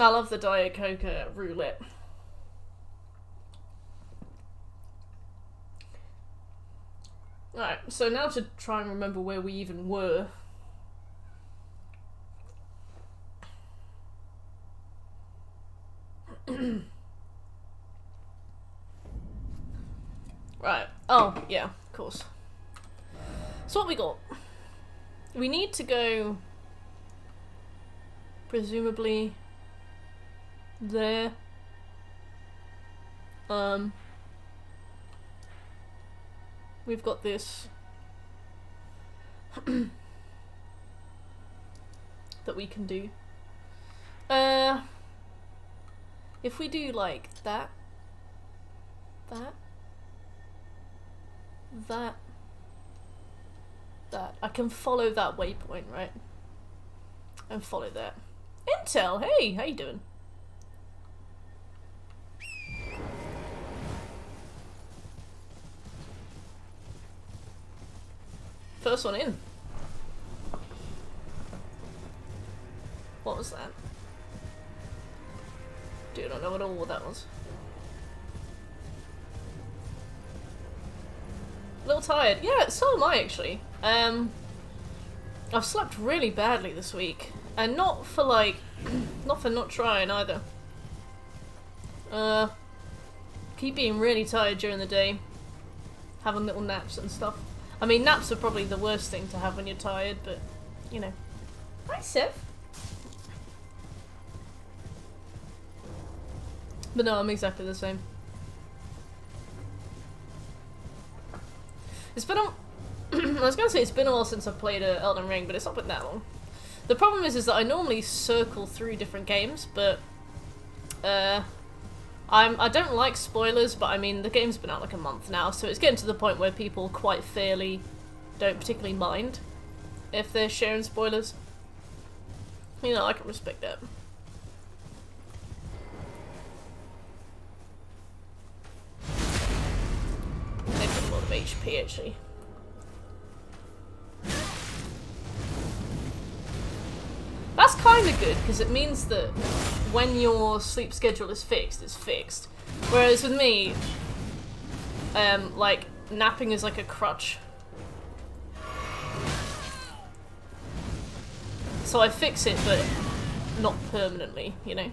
I love the Diet Coke roulette. Alright, so now to try and remember where we even were. Right. Oh, yeah, of course. So what we got? We need to go, presumably, there. We've got this that we can do. If we do like that, I can follow that waypoint, right? And follow that. Intel, hey, how you doing? First one in. What was that? Do not know at all what that was. A little tired. Yeah, so am I actually. I've slept really badly this week. And not for like, not for not trying either. Keep being really tired during the day. Having little naps and stuff. I mean, naps are probably the worst thing to have when you're tired, but, you know. Hi, Seth. But no, I'm exactly the same. It's been a... I was gonna say it's been a while since I've played Elden Ring, but it's not been that long. The problem is that I normally circle through different games, but... I don't like spoilers, but I mean, the game's been out like a month now, so it's getting to the point where people quite fairly don't particularly mind if they're sharing spoilers. You know, I can respect that. They've got a lot of HP, actually. That's kind of good, because it means that when your sleep schedule is fixed, it's fixed. Whereas with me, like, napping is like a crutch. So I fix it, but not permanently, you know?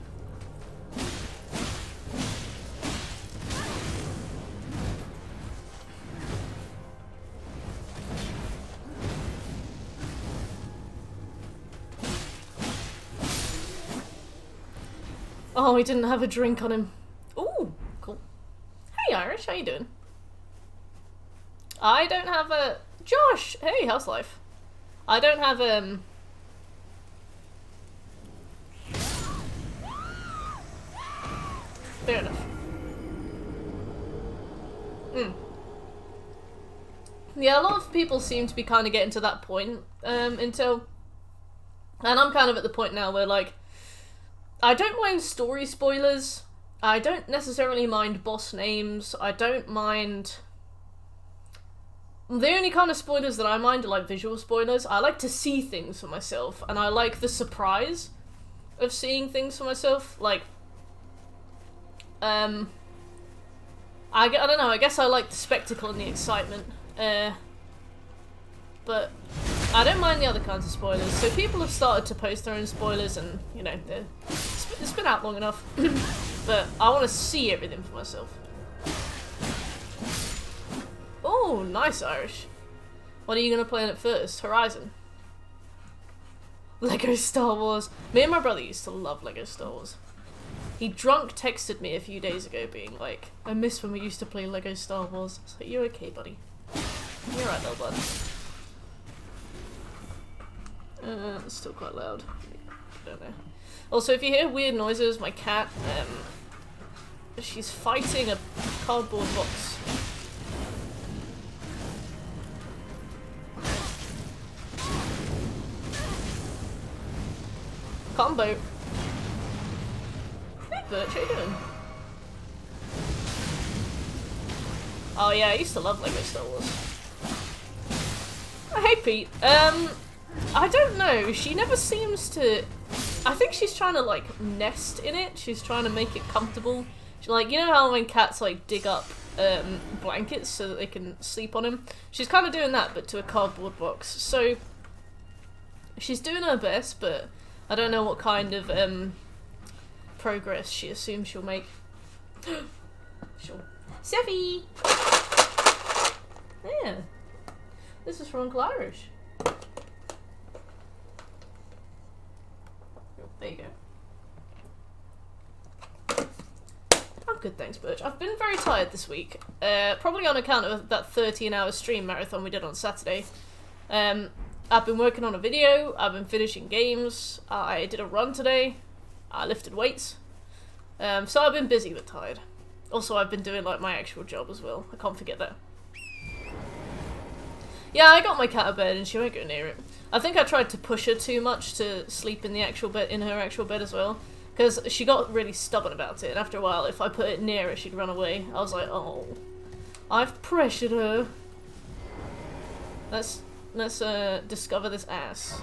Oh, he didn't have a drink on him. Ooh, cool. Hey Irish, how you doing? I don't have a... Josh! Hey, how's life? I don't have, Fair enough. Yeah, a lot of people seem to be kind of getting to that point, until... And I'm kind of at the point now where, like, I don't mind story spoilers. I don't necessarily mind boss names. I don't mind... The only kind of spoilers that I mind are like visual spoilers. I like to see things for myself, and I like the surprise of seeing things for myself. Like, I don't know, I guess I like the spectacle and the excitement. But I don't mind the other kinds of spoilers. So people have started to post their own spoilers, and, you know, it's been out long enough. But I want to see everything for myself. Oh, nice, Irish. What are you going to play on it first? Horizon? Lego Star Wars. Me and my brother used to love Lego Star Wars. He drunk texted me a few days ago being like, I miss when we used to play Lego Star Wars. I was like, you're okay, buddy. You're right, little bud. It's still quite loud. I don't know. Also, if you hear weird noises, my cat, she's fighting a cardboard box. Combo. Hey, Birch, how you doing? Oh yeah, I used to love Lego Star Wars. Hey Pete. I don't know. She never seems to. I think she's trying to like nest in it. She's trying to make it comfortable. She, like, you know how when cats like dig up blankets so that they can sleep on them? She's kind of doing that, but to a cardboard box. So she's doing her best, but I don't know what kind of progress she assumes she'll make. Sure. Seffy! Yeah. This is from Uncle Irish. There you go. I'm good, thanks, Birch. I've been very tired this week. Probably on account of that 13-hour stream marathon we did on Saturday. I've been working on a video, I've been finishing games, I did a run today, I lifted weights. So I've been busy but tired. Also, I've been doing like my actual job as well. I can't forget that. Yeah, I got my cat a bed and she won't go near it. I think I tried to push her too much to sleep in the actual bed, in her actual bed as well, because she got really stubborn about it. And after a while, if I put it near her, she'd run away. I was like, oh, I've pressured her. Let's discover this ass.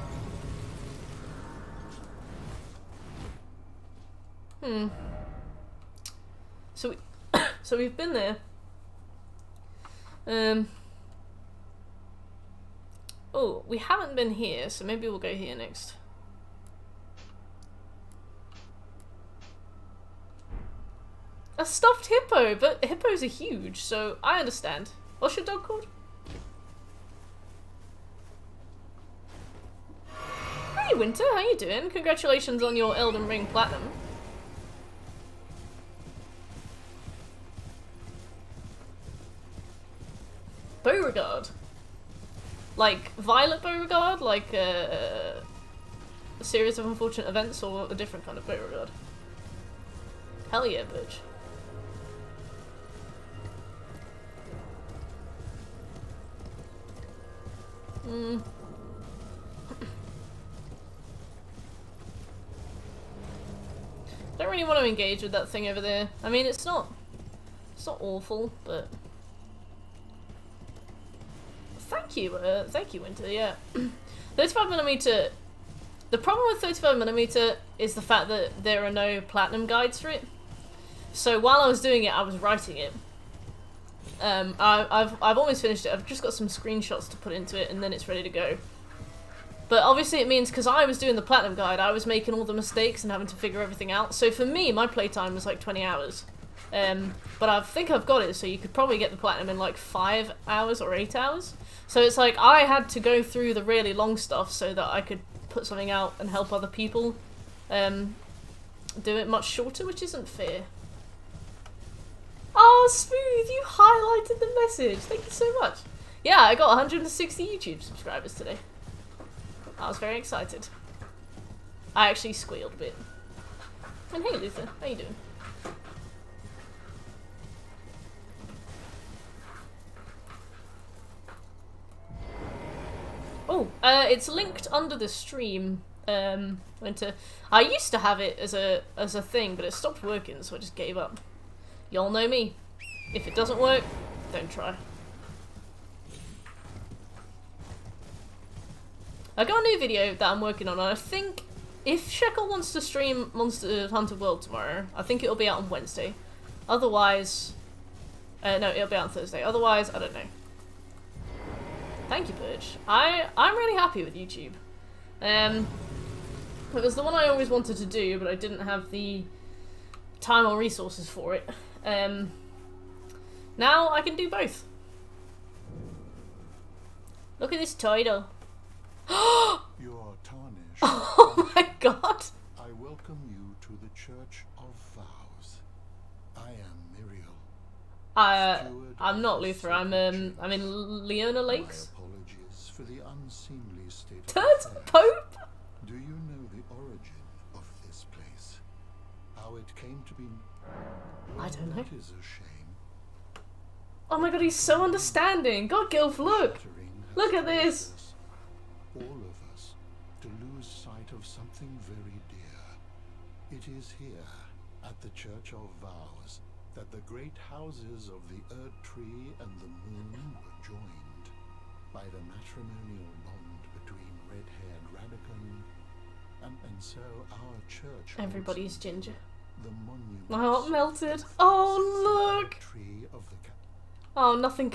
So we've been there. Oh, we haven't been here, so maybe we'll go here next. A stuffed hippo, but hippos are huge, so I understand. What's your dog called? Hey Winter, how you doing? Congratulations on your Elden Ring Platinum. Beauregard. Like Violet Beauregard? Like a series of unfortunate events, or a different kind of Beauregard? Hell yeah, bitch. Don't really want to engage with that thing over there. I mean, it's not awful, but thank you, Winter. Yeah, 35mm. The problem with 35mm is the fact that there are no platinum guides for it. So while I was doing it, I was writing it. I've almost finished it. I've just got some screenshots to put into it, and then it's ready to go. But obviously it means, because I was doing the platinum guide, I was making all the mistakes and having to figure everything out. So for me, my playtime was like 20 hours. But I think I've got it, so you could probably get the platinum in like 5 hours or 8 hours. So it's like I had to go through the really long stuff so that I could put something out and help other people do it much shorter, which isn't fair. Oh, Smooth, you highlighted the message. Thank you so much. Yeah, I got 160 YouTube subscribers today. I was very excited. I actually squealed a bit. And hey, Luther, how you doing? Oh, it's linked under the stream. I used to have it as a thing, but it stopped working, so I just gave up. Y'all know me. If it doesn't work, don't try. I got a new video that I'm working on, and I think if Shekel wants to stream Monster Hunter World tomorrow, I think it'll be out on Wednesday. Otherwise, no, it'll be out on Thursday. Otherwise, I don't know. Thank you, Birch. I'm really happy with YouTube. It was the one I always wanted to do, but I didn't have the time or resources for it. Now I can do both. Look at this title. You are tarnished. Oh my god. I welcome you to the Church of Vows. I am Muriel. I'm not Luther. I'm in Leona Lakes. My apologies for the unseemly state. Turns Pope. Do you know the origin of this place? How it came to be? I don't know. It is a shame. Oh my god, he's so understanding. God, Gilf, look. Look at this. All of us to lose sight of something very dear. It is here at the Church of Vows that the great houses of the Earth Tree and the Moon were joined by the matrimonial bond between red-haired Radagon and so our church. Everybody's ginger. The monument. My heart melted. Oh look! Tree of the Oh, nothing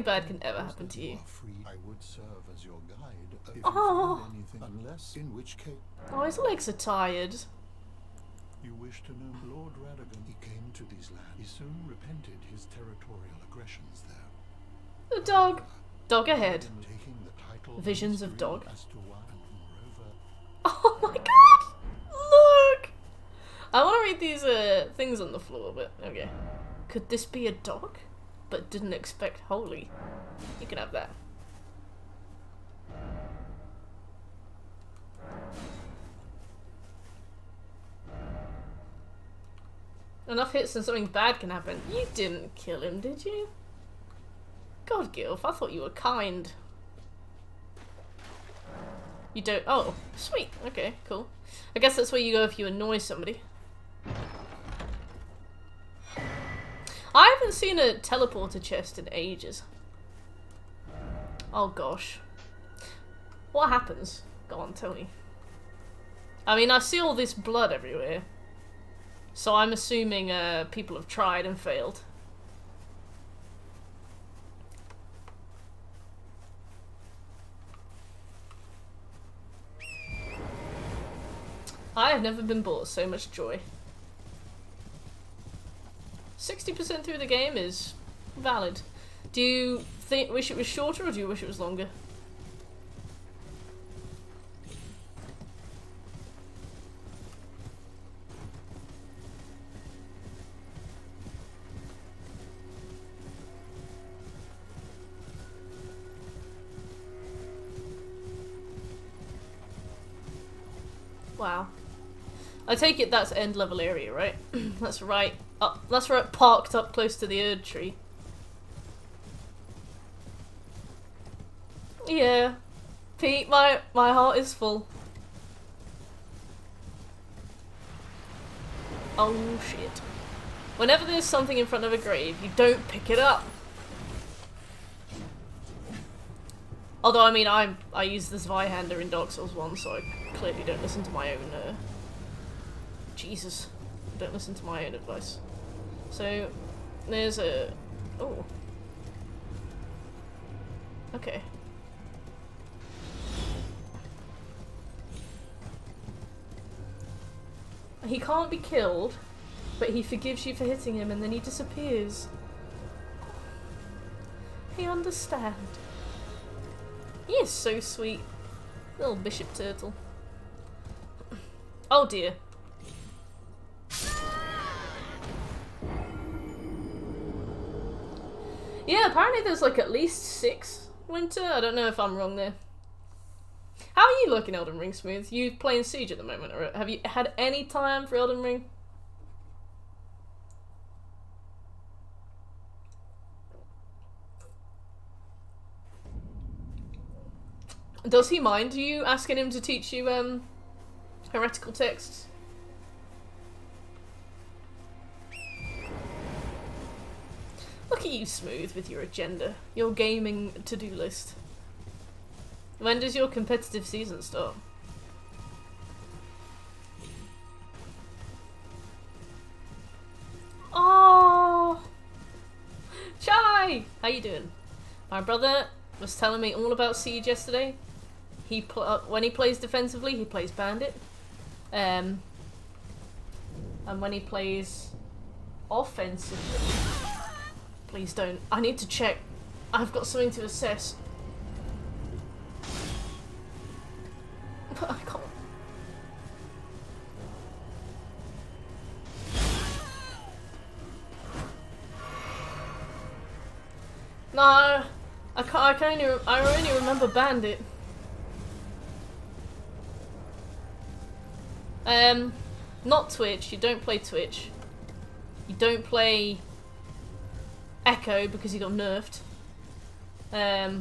bad can ever happen to you. I would serve as your guide if you Oh. find anything, unless in which case Oh, his legs are tired. you wish to know Lord Radagon. He came to these lands. He soon repented his territorial aggressions there. The dog. Dog ahead. Taking the title Visions of dog. as to why, and moreover, Oh my god! Look! I want to read these things on the floor, but okay. Could this be a dog? But didn't expect holy. You can have that. Enough hits and something bad can happen. You didn't kill him, did you? God, Gilf, I thought you were kind. You don't- oh, sweet. Okay, cool. I guess that's where you go if you annoy somebody. I haven't seen a teleporter chest in ages. Oh gosh. What happens? Go on, tell me. I mean, I see all this blood everywhere. So I'm assuming people have tried and failed. I have never been bought so much joy. 60% through the game is valid. Do you wish it was shorter or do you wish it was longer? Wow. I take it that's end level area, right? That's right up. That's right, parked up close to the Erd tree. Yeah, Pete, my heart is full. Oh shit! Whenever there's something in front of a grave, you don't pick it up. Although I mean, I use the Zweihander in Dark Souls 1, so I clearly don't listen to my own. Jesus, I don't listen to my own advice. So there's a oh. Okay. He can't be killed, but he forgives you for hitting him and then he disappears. He understands. He is so sweet. Little Bishop Turtle. Oh dear. Yeah, apparently there's like at least 6 winter. I don't know if I'm wrong there. How are you looking, Elden Ring Smooth? You playing Siege at the moment, or have you had any time for Elden Ring? Does he mind you asking him to teach you heretical texts? Look at you, Smooth, with your agenda, your gaming to-do list. When does your competitive season start? Oh, Chai, how you doing? My brother was telling me all about Siege yesterday. He when he plays defensively, he plays Bandit, and when he plays offensively, please don't. I need to check. I've got something to assess. But I can't. No, I can't. I only remember Bandit. Not Twitch. You don't play Twitch. You don't play Echo because he got nerfed. I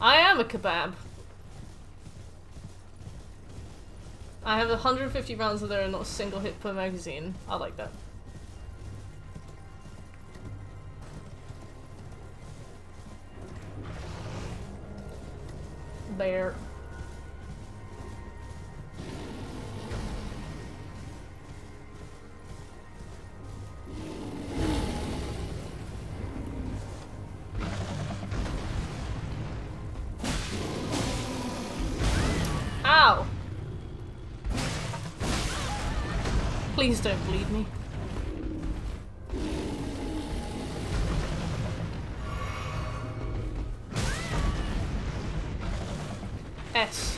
am a kebab. I have 150 rounds of there and not a single hit per magazine. I like that. Bear. Ow! Please don't bleed me. S.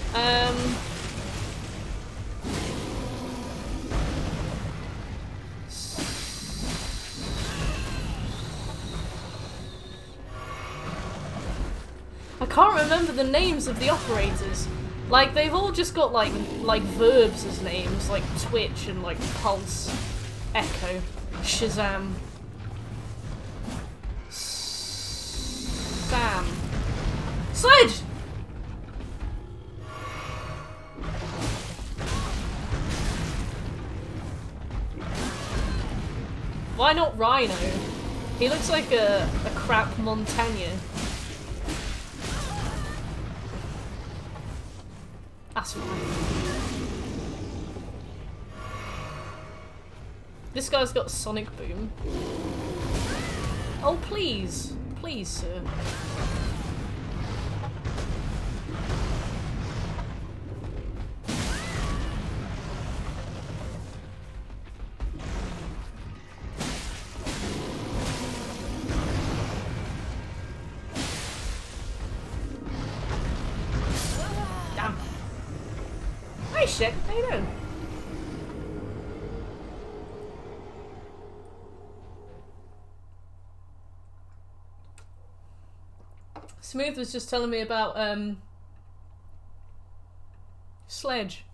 I can't remember the names of the operators. Like, they've all just got, like verbs as names, like Twitch and, like, Pulse, Echo, Shazam, Sam. Sledge! Why not Rhino? He looks like a crap Montagna. That's fine. This guy's got Sonic Boom. Oh, please. Please, sir. Damn. Hey, shit. How you doing? Smooth was just telling me about Sledge.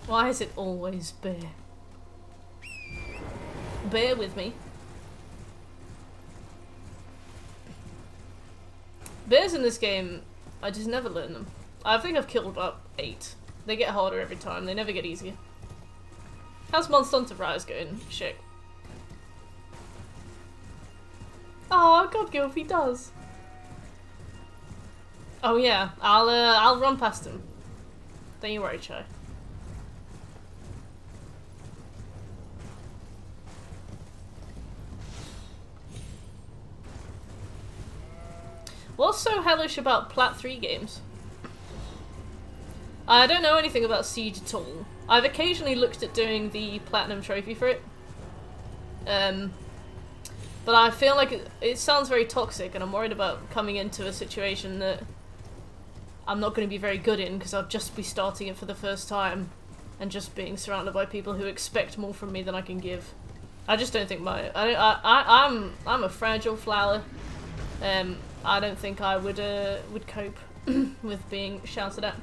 Why is it always bear? Bear with me. Bears in this game, I just never learn them. I think I've killed about 8. They get harder every time, they never get easier. How's Monster Hunter Rise going? Shit. Oh, God, Gilfy does. Oh yeah, I'll run past him. Don't you worry, Chai. What's so hellish about Plat 3 games? I don't know anything about Siege at all. I've occasionally looked at doing the Platinum Trophy for it. But I feel like it sounds very toxic, and I'm worried about coming into a situation that I'm not going to be very good in, because I'll just be starting it for the first time and just being surrounded by people who expect more from me than I can give. I just don't think I'm a fragile flower. I don't think I would cope with being shouted at.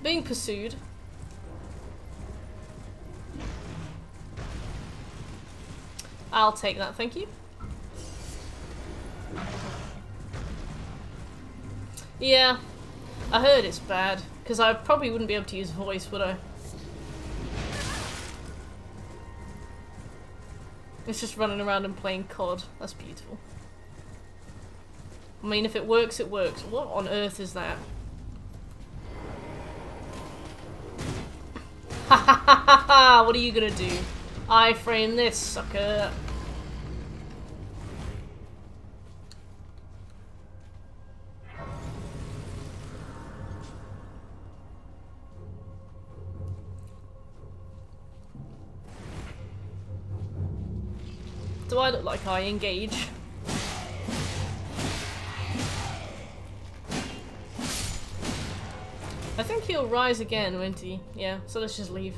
Being pursued. I'll take that, thank you. Yeah, I heard it's bad, because I probably wouldn't be able to use voice, would I? It's just running around and playing COD. That's beautiful. I mean, if it works, it works. What on earth is that? Ha ha ha ha ha! What are you gonna do? I frame this, sucker. Do I look like I engage? I think he'll rise again, won't he? Yeah, so let's just leave.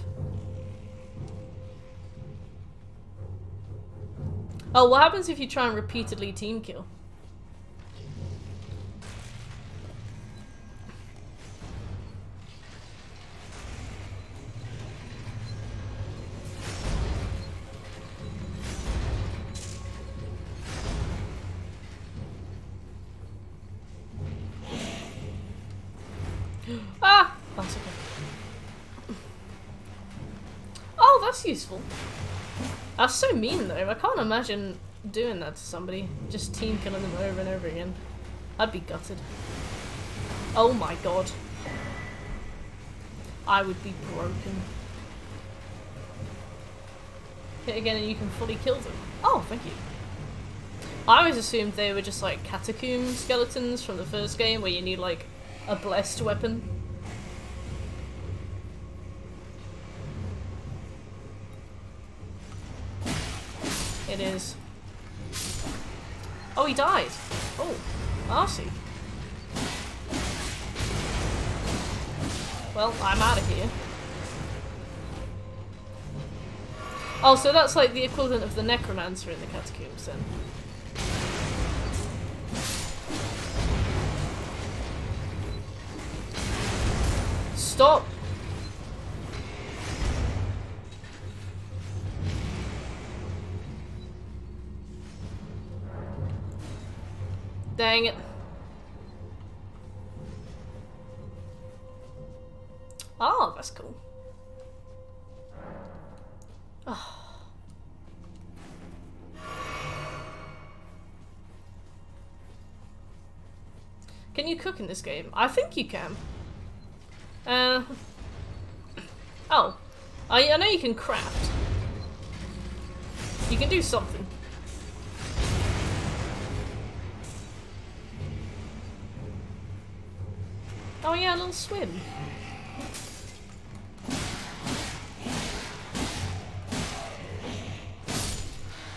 Oh, what happens if you try and repeatedly team kill? that's useful. That's so mean though. I can't imagine doing that to somebody. Just team killing them over and over again. I'd be gutted. Oh my god. I would be broken. Hit again and you can fully kill them. Oh, thank you. I always assumed they were just like catacomb skeletons from the first game where you need like a blessed weapon. It is. Oh, he died. Oh, Arcee. Well, I'm out of here. Oh, so that's like the equivalent of the necromancer in the catacombs then. Stop! Dang it. Oh, that's cool. Oh. Can you cook in this game? I think you can. Oh. I know you can craft. You can do something. Oh yeah, a little swim.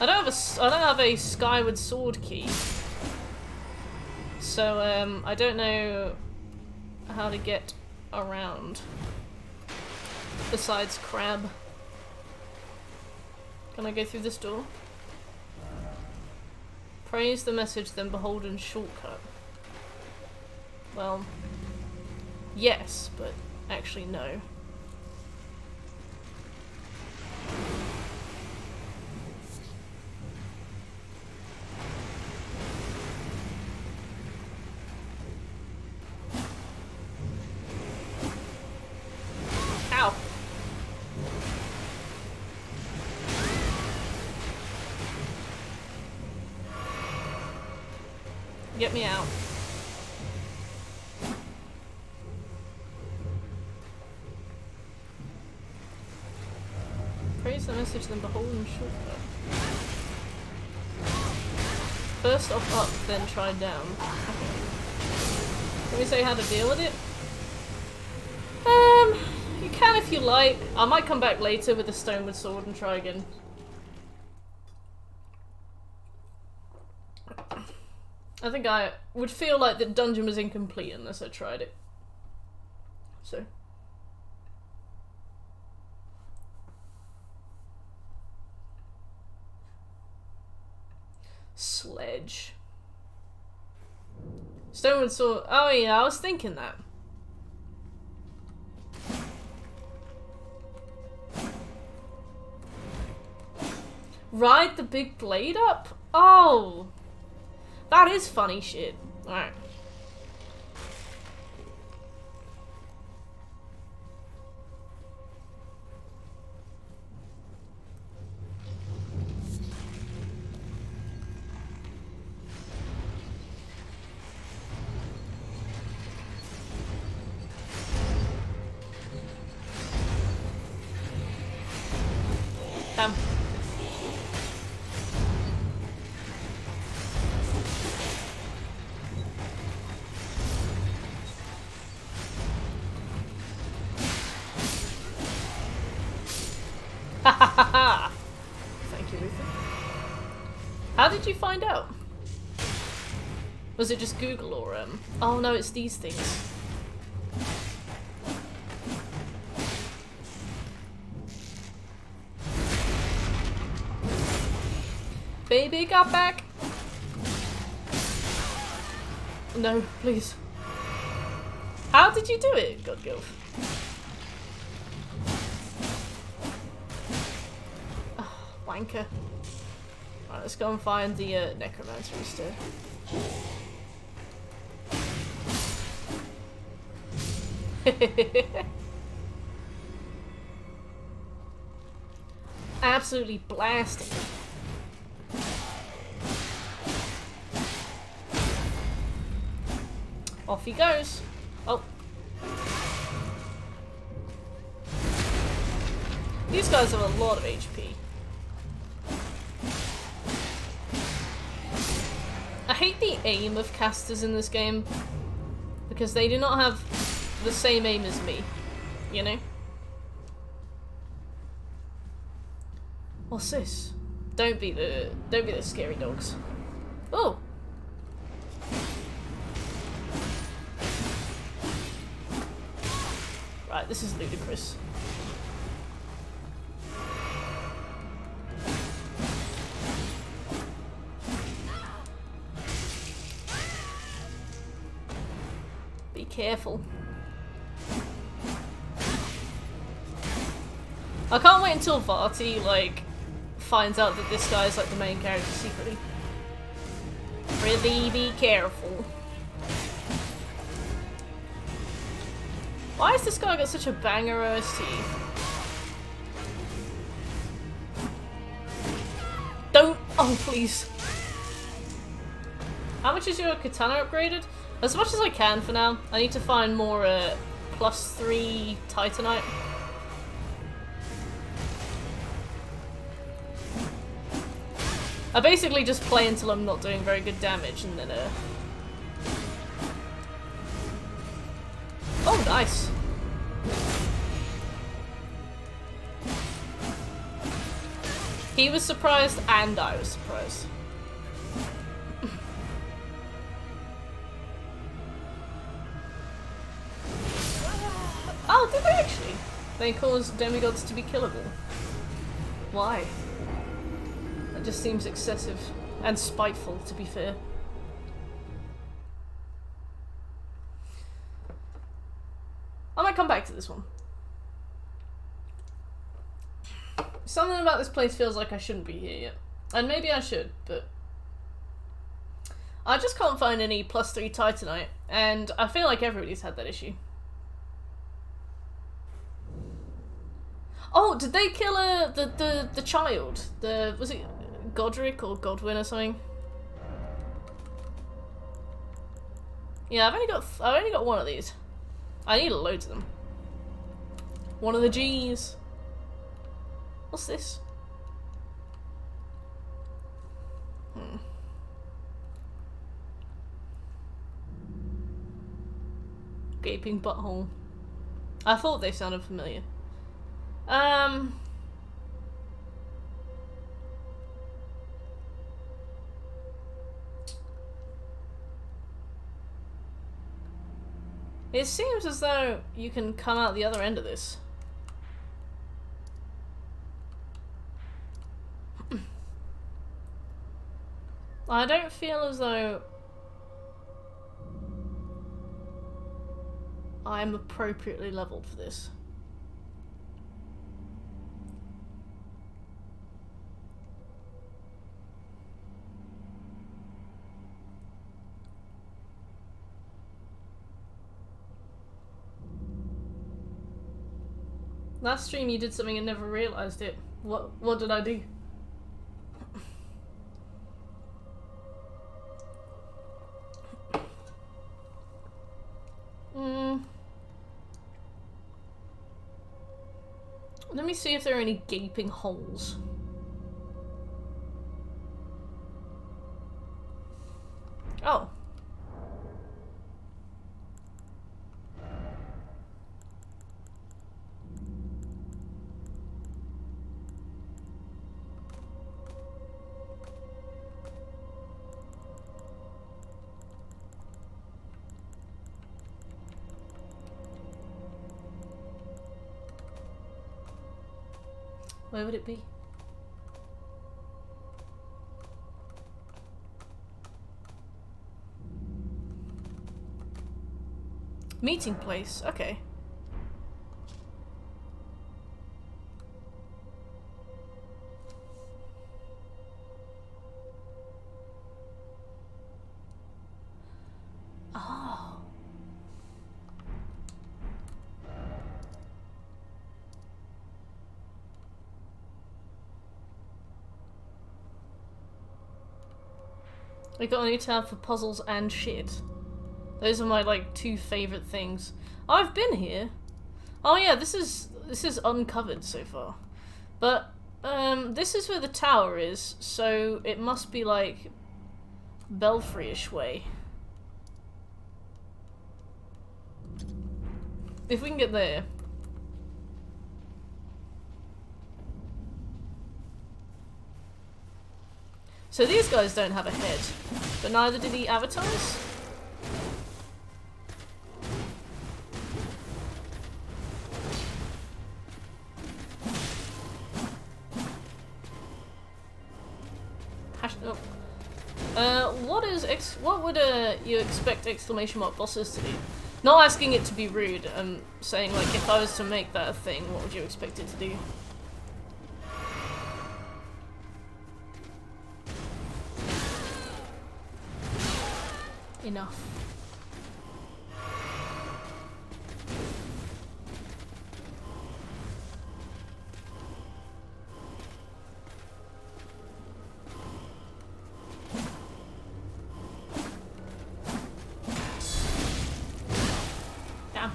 I don't have a Skyward Sword key. So I don't know how to get around. Besides crab. Can I go through this door? Praise the message, then behold and shortcut. Well, yes, but actually no. Ow. Get me out. Praise the message, then behold and shortcut. First off up, then try down. Okay. Let me say how to deal with it. You can if you like. I might come back later with a stoneward sword and try again. I think I would feel like the dungeon was incomplete unless I tried it. So. Sledge. Stoneward sword. Oh yeah, I was thinking that. Ride the big blade up? Oh! That is funny shit. Alright. Damn. Thank you, Luther. How did you find out? Was it just Google or oh no, it's these things. Baby got back. No, please. How did you do it, God Gilf? Wanker. Right, let's go and find the necromancer instead. absolutely blasting. Off he goes. Oh. These guys have a lot of HP. I hate the aim of casters in this game, because they do not have the same aim as me, you know? What's this? Don't be the scary dogs. Oh! Right, this is ludicrous. Be careful. I can't wait until Vati, like, finds out that this guy's, like, the main character secretly. Really be careful. Why has this guy got such a banger OST? Don't! Oh, please. How much is your katana upgraded? As much as I can for now. I need to find more +3 Titanite. I basically just play until I'm not doing very good damage and then oh, nice. He was surprised and I was surprised. Oh, did they actually? They cause demigods to be killable. Why? That just seems excessive and spiteful, to be fair. I might come back to this one. Something about this place feels like I shouldn't be here yet. And maybe I should, but I just can't find any +3 Titanite, and I feel like everybody's had that issue. Oh, did they kill the child? Was it Godric or Godwin or something? Yeah, I've only got one of these. I need loads of them. One of the G's. What's this? Gaping butthole. I thought they sounded familiar. It seems as though you can come out the other end of this. I don't feel as though I'm appropriately leveled for this. Last stream you did something and never realised it. What did I do? Let me see if there are any gaping holes. Oh. Where would it be? Meeting place, okay. Oh. I got a new tab for puzzles and shit. Those are my, like, 2 favourite things. I've been here. Oh yeah, this is uncovered so far. But, this is where the tower is, so it must be, like, Belfry-ish way. If we can get there. So these guys don't have a head, but neither do the avatars. What would you expect exclamation mark bosses to do? Not asking it to be rude, I'm saying, like, if I was to make that a thing, what would you expect it to do? Enough. Damn.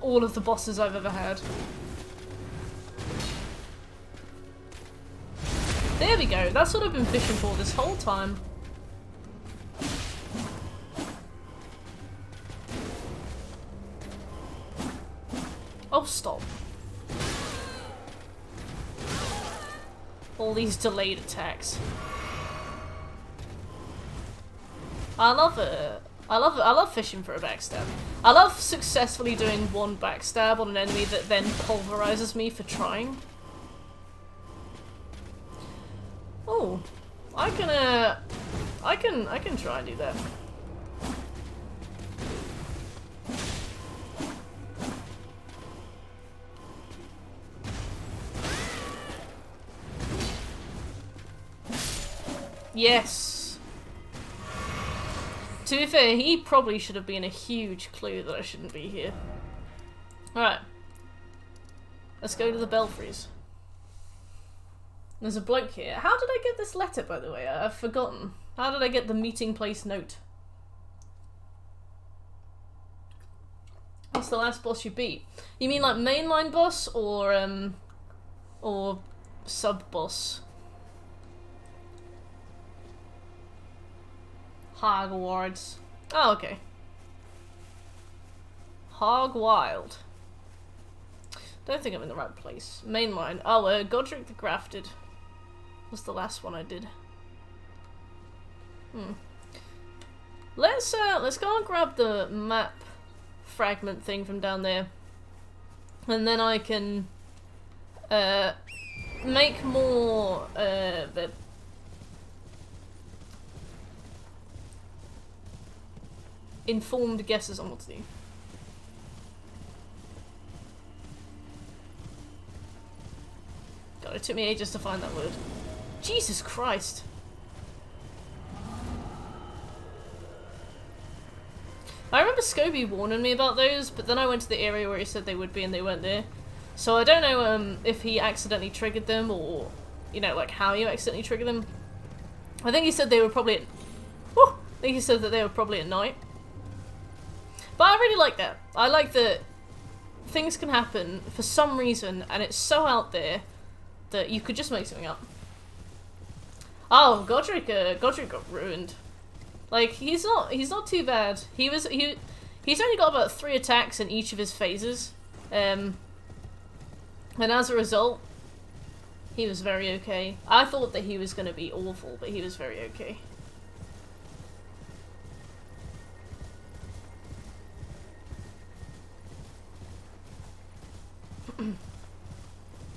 all of the bosses I've ever had. There we go, that's what I've been fishing for this whole time. Oh, stop. All these delayed attacks. I love fishing for a backstab. I love successfully doing one backstab on an enemy that then pulverizes me for trying. Oh, I can try and do that. Yes. To be fair, he probably should have been a huge clue that I shouldn't be here. Alright. Let's go to the belfries. There's a bloke here. How did I get this letter, by the way? I've forgotten. How did I get the meeting place note? What's the last boss you beat? You mean like mainline boss or sub-boss? Hogwarts. Oh, okay. Hogwild. Don't think I'm in the right place. Mainline. Oh, Godric the Grafted was the last one I did. Let's go and grab the map fragment thing from down there, and then I can make more informed guesses on what to do. God, it took me ages to find that word. Jesus Christ. I remember Scobie warning me about those, but then I went to the area where he said they would be and they weren't there. So I don't know if he accidentally triggered them or, you know, like how you accidentally trigger them. I think he said they were probably at... Whew! I think he said that they were probably at night. But I really like that. I like that things can happen for some reason and it's so out there that you could just make something up. Oh, Godric got ruined. Like, he's not too bad. He's only got about 3 attacks in each of his phases. And as a result, he was very okay. I thought that he was going to be awful, but he was very okay. But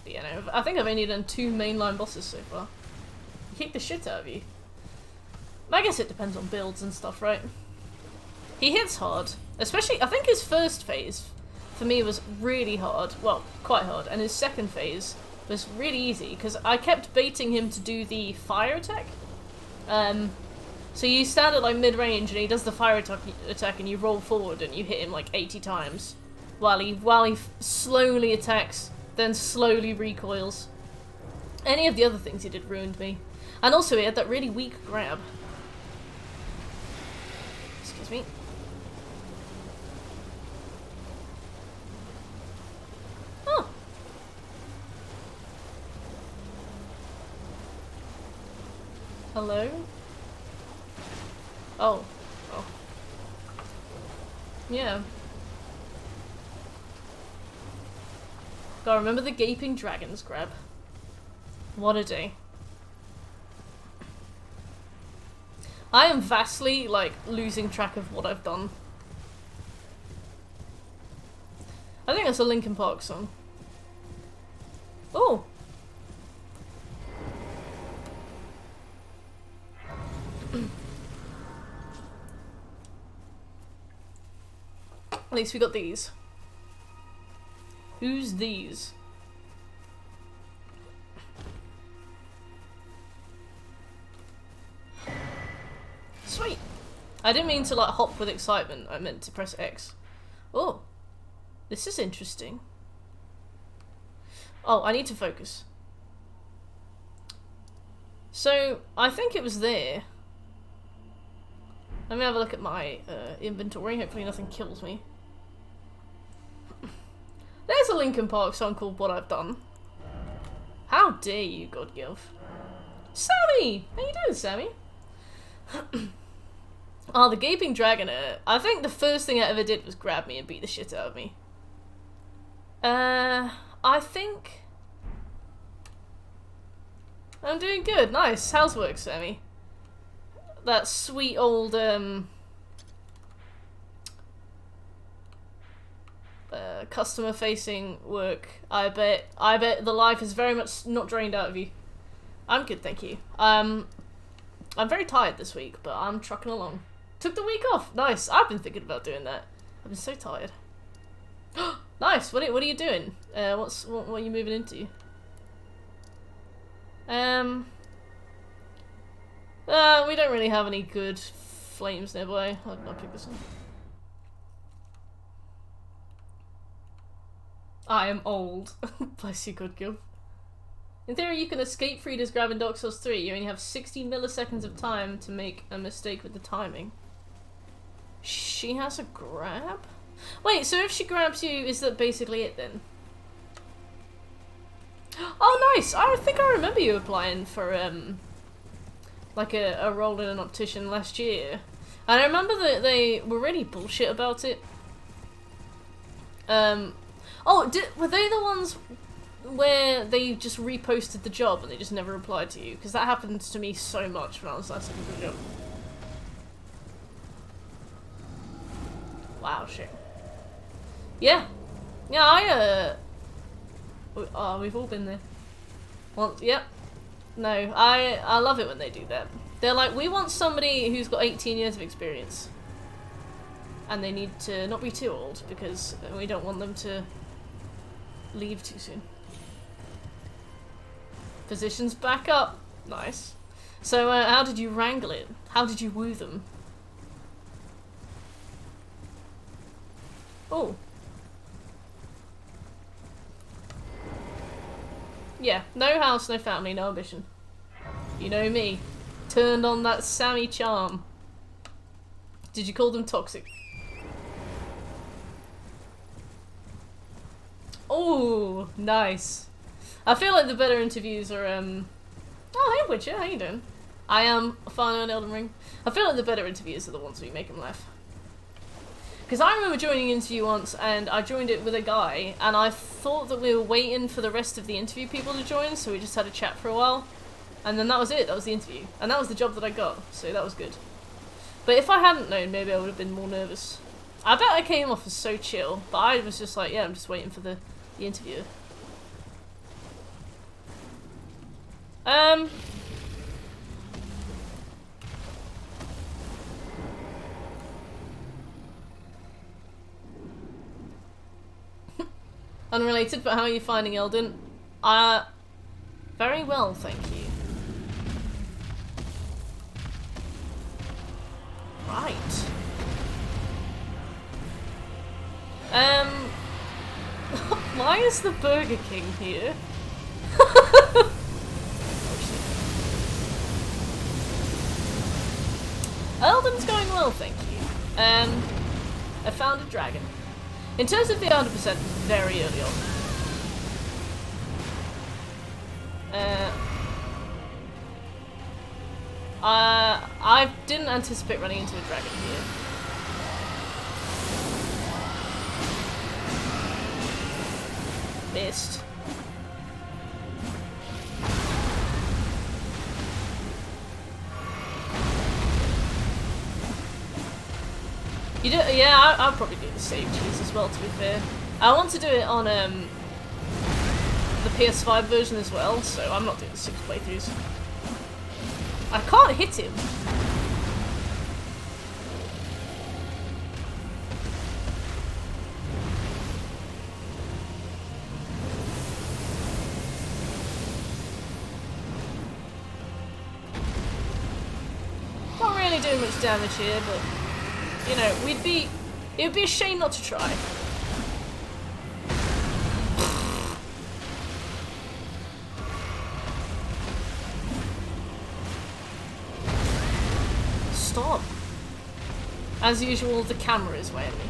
yeah, no, I think I've only done 2 mainline bosses so far. He kicked the shit out of you. I guess it depends on builds and stuff, right? He hits hard. Especially, I think his first phase, for me, was really hard. Well, quite hard. And his second phase was really easy, because I kept baiting him to do the fire attack. So you stand at, like, mid-range, and he does the fire attack, and you roll forward, and you hit him, like, 80 times. while he slowly attacks, then slowly recoils. Any of the other things he did ruined me. And also he had that really weak grab. Excuse me. Oh. Hello? Oh. Oh. Yeah. God, remember the gaping dragon's grab. What a day. I am vastly, like, losing track of what I've done. I think that's a Linkin Park song. Oh! At least we got these. Who's these? Sweet! I didn't mean to like hop with excitement, I meant to press X. Oh! This is interesting. Oh, I need to focus. So, I think it was there. Let me have a look at my inventory, hopefully nothing kills me. There's a Linkin Park song called What I've Done. How dare you, God give. Sammy! How you doing, Sammy? Oh, the gaping dragon. I think the first thing I ever did was grab me and beat the shit out of me. I think... I'm doing good. Nice. How's work, Sammy? That sweet old, customer-facing work. I bet the life is very much not drained out of you. I'm good, thank you. I'm very tired this week, but I'm trucking along. Took the week off. Nice. I've been thinking about doing that. I've been so tired. Nice. What are you doing? What are you moving into? We don't really have any good flames nearby. I'll pick this one. I am old. Bless you, good girl. In theory, you can escape Frida's grab in Dark Souls 3. You only have 60 milliseconds of time to make a mistake with the timing. She has a grab? Wait, so if she grabs you, is that basically it then? Oh, nice! I think I remember you applying for, like a role in an optician last year. And I remember that they were really bullshit about it. Oh, were they the ones where they just reposted the job and they just never replied to you? Because that happened to me so much when I was last looking for a job. Wow, shit. Yeah. Yeah, oh, we've all been there. Well, yep. No, I love it when they do that. They're like, we want somebody who's got 18 years of experience. And they need to not be too old, because we don't want them to leave too soon. Positions back up. Nice. So, how did you wrangle it? How did you woo them? Oh. Yeah, no house, no family, no ambition. You know me. Turned on that Sammy charm. Did you call them toxic? Oh, nice. I feel like the better interviews are, Oh, hey Witcher, how you doing? I am fine on Elden Ring. I feel like the better interviews are the ones who make them laugh. Because I remember joining an interview once, and I joined it with a guy, and I thought that we were waiting for the rest of the interview people to join, so we just had a chat for a while. And then that was it, that was the interview. And that was the job that I got, so that was good. But if I hadn't known, maybe I would have been more nervous. I bet I came off as so chill, but I was just like, yeah, I'm just waiting for the interviewer. Unrelated, but how are you finding Elden? Very well, thank you. Right. Why is the Burger King here? Elden's going well, thank you. I found a dragon. In terms of the 100%, very early on. I didn't anticipate running into a dragon here. Missed. You do, yeah, I'll probably do the save cheese as well, to be fair. I want to do it on the PS5 version as well, so I'm not doing 6 playthroughs. I can't hit him. Not really doing much damage here, but you know, it would be a shame not to try. Stop. As usual, the camera is weighing me.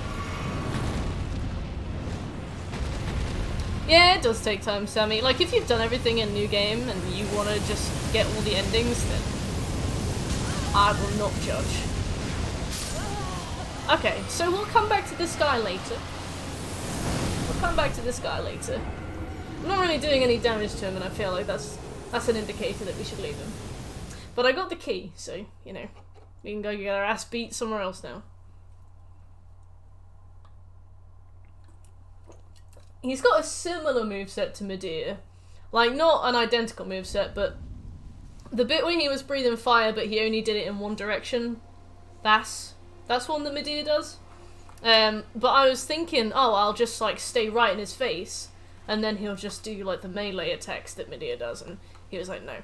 Yeah, it does take time, Sammy. Like, if you've done everything in a new game and you want to just get all the endings, then I will not judge. Okay, so we'll come back to this guy later. I'm not really doing any damage to him, and I feel like that's an indicator that we should leave him. But I got the key, so, you know, we can go get our ass beat somewhere else now. He's got a similar moveset to Medea. Like, not an identical moveset, but the bit when he was breathing fire, but he only did it in one direction, that's one that Medea does. But I was thinking, oh, I'll just, like, stay right in his face, and then he'll just do, like, the melee attacks that Medea does, and he was like, no.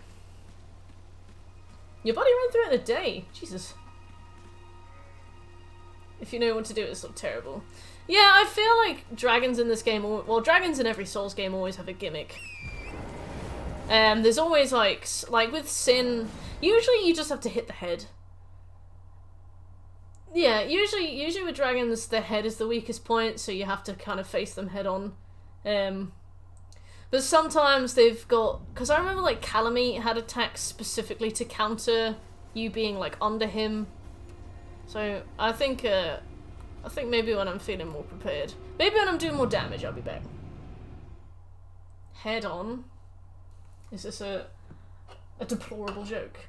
Your body ran through it in a day. Jesus. If you know what to do, it's not terrible. Yeah, I feel like dragons in this game, well, dragons in every Souls game always have a gimmick. There's always, like with Sin, usually you just have to hit the head. Yeah, usually with dragons, the head is the weakest point, so you have to kind of face them head on. But sometimes they've got, because I remember like Calamite had attacks specifically to counter you being like under him. So I think maybe when I'm feeling more prepared, maybe when I'm doing more damage, I'll be back. Head on. Is this a deplorable joke?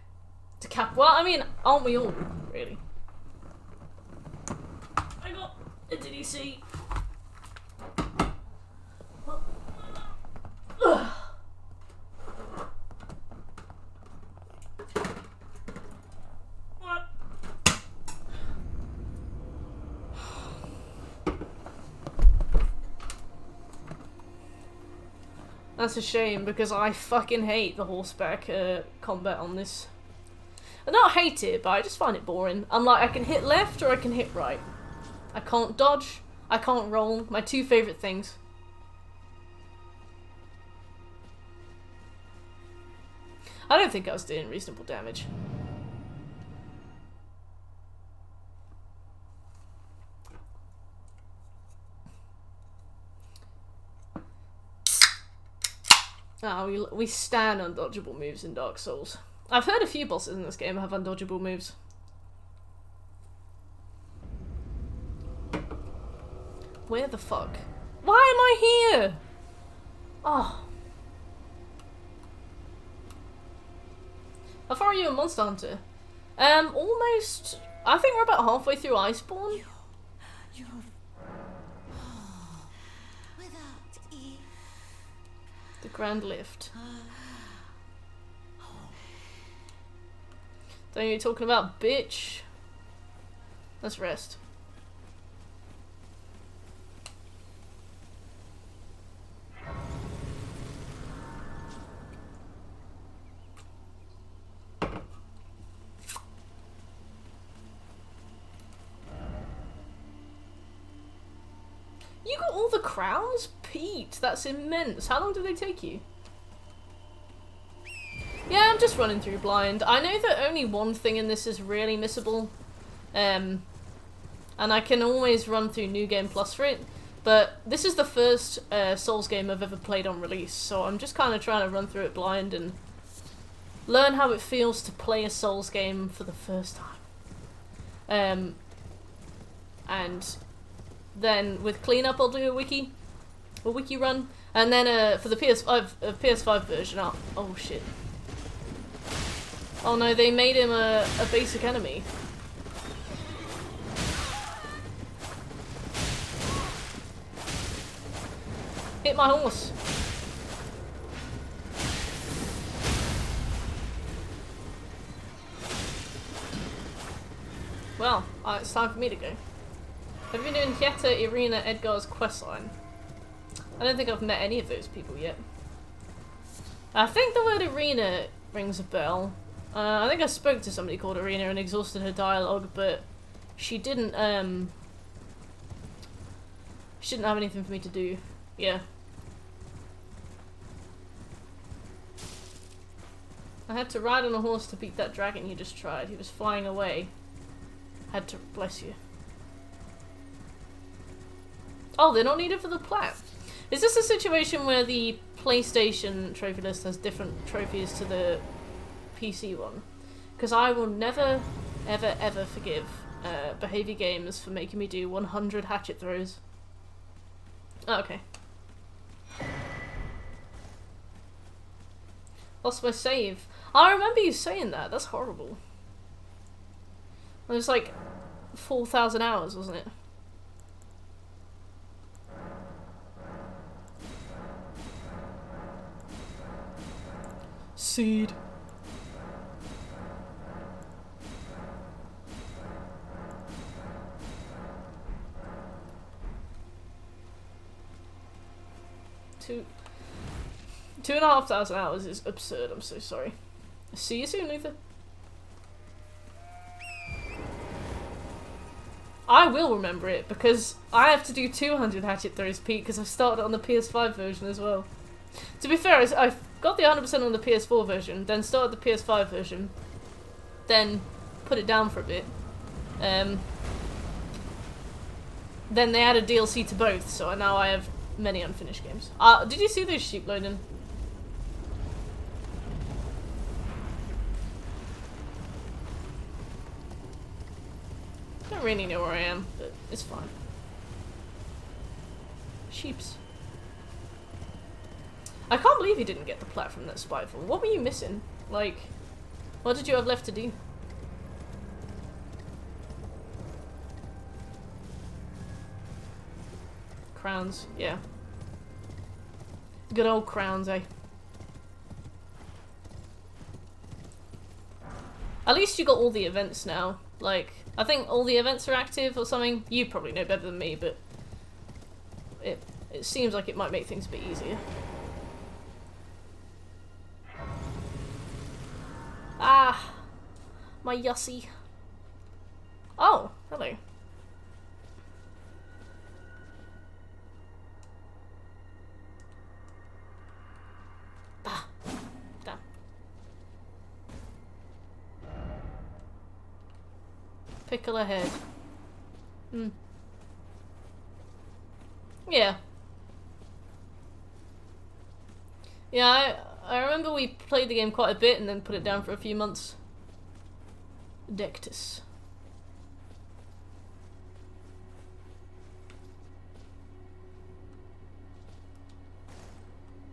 Well, I mean, aren't we all really? I got a DDC. That's a shame, because I fucking hate the horseback combat on this. I don't hate it, but I just find it boring. I'm like, I can hit left or I can hit right. I can't dodge, I can't roll, my two favourite things. I don't think I was doing reasonable damage. Oh, we stand undodgeable moves in Dark Souls. I've heard a few bosses in this game have undodgeable moves. Where the fuck? Why am I here? Oh. How far are you in Monster Hunter? Almost. I think we're about halfway through Iceborne. The Grand Lift. Don't you talking about, bitch? Let's rest. You got all the crowns? Pete, that's immense. How long did they take you? Yeah, I'm just running through blind. I know that only one thing in this is really missable. And I can always run through New Game Plus for it. But this is the first Souls game I've ever played on release, so I'm just kind of trying to run through it blind and learn how it feels to play a Souls game for the first time. And then with cleanup I'll do a wiki run, and then for the PS5 version, oh shit. Oh no, they made him a basic enemy. Hit my horse. Well, it's time for me to go. Have you been doing Yetta, Irina, Edgar's questline? I don't think I've met any of those people yet. I think the word Irina rings a bell. I think I spoke to somebody called Irina and exhausted her dialogue, but she didn't have anything for me to do. Yeah. I had to ride on a horse to beat that dragon you just tried. He was flying away. Had to bless you. Oh, they're not needed for the plat. Is this a situation where the PlayStation trophy list has different trophies to the PC one? Because I will never, ever, ever forgive Behaviour Games for making me do 100 hatchet throws. Oh, okay. Lost my save. I remember you saying that. That's horrible. It was like 4,000 hours, wasn't it? Seed. Two 2,500 hours is absurd. I'm so sorry. See you soon, Luther. I will remember it because I have to do 200 hatchet throws, Pete, because I've started on the PS5 version as well. To be fair, I got the 100% on the PS4 version, then started the PS5 version, then put it down for a bit. Then they added DLC to both, so now I have many unfinished games. Did you see those sheep loading? I don't really know where I am, but it's fine. Sheeps. I can't believe you didn't get the plat from that spiteful. What were you missing? Like, what did you have left to do? Crowns, yeah. Good old crowns, eh? At least you got all the events now. Like, I think all the events are active or something. You probably know better than me, but it seems like it might make things a bit easier. Ah, my Yussie. Oh, hello. Ah, damn. Pickle ahead. Hmm. Yeah. Yeah, I remember we played the game quite a bit and then put it down for a few months. Dectus.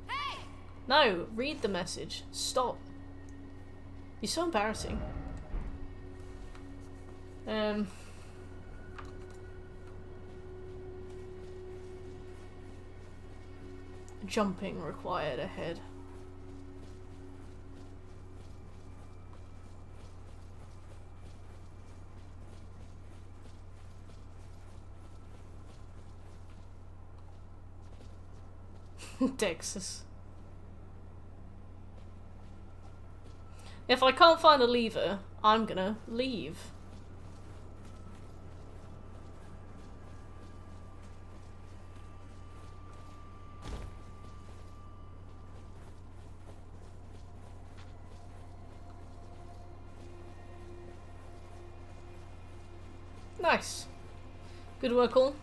Hey! No, read the message. Stop. You're so embarrassing. Jumping required ahead. Texas. If I can't find a lever, I'm gonna leave. Nice. Good work, all.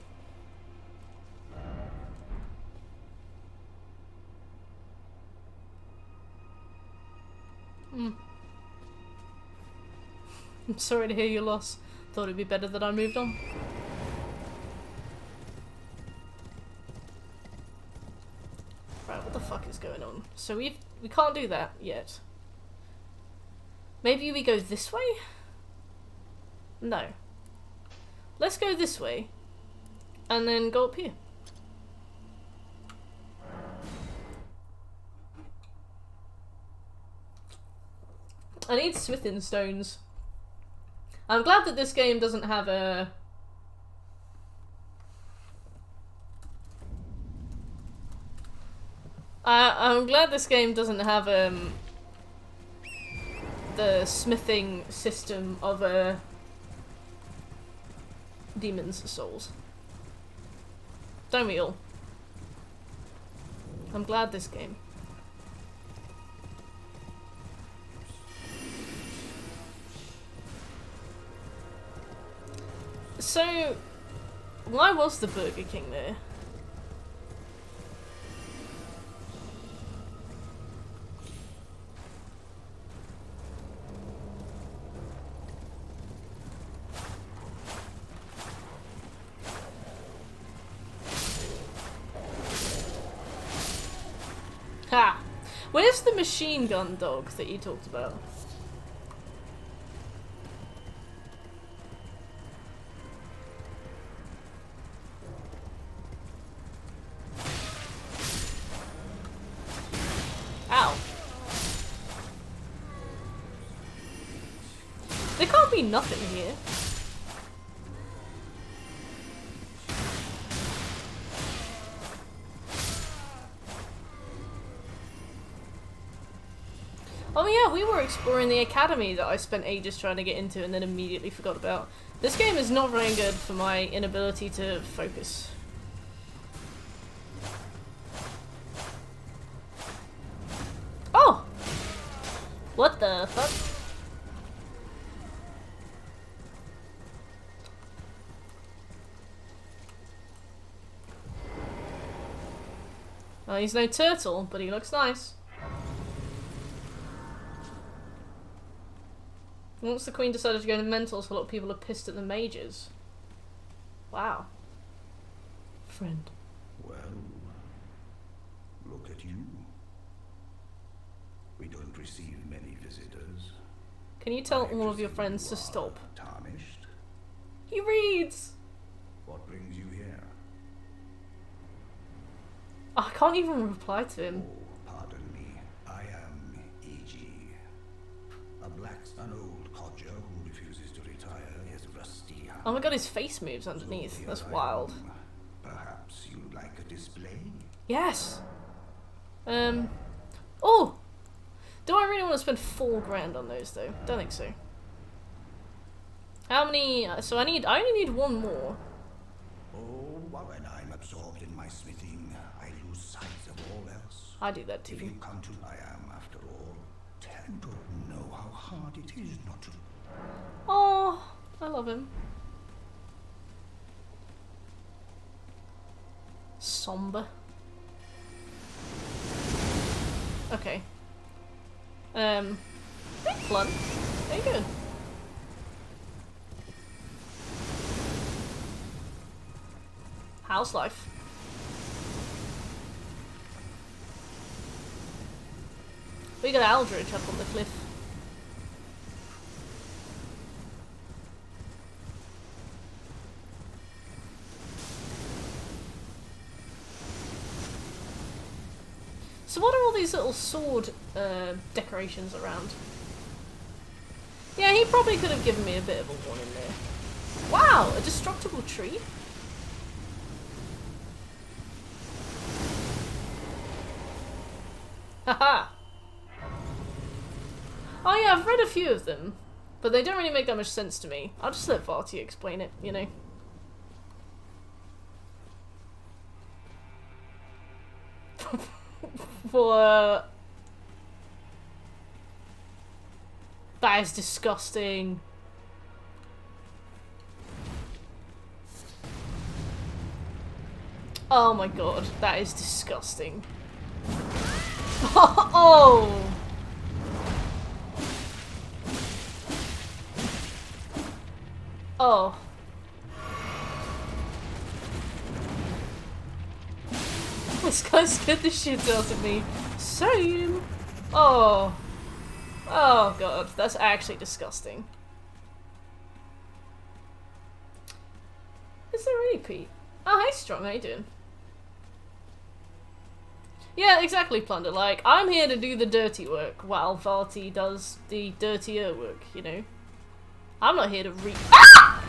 I'm sorry to hear your loss. Thought it'd be better that I moved on. Right, what the fuck is going on? So we can't do that yet. Maybe we go this way? No. Let's go this way. And then go up here. I need smithing stones. I'm glad that this game doesn't have a... I'm glad this game doesn't have the smithing system of demons' souls. Don't we all? I'm glad this game. So, why was the Burger King there? Ha! Where's the machine gun dog that you talked about? Ow. There can't be nothing here. Oh yeah, we were exploring the academy that I spent ages trying to get into and then immediately forgot about. This game is not very good for my inability to focus. Oh! What the fuck? Well, he's no turtle, but he looks nice. Once the Queen decided to go into mentals, a lot of people are pissed at the mages. Wow. Friend. Well, look at you. We don't receive many visitors. Can you tell all of your friends to stop? Tarnished? He reads! What brings you here? I can't even reply to him. Oh, pardon me. I am E.G. An old codger who refuses to retire his rusty house. Oh my god, his face moves underneath. That's wild. Perhaps you'd like a display? Yes! Oh! Do I really want to spend 4 grand on those though? Don't think so. How many? So I only need 1 more. Oh, when I'm absorbed in my smithing, I lose sight of all else. I do that If too. you come to, I am, after all, tend to know how hard it is not to. Oh, I love him. Somber. Okay. Big flood. Very good. House life. We got Aldrich up on the cliff. So what are all these little sword decorations around? Yeah, he probably could have given me a bit of a warning there. Wow, a destructible tree? Haha! Oh yeah, I've read a few of them, but they don't really make that much sense to me. I'll just let Varty explain it, you know. For that is disgusting. Oh my god, that is disgusting. Oh! Oh. This guy scared the shit out of me. Same. Oh. Oh god, that's actually disgusting. Is there really Pete? Oh, hey Strong, how you doing? Yeah, exactly, Plunder. Like, I'm here to do the dirty work while Varty does the dirtier work, you know? I'm not here to read. Ah!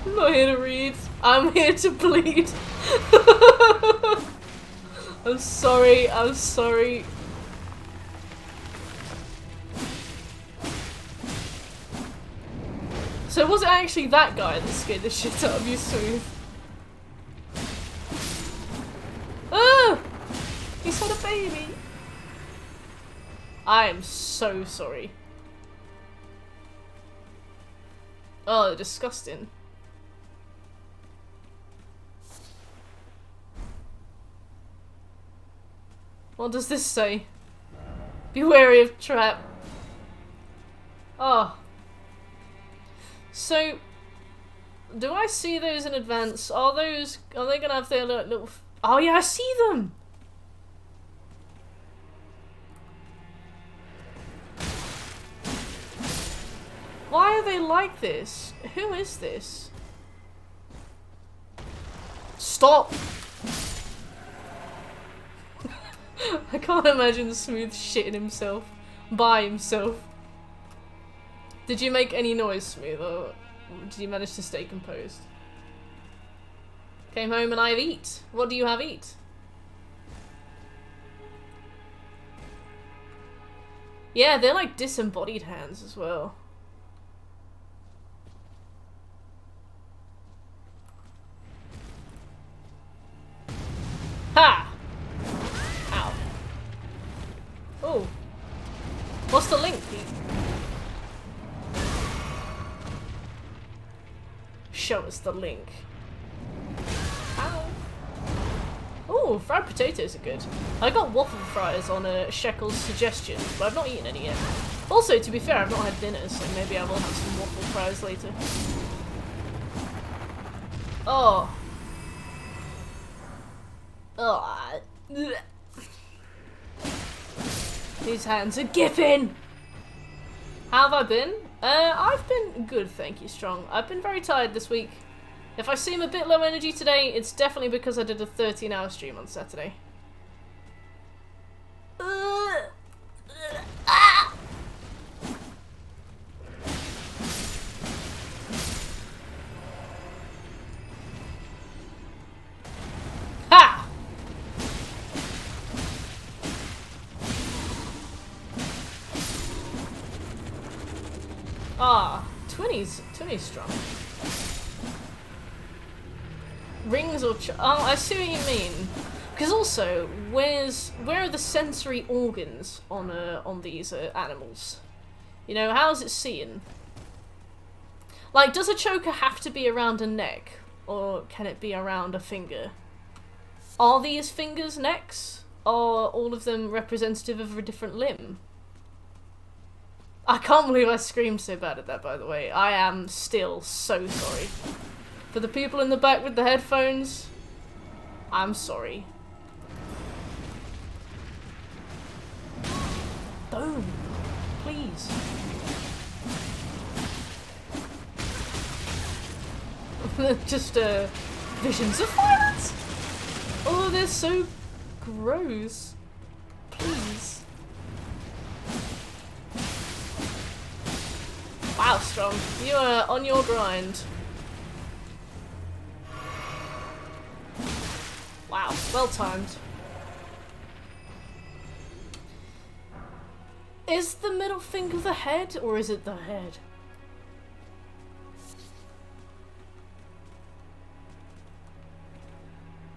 I'm not here to read. I'm here to bleed. I'm sorry. I'm sorry. So was it actually that guy that scared the shit out of you, Smooth? Ah! He's had a baby. I am so sorry. Oh, disgusting. What does this say? Be wary of trap. Oh. So, do I see those in advance? Are they gonna have their little... Oh yeah, I see them! Why are they like this? Who is this? Stop! I can't imagine Smooth shitting himself. By himself. Did you make any noise, Smooth, or did you manage to stay composed? Came home and I have eat. What do you have eat? Yeah, they're like disembodied hands as well. Ha! Ow. Oh. What's the link, Pete? Show us the link. Ow. Oh, fried potatoes are good. I got waffle fries on Shekel's suggestion, but I've not eaten any yet. Also, to be fair, I've not had dinner, so maybe I will have some waffle fries later. Oh. Oh. These hands are gipping! How have I been? I've been good, thank you, Strong. I've been very tired this week. If I seem a bit low energy today, it's definitely because I did a 13-hour stream on Saturday. Ha! Ah, 20's strong. Rings or oh, I see what you mean. Because also, where are the sensory organs on these animals? You know, how's it seeing? Like, does a choker have to be around a neck, or can it be around a finger? Are these fingers necks? Are all of them representative of a different limb? I can't believe I screamed so bad at that, by the way. I am still so sorry. For the people in the back with the headphones, I'm sorry. Don't. Please. Just, visions of violence! Oh, they're so gross. Please. Wow, Strong. You are on your grind. Wow, well timed. Is the middle finger the head, or is it the head?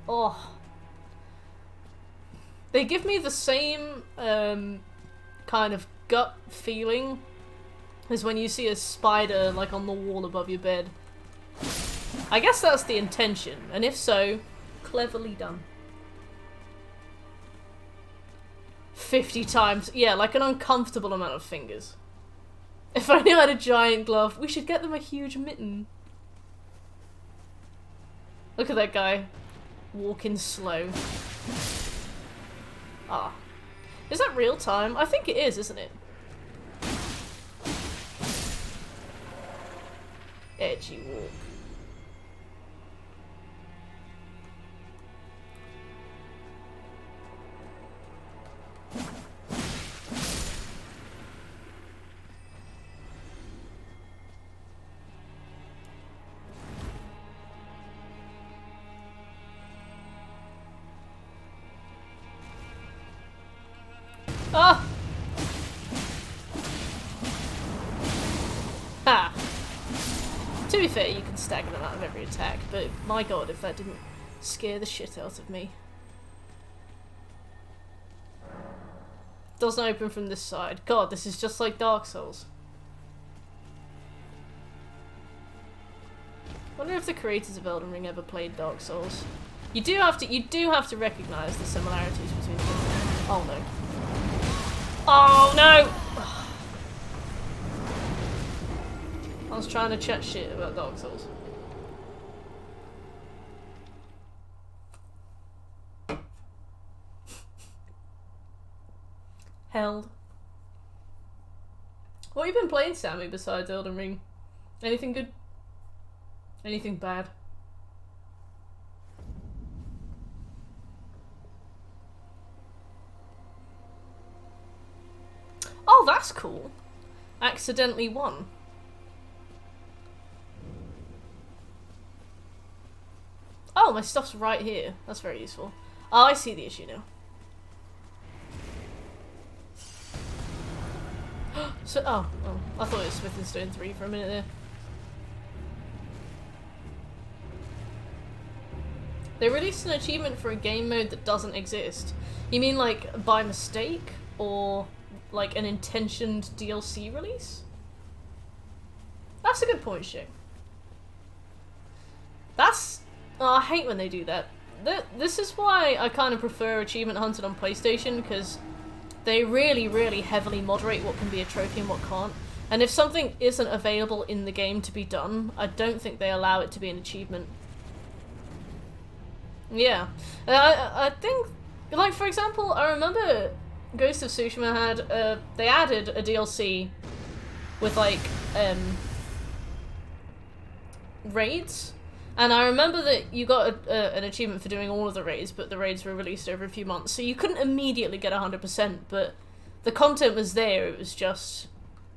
Oh. They give me the same, kind of gut feeling is when you see a spider, like, on the wall above your bed. I guess that's the intention, and if so, cleverly done. 50 times. Yeah, like an uncomfortable amount of fingers. If I knew I had a giant glove, we should get them a huge mitten. Look at that guy. Walking slow. Ah. Is that real time? I think it is, isn't it? Edgy walk. Ah! Ha! To be fair, you can stagger them out of every attack, but my god, if that didn't scare the shit out of me. Doesn't open from this side. God, this is just like Dark Souls. Wonder if the creators of Elden Ring ever played Dark Souls. You do have to recognise the similarities between them. Oh no. Oh no! I was trying to chat shit about Dark Souls. Held. What have you been playing, Sammy, besides Elden Ring? Anything good? Anything bad? Oh, that's cool. Accidentally won. Oh, my stuff's right here. That's very useful. Oh, I see the issue now. So, oh, I thought it was Smith and Stone 3 for a minute there. They released an achievement for a game mode that doesn't exist. You mean like by mistake? Or like an intentioned DLC release? That's a good point, Shane. That's... Oh, I hate when they do that. This is why I kind of prefer Achievement Hunted on PlayStation, because they really, really heavily moderate what can be a trophy and what can't. And if something isn't available in the game to be done, I don't think they allow it to be an achievement. Yeah. I think, like, for example, I remember Ghost of Tsushima had, they added a DLC with, like, raids. And I remember that you got an achievement for doing all of the raids, but the raids were released over a few months, so you couldn't immediately get 100%, but the content was there, it was just,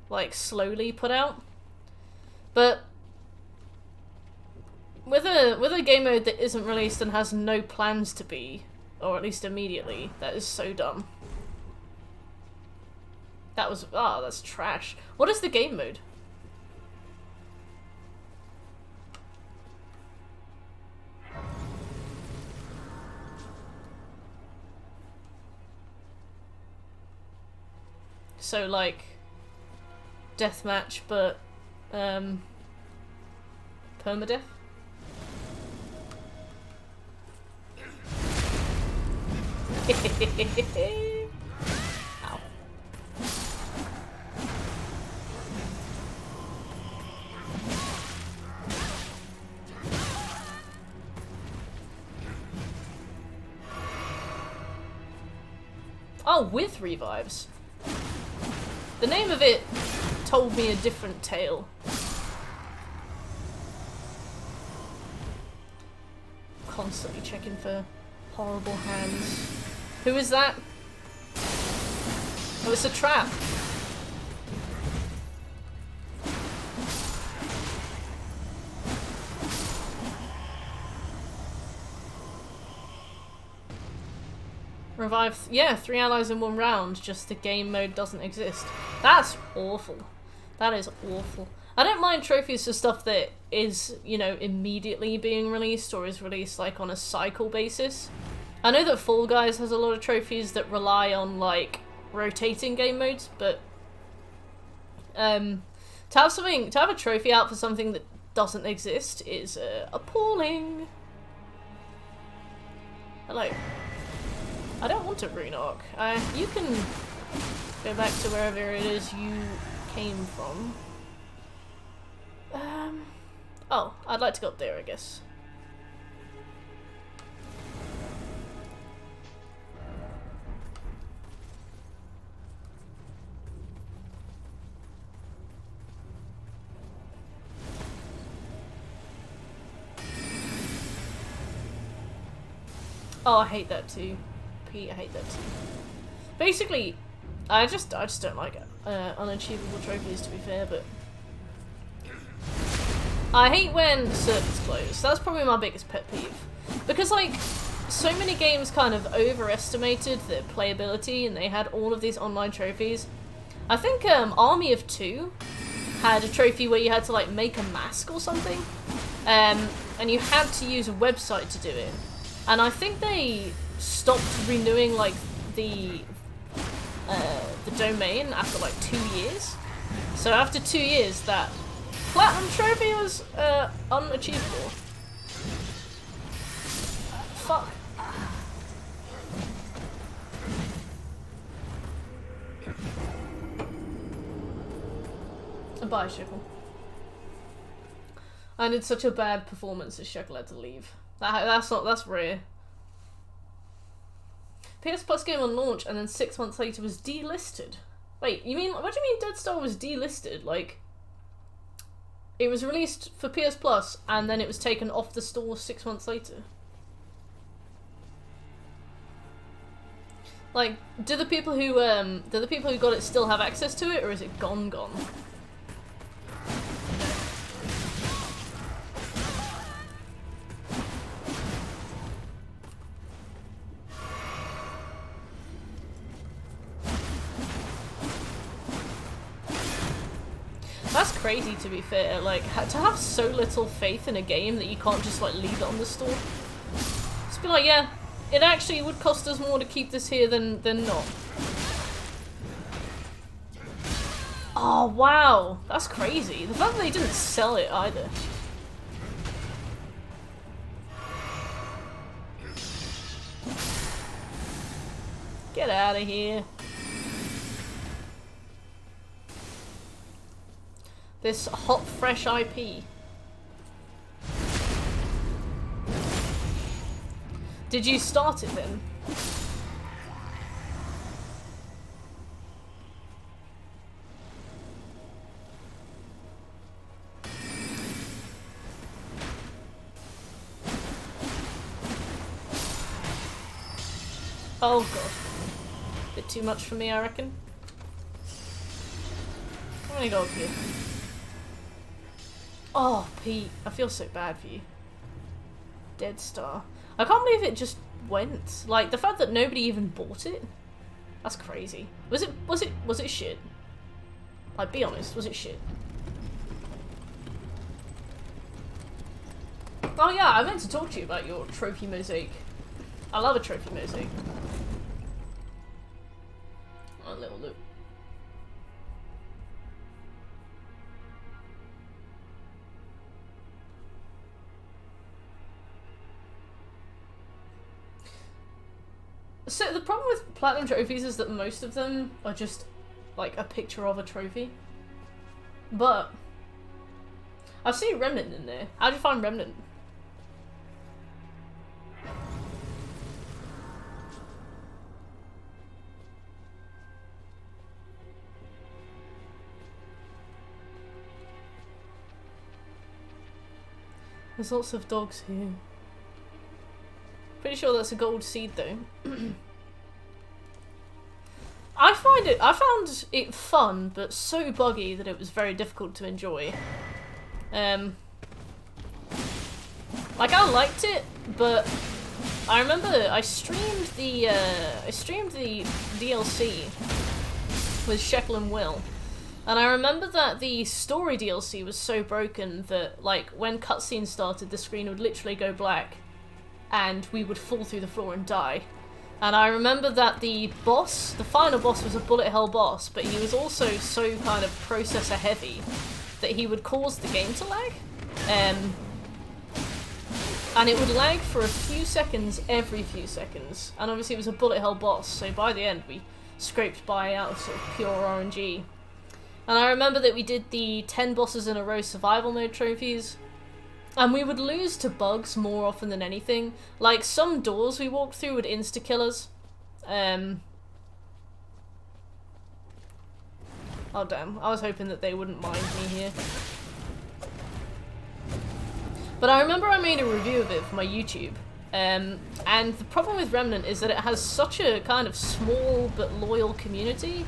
like, slowly put out. But with a game mode that isn't released and has no plans to be, or at least immediately, that is so dumb. That was... oh, that's trash. What is the game mode? So, like, deathmatch, but, permadeath? Ow. Oh, with revives. The name of it told me a different tale. Constantly checking for horrible hands. Who is that? Oh, it's a trap. Revive, yeah, 3 allies in 1 round, just the game mode doesn't exist. That's awful. That is awful. I don't mind trophies for stuff that is, you know, immediately being released or is released, like, on a cycle basis. I know that Fall Guys has a lot of trophies that rely on, like, rotating game modes, but To have a trophy out for something that doesn't exist is appalling. Hello. I don't want a rune arc. You can go back to wherever it is you came from. Oh, I'd like to go up there, I guess. Oh, I hate that too. Pete, I hate that too. Basically, I just don't like unachievable trophies, to be fair, but I hate when servers close. That's probably my biggest pet peeve. Because, like, so many games kind of overestimated their playability and they had all of these online trophies. I think Army of Two had a trophy where you had to, like, make a mask or something. And you had to use a website to do it. And I think they stopped renewing, like, the domain after, like, 2 years. So after 2 years, that platinum trophy was unachievable. Fuck. Bye, Shekel. I did such a bad performance that Shekel had to leave. That's rare. PS Plus game on launch and then 6 months later was delisted. Wait, what do you mean Dead Star was delisted? Like, it was released for PS Plus and then it was taken off the store 6 months later? Like, do the people who got it still have access to it, or is it gone? That's crazy, to be fair. Like, to have so little faith in a game that you can't just, like, leave it on the store. Just be like, yeah, it actually would cost us more to keep this here than not. Oh, wow. That's crazy. The fact that they didn't sell it either. Get out of here. This hot, fresh IP. Did you start it then? Oh god. Bit too much for me, I reckon. I'm gonna go up here. Oh, Pete, I feel so bad for you. Dead Star. I can't believe it just went. Like, the fact that nobody even bought it? That's crazy. Was it shit? Like, be honest, was it shit? Oh yeah, I meant to talk to you about your trophy mosaic. I love a trophy mosaic. A little loop. So the problem with platinum trophies is that most of them are just like a picture of a trophy. But I've seen Remnant in there. How'd you find Remnant? There's lots of dogs here. Pretty sure that's a gold seed though. I found it fun, but so buggy that it was very difficult to enjoy. Like, I liked it, but I remember I streamed the DLC with Shekel and Will, and I remember that the story DLC was so broken that, like, when cutscenes started, the screen would literally go black, and we would fall through the floor and die. And I remember that the final boss was a bullet hell boss, but he was also so kind of processor heavy that he would cause the game to lag. And it would lag for a few seconds every few seconds. And obviously it was a bullet hell boss, so by the end we scraped by out of sort of pure RNG. And I remember that we did the 10 bosses in a row survival mode trophies. And we would lose to bugs more often than anything. Like, some doors we walked through would insta-kill us. Oh damn, I was hoping that they wouldn't mind me here. But I remember I made a review of it for my YouTube. And the problem with Remnant is that it has such a kind of small but loyal community,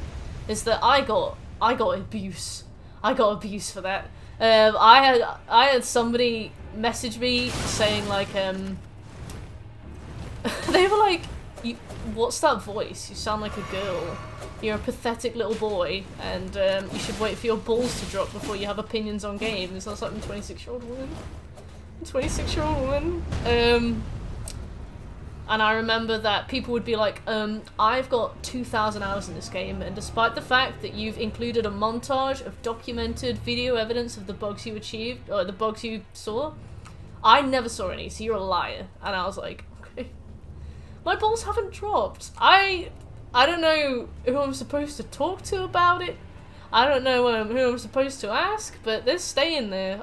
is that I got abuse. I got abuse for that. I had somebody message me saying like, they were like, what's that voice? You sound like a girl. You're a pathetic little boy, and you should wait for your balls to drop before you have opinions on games. I was like, I'm a 26-year-old woman. I'm a 26-year-old woman. And I remember that people would be like, I've got 2,000 hours in this game, and despite the fact that you've included a montage of documented video evidence of the bugs you achieved, or the bugs you saw, I never saw any, so you're a liar. And I was like, okay. My balls haven't dropped. I don't know who I'm supposed to talk to about it. I don't know who I'm supposed to ask, but they're staying there.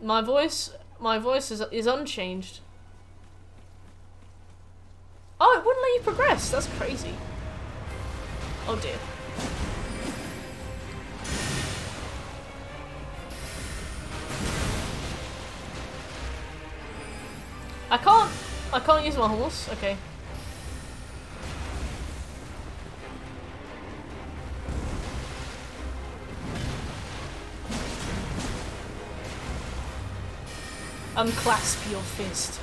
My voice is unchanged. Oh, it wouldn't let you progress. That's crazy. Oh dear. I can't use my horse. Okay. Unclasp your fist.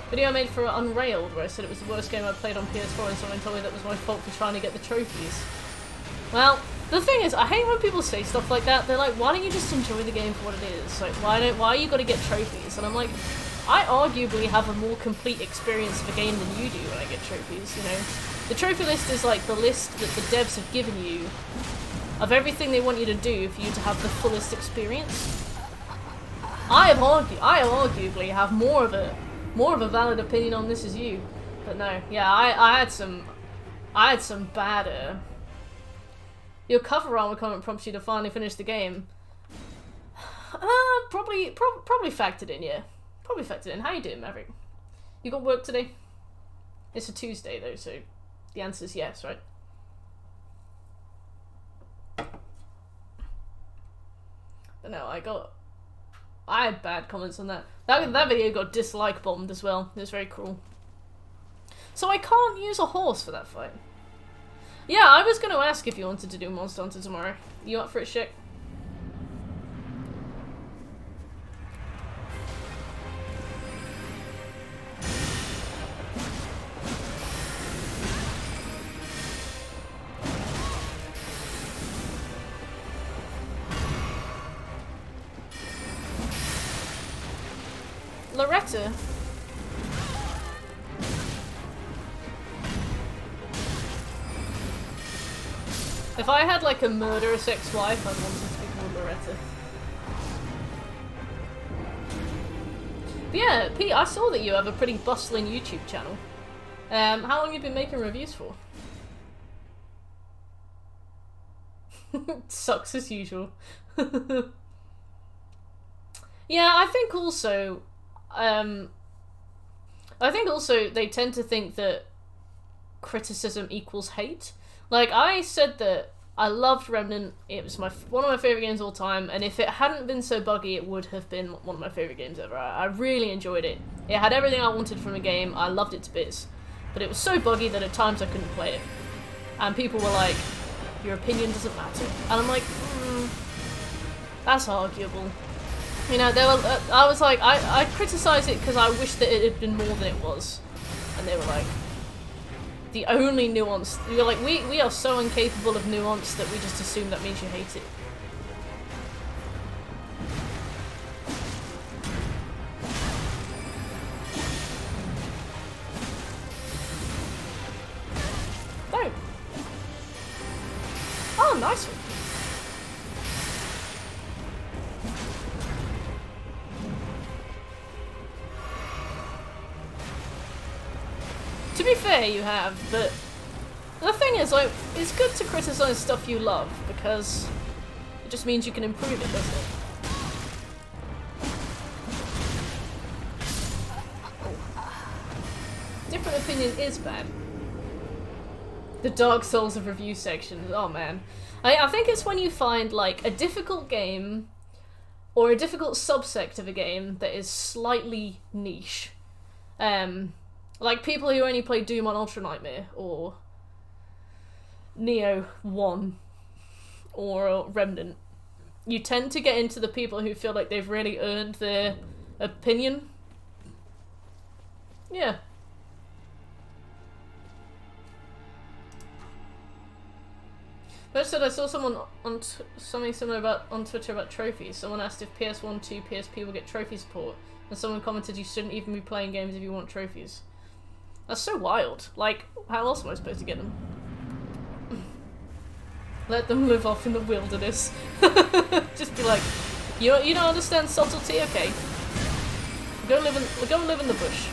Video I made for Unrailed where I said it was the worst game I played on PS4 and someone told me that was my fault for trying to get the trophies. Well, the thing is, I hate when people say stuff like that. They're like, why don't you just enjoy the game for what it is? Like, why you gotta get trophies? And I'm like, I arguably have a more complete experience of a game than you do when I get trophies, you know? The trophy list is like the list that the devs have given you of everything they want you to do for you to have the fullest experience. I arguably have more of a valid opinion on this as you, but no, yeah, I had some bad. Your cover armor comment prompts you to finally finish the game. Probably factored in, yeah. Probably factored in. How you doing, Maverick? You got work today? It's a Tuesday though, so the answer's yes, right? But no, I had bad comments on that. That video got dislike bombed as well. It was very cruel. So I can't use a horse for that fight. Yeah, I was going to ask if you wanted to do Monster Hunter tomorrow. You up for it, Shik? Loretta? If I had like a murderous ex-wife, I'd want her to be called Loretta. But yeah, Pete, I saw that you have a pretty bustling YouTube channel. How long have you been making reviews for? Sucks as usual. Yeah, I think also they tend to think that criticism equals hate. Like, I said that I loved Remnant, it was one of my favourite games of all time, and if it hadn't been so buggy, it would have been one of my favourite games ever. I really enjoyed it. It had everything I wanted from a game, I loved it to bits. But it was so buggy that at times I couldn't play it. And people were like, your opinion doesn't matter. And I'm like, that's arguable. You know, I was like, I criticised it because I wish that it had been more than it was. And they were like, the only nuance, you're like, we are so incapable of nuance that we just assume that means you hate it. Don't. nice one. To be fair, you have, but the thing is, like, it's good to criticize stuff you love, because it just means you can improve it, doesn't it? Different opinion is bad. The Dark Souls of review sections, oh man. I think it's when you find, like, a difficult game, or a difficult subsect of a game that is slightly niche. Like people who only play Doom on Ultra Nightmare, or Neo 1, or Remnant. You tend to get into the people who feel like they've really earned their opinion. Yeah. But I saw someone on something similar on Twitter about trophies. Someone asked if PS1, 2, PSP will get trophy support, and someone commented you shouldn't even be playing games if you want trophies. That's so wild. Like, how else am I supposed to get them? Let them live off in the wilderness. Just be like, you don't understand subtlety? Okay. Go live in the bush.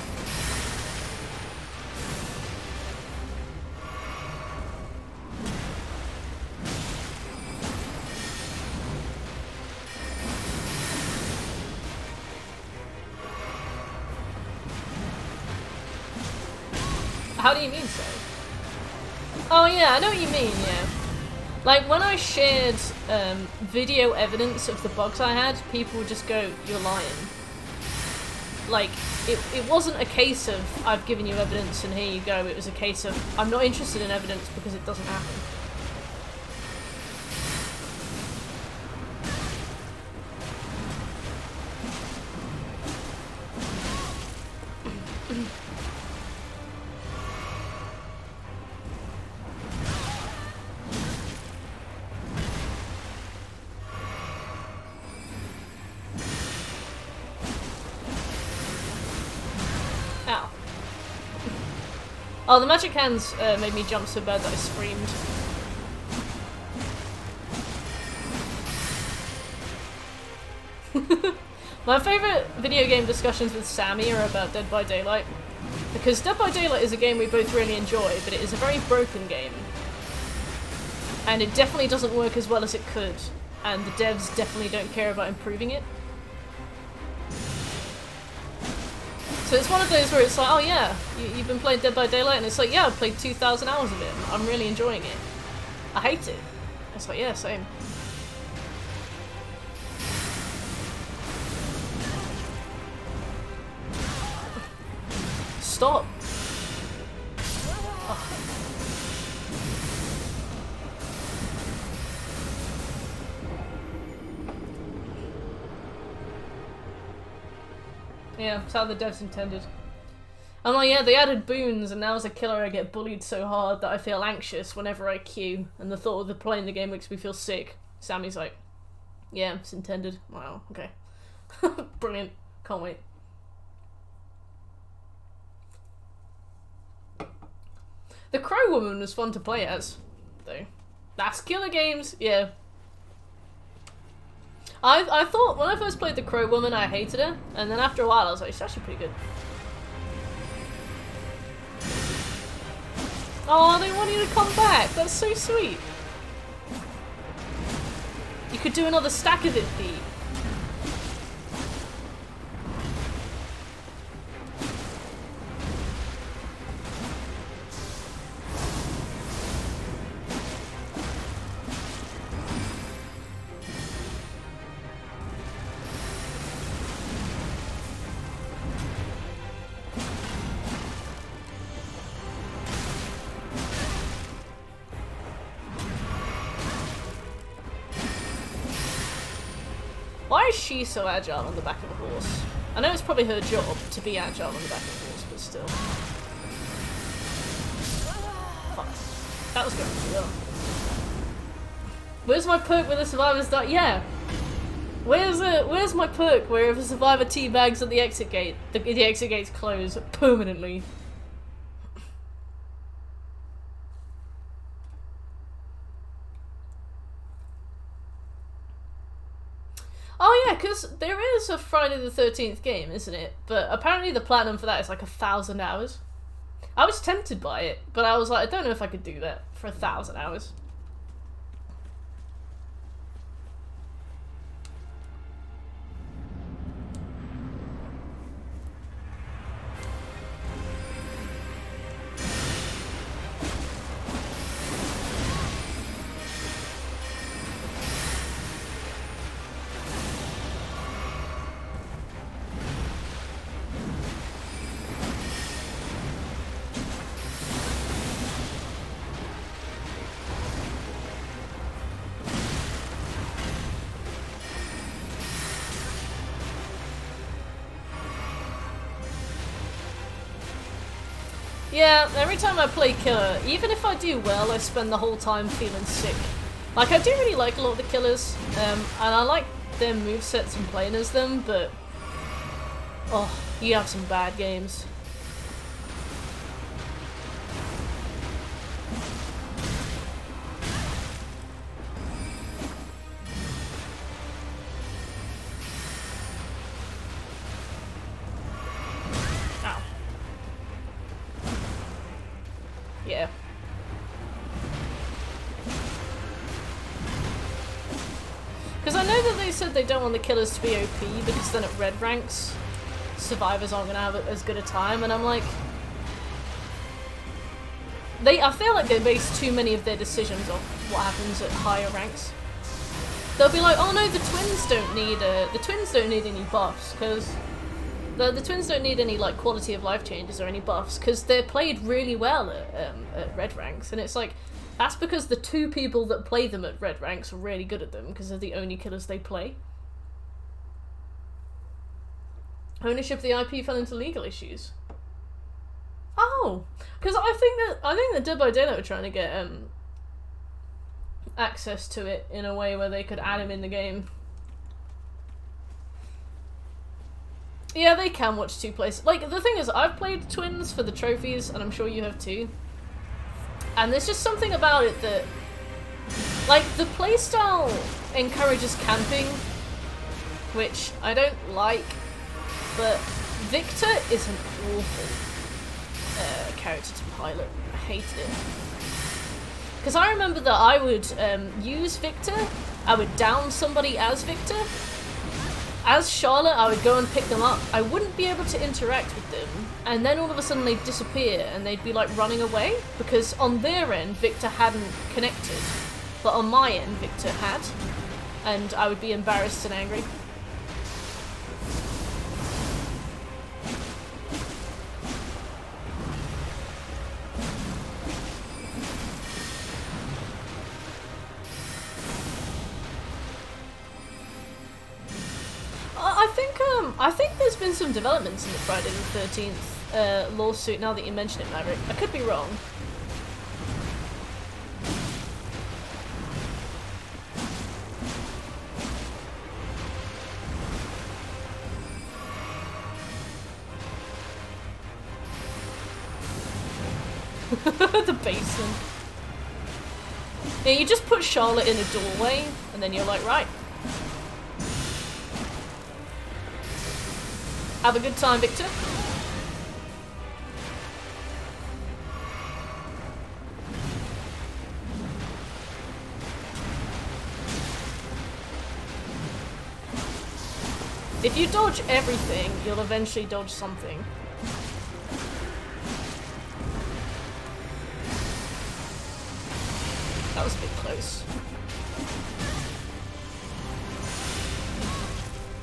How do you mean so? Oh yeah, I know what you mean, yeah. Like, when I shared video evidence of the bugs I had, people would just go, you're lying. Like, it wasn't a case of, I've given you evidence and here you go, it was a case of, I'm not interested in evidence because it doesn't happen. Oh, the magic hands made me jump so bad that I screamed. My favourite video game discussions with Sammy are about Dead by Daylight. Because Dead by Daylight is a game we both really enjoy, but it is a very broken game. And it definitely doesn't work as well as it could. And the devs definitely don't care about improving it. So it's one of those where it's like, oh yeah, you've been playing Dead by Daylight, and it's like, yeah, I've played 2,000 hours of it, and I'm really enjoying it. I hate it. It's like, yeah, same. Stop. Oh. Yeah, it's how the devs intended. I'm like, yeah, they added boons, and now as a killer I get bullied so hard that I feel anxious whenever I queue, and the thought of playing the game makes me feel sick. Sammy's like, yeah, it's intended. Wow, okay. Brilliant. Can't wait. The Crow Woman was fun to play as, though. That's killer games, yeah. I thought, when I first played the Crow Woman, I hated her, and then after a while I was like, it's actually pretty good. Oh, they want you to come back, that's so sweet. You could do another stack of it, Pete. Why is she so agile on the back of a horse? I know it's probably her job to be agile on the back of a horse, but still. Fuck. That was going pretty well. Where's my perk where the survivors die? Yeah. Where's my perk where if a survivor teabags at the exit gate, the exit gates close permanently? Oh yeah, because there is a Friday the 13th game, isn't it? But apparently the platinum for that is like 1,000 hours. I was tempted by it, but I was like, I don't know if I could do that for 1,000 hours. Yeah, every time I play Killer, even if I do well, I spend the whole time feeling sick. Like, I do really like a lot of the Killers, and I like their movesets and playing as them, but... oh, you have some bad games. Yeah. Because I know that they said they don't want the Killers to be OP, because then at red ranks, survivors aren't going to have as good a time, and I'm like... I feel like they base too many of their decisions off what happens at higher ranks. They'll be like, oh no, the twins don't need any buffs, because... The twins don't need any like quality of life changes or any buffs because they're played really well at red ranks, and it's like that's because the two people that play them at red ranks are really good at them because they're the only killers they play. Ownership of the IP fell into legal issues. Oh, because I think that Dead by Daylight were trying to get access to it in a way where they could add him in the game. Yeah, they can watch two plays. Like, the thing is, I've played Twins for the trophies, and I'm sure you have too. And there's just something about it that... like, the playstyle encourages camping, which I don't like, but Victor is an awful character to pilot. I hated it. Because I remember that I would use Victor, I would down somebody as Victor. As Charlotte, I would go and pick them up. I wouldn't be able to interact with them, and then all of a sudden they'd disappear and they'd be like running away, because on their end, Victor hadn't connected, but on my end, Victor had, and I would be embarrassed and angry. I think there's been some developments in the Friday the 13th lawsuit now that you mention it, Maverick. I could be wrong. The basement. Yeah, you just put Charlotte in a doorway, and then you're like, right. Have a good time, Victor. If you dodge everything, you'll eventually dodge something. That was a bit close.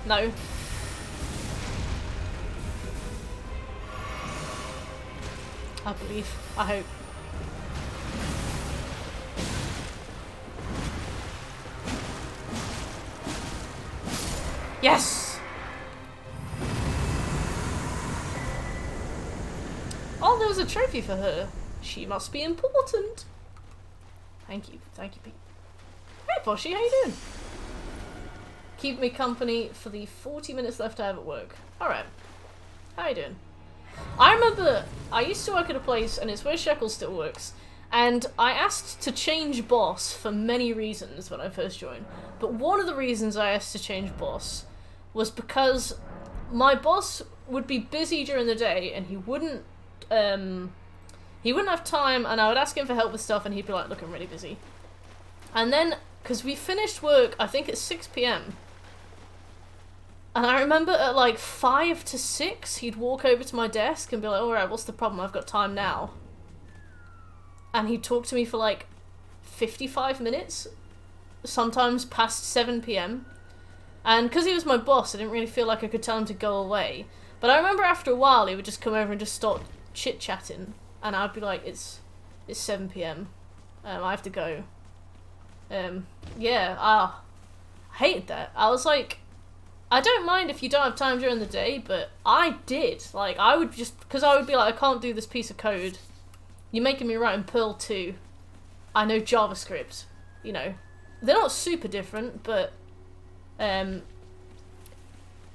No. I believe. I hope. Yes! Oh, there was a trophy for her. She must be important. Thank you, Pete. Hey, Poshy, how you doing? Keep me company for the 40 minutes left I have at work. Alright. How you doing? I remember I used to work at a place, and it's where Shekel still works, And I asked to change boss for many reasons when I first joined. But one of the reasons I asked to change boss was because my boss would be busy during the day and he wouldn't have time, and I would ask him for help with stuff and he'd be like, look, I'm really busy. And then, because we finished work, I think at 6 p.m. And I remember at like 5 to 6, he'd walk over to my desk and be like, alright, what's the problem? I've got time now. And he'd talk to me for like 55 minutes, sometimes past 7 p.m. And because he was my boss, I didn't really feel like I could tell him to go away. But I remember after a while, he would just come over and just start chit-chatting. And I'd be like, it's 7 p.m. I have to go. I hated that. I was like, I don't mind if you don't have time during the day, but I did. Like, I would just, because I would be like, I can't do this piece of code. You're making me write in Perl 2. I know JavaScript. You know, they're not super different, but I'm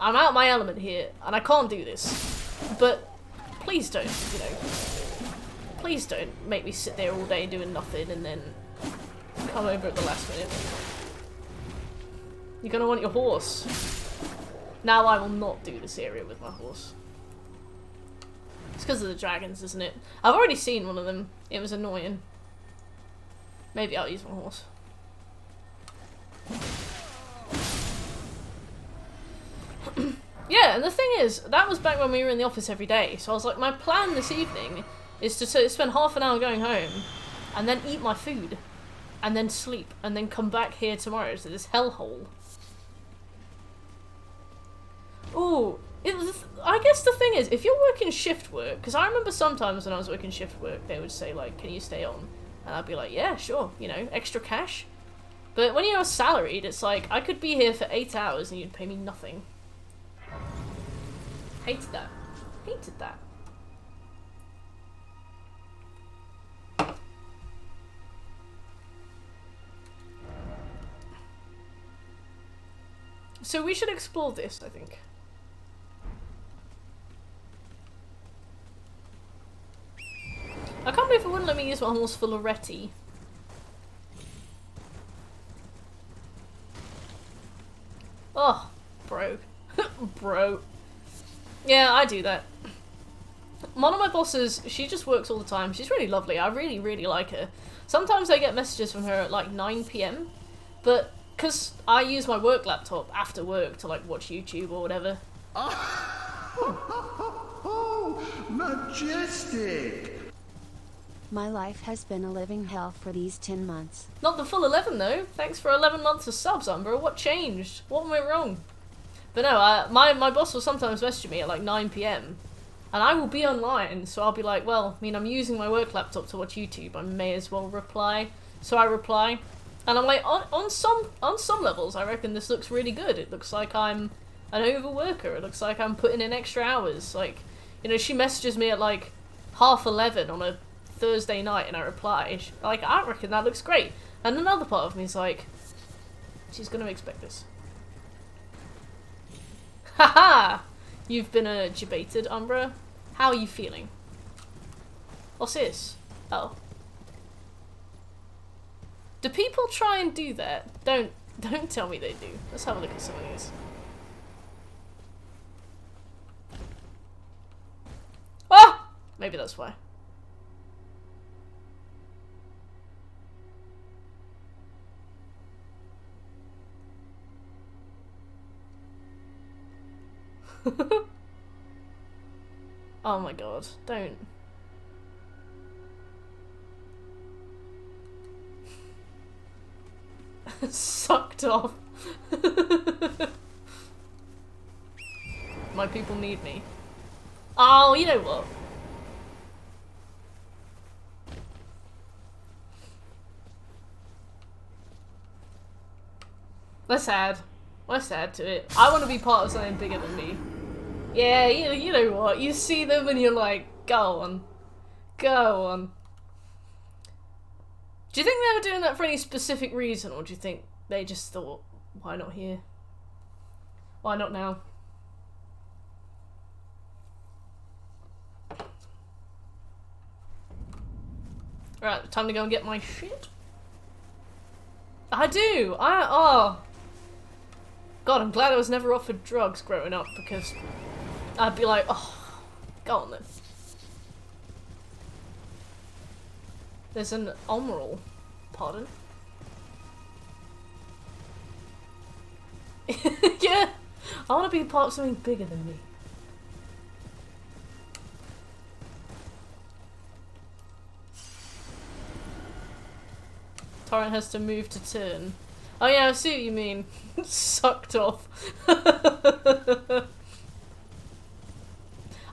out my element here, and I can't do this. But please don't, you know, please don't make me sit there all day doing nothing and then come over at the last minute. You're gonna want your horse. Now I will not do this area with my horse. It's because of the dragons, isn't it? I've already seen one of them. It was annoying. Maybe I'll use my horse. Yeah, and the thing is, that was back when we were in the office every day. So I was like, my plan this evening is to spend half an hour going home and then eat my food and then sleep and then come back here tomorrow to this hellhole. Ooh. I guess the thing is, if you're working shift work, because I remember sometimes when I was working shift work, they would say, like, can you stay on? And I'd be like, yeah, sure, you know, extra cash. But when you're salaried, it's like, I could be here for 8 hours and you'd pay me nothing. Hated that. Hated that. So we should explore this, I think. I can't believe it wouldn't let me use my horse for Loretti. Oh, bro. Bro. Yeah, I do that. One of my bosses, she just works all the time. She's really lovely. I really, really like her. Sometimes I get messages from her at like 9 p.m. But because I use my work laptop after work to like watch YouTube or whatever. Oh, majestic! My life has been a living hell for these 10 months. Not the full 11 though. Thanks for 11 months of subs, Umbra. What changed? What went wrong? But no, my boss will sometimes message me at like 9 p.m. And I will be online, so I'll be like, well, I mean, I'm using my work laptop to watch YouTube. I may as well reply. So I reply. And I'm like, on some levels, I reckon this looks really good. It looks like I'm an overworker. It looks like I'm putting in extra hours. Like, you know, she messages me at like 11:30 on a Thursday night and I reply. Like, I reckon that looks great. And another part of me is like, she's gonna expect this. Haha! You've been debated, Umbra. How are you feeling? What's this? Oh. Do people try and do that? Don't tell me they do. Let's have a look at some of these. Ah! Maybe that's why. Oh my god, don't. Sucked off. My people need me. Oh, you know what? Let's add to it. I want to be part of something bigger than me. Yeah, you know what? You see them and you're like, go on. Go on. Do you think they were doing that for any specific reason, or do you think they just thought, why not here? Why not now? Right, time to go and get my shit. I do! Oh. God, I'm glad I was never offered drugs growing up, because I'd be like, oh, go on then. There's an emerald. Pardon? Yeah! I want to be part of something bigger than me. Torrent has to move to turn. Oh yeah, I see what you mean. Sucked off.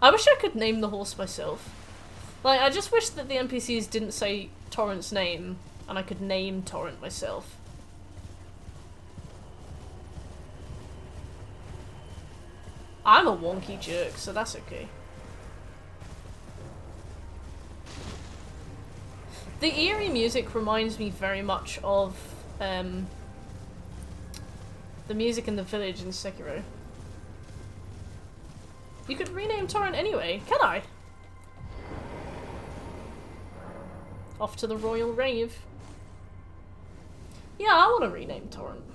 I wish I could name the horse myself. Like, I just wish that the NPCs didn't say Torrent's name, and I could name Torrent myself. I'm a wonky jerk, so that's okay. The eerie music reminds me very much of the music in the village in Sekiro. You could rename Torrent anyway, can I? Off to the Royal Rave. Yeah, I want to rename Torrent.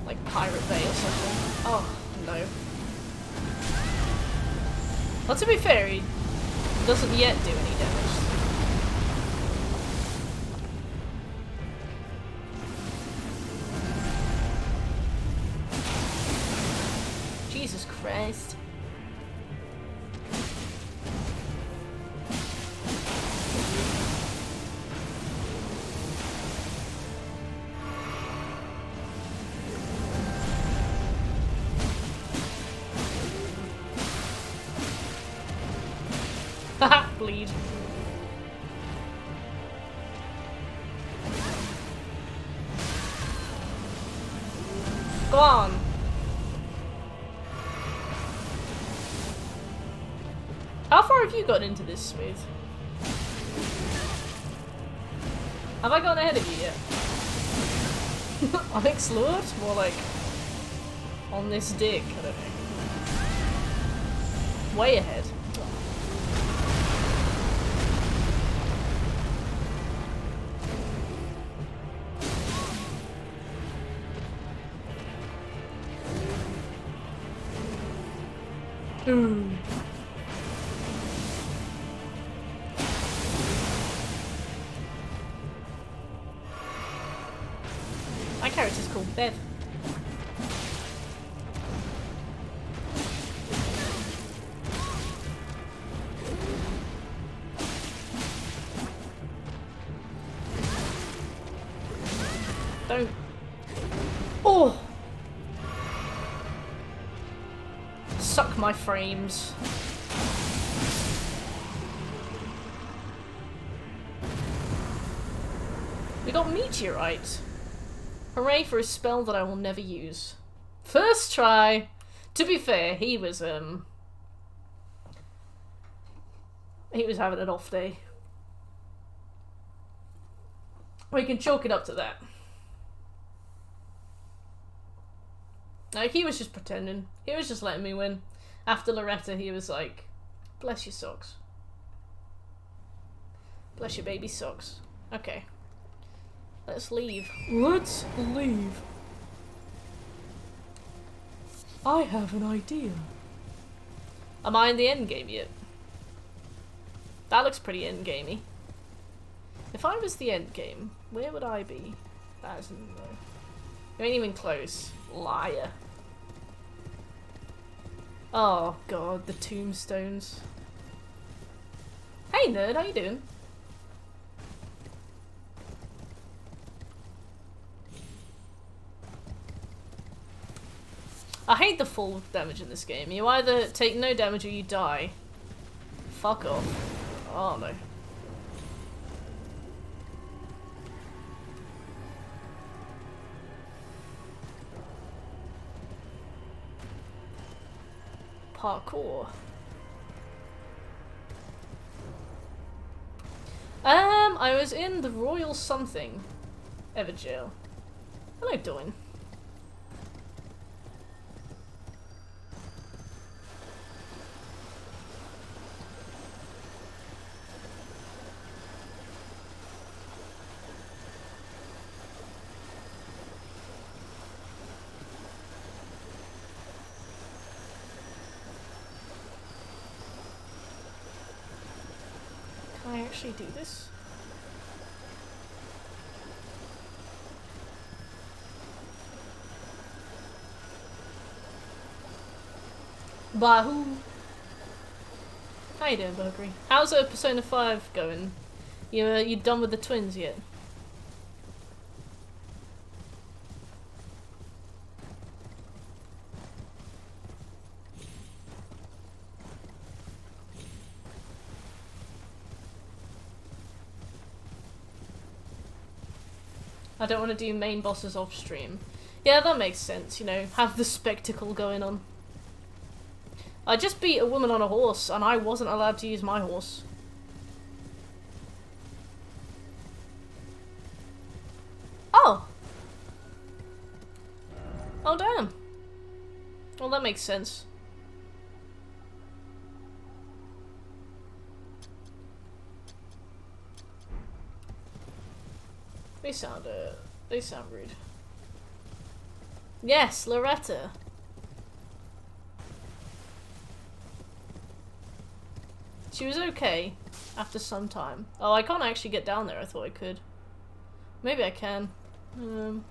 Like Pirate Bay or something. Oh, no. Well, to be fair, he doesn't yet do any damage. Jesus Christ. Haha, bleed. Go on. How far have you got into this, Smooth? Have I gone ahead of you yet? Onyx Lord? More like on this dick, I don't know. Way ahead. Ooh. My character's called Bev. Don't. Oh! Suck my frames. We got Meteorite. Hooray for a spell that I will never use. First try. To be fair, he was having an off day. We can chalk it up to that. Like, he was just pretending. He was just letting me win. After Loretta, he was like, bless your socks. Bless your baby socks. Okay. Let's leave. Let's leave. I have an idea. Am I in the end game yet? That looks pretty end gamey. If I was the end game, where would I be? That isn't though. You ain't even close. Liar. Oh god, the tombstones. Hey nerd, how you doing? I hate the fall damage in this game. You either take no damage or you die. Fuck off. Oh no. Parkour. I was in the Royal something. Everjail. What am I doing? Can I actually do this? Bahoo! How you doing, Burgery? How's Persona 5 going? You done with the twins yet? I don't want to do main bosses off stream. Yeah, that makes sense, you know, have the spectacle going on. I just beat a woman on a horse and I wasn't allowed to use my horse. Oh! Oh damn. Well, that makes sense. They sound rude. Yes, Loretta. She was okay after some time. Oh, I can't actually get down there. I thought I could. Maybe I can. Nah.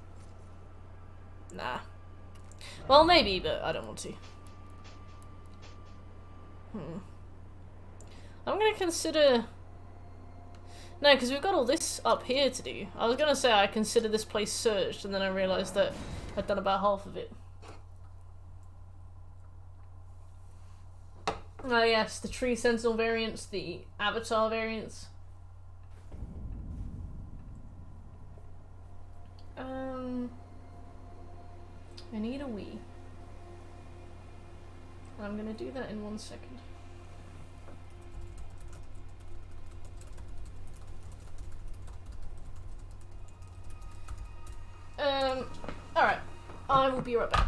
Well, maybe, but I don't want to. I'm gonna consider... No, because we've got all this up here to do. I was gonna say I consider this place searched, and then I realised that I'd done about half of it. Oh yes, the Tree Sentinel variants, the Avatar variants. I need a Wii. I'm gonna do that in 1 second. Alright. I will be right back.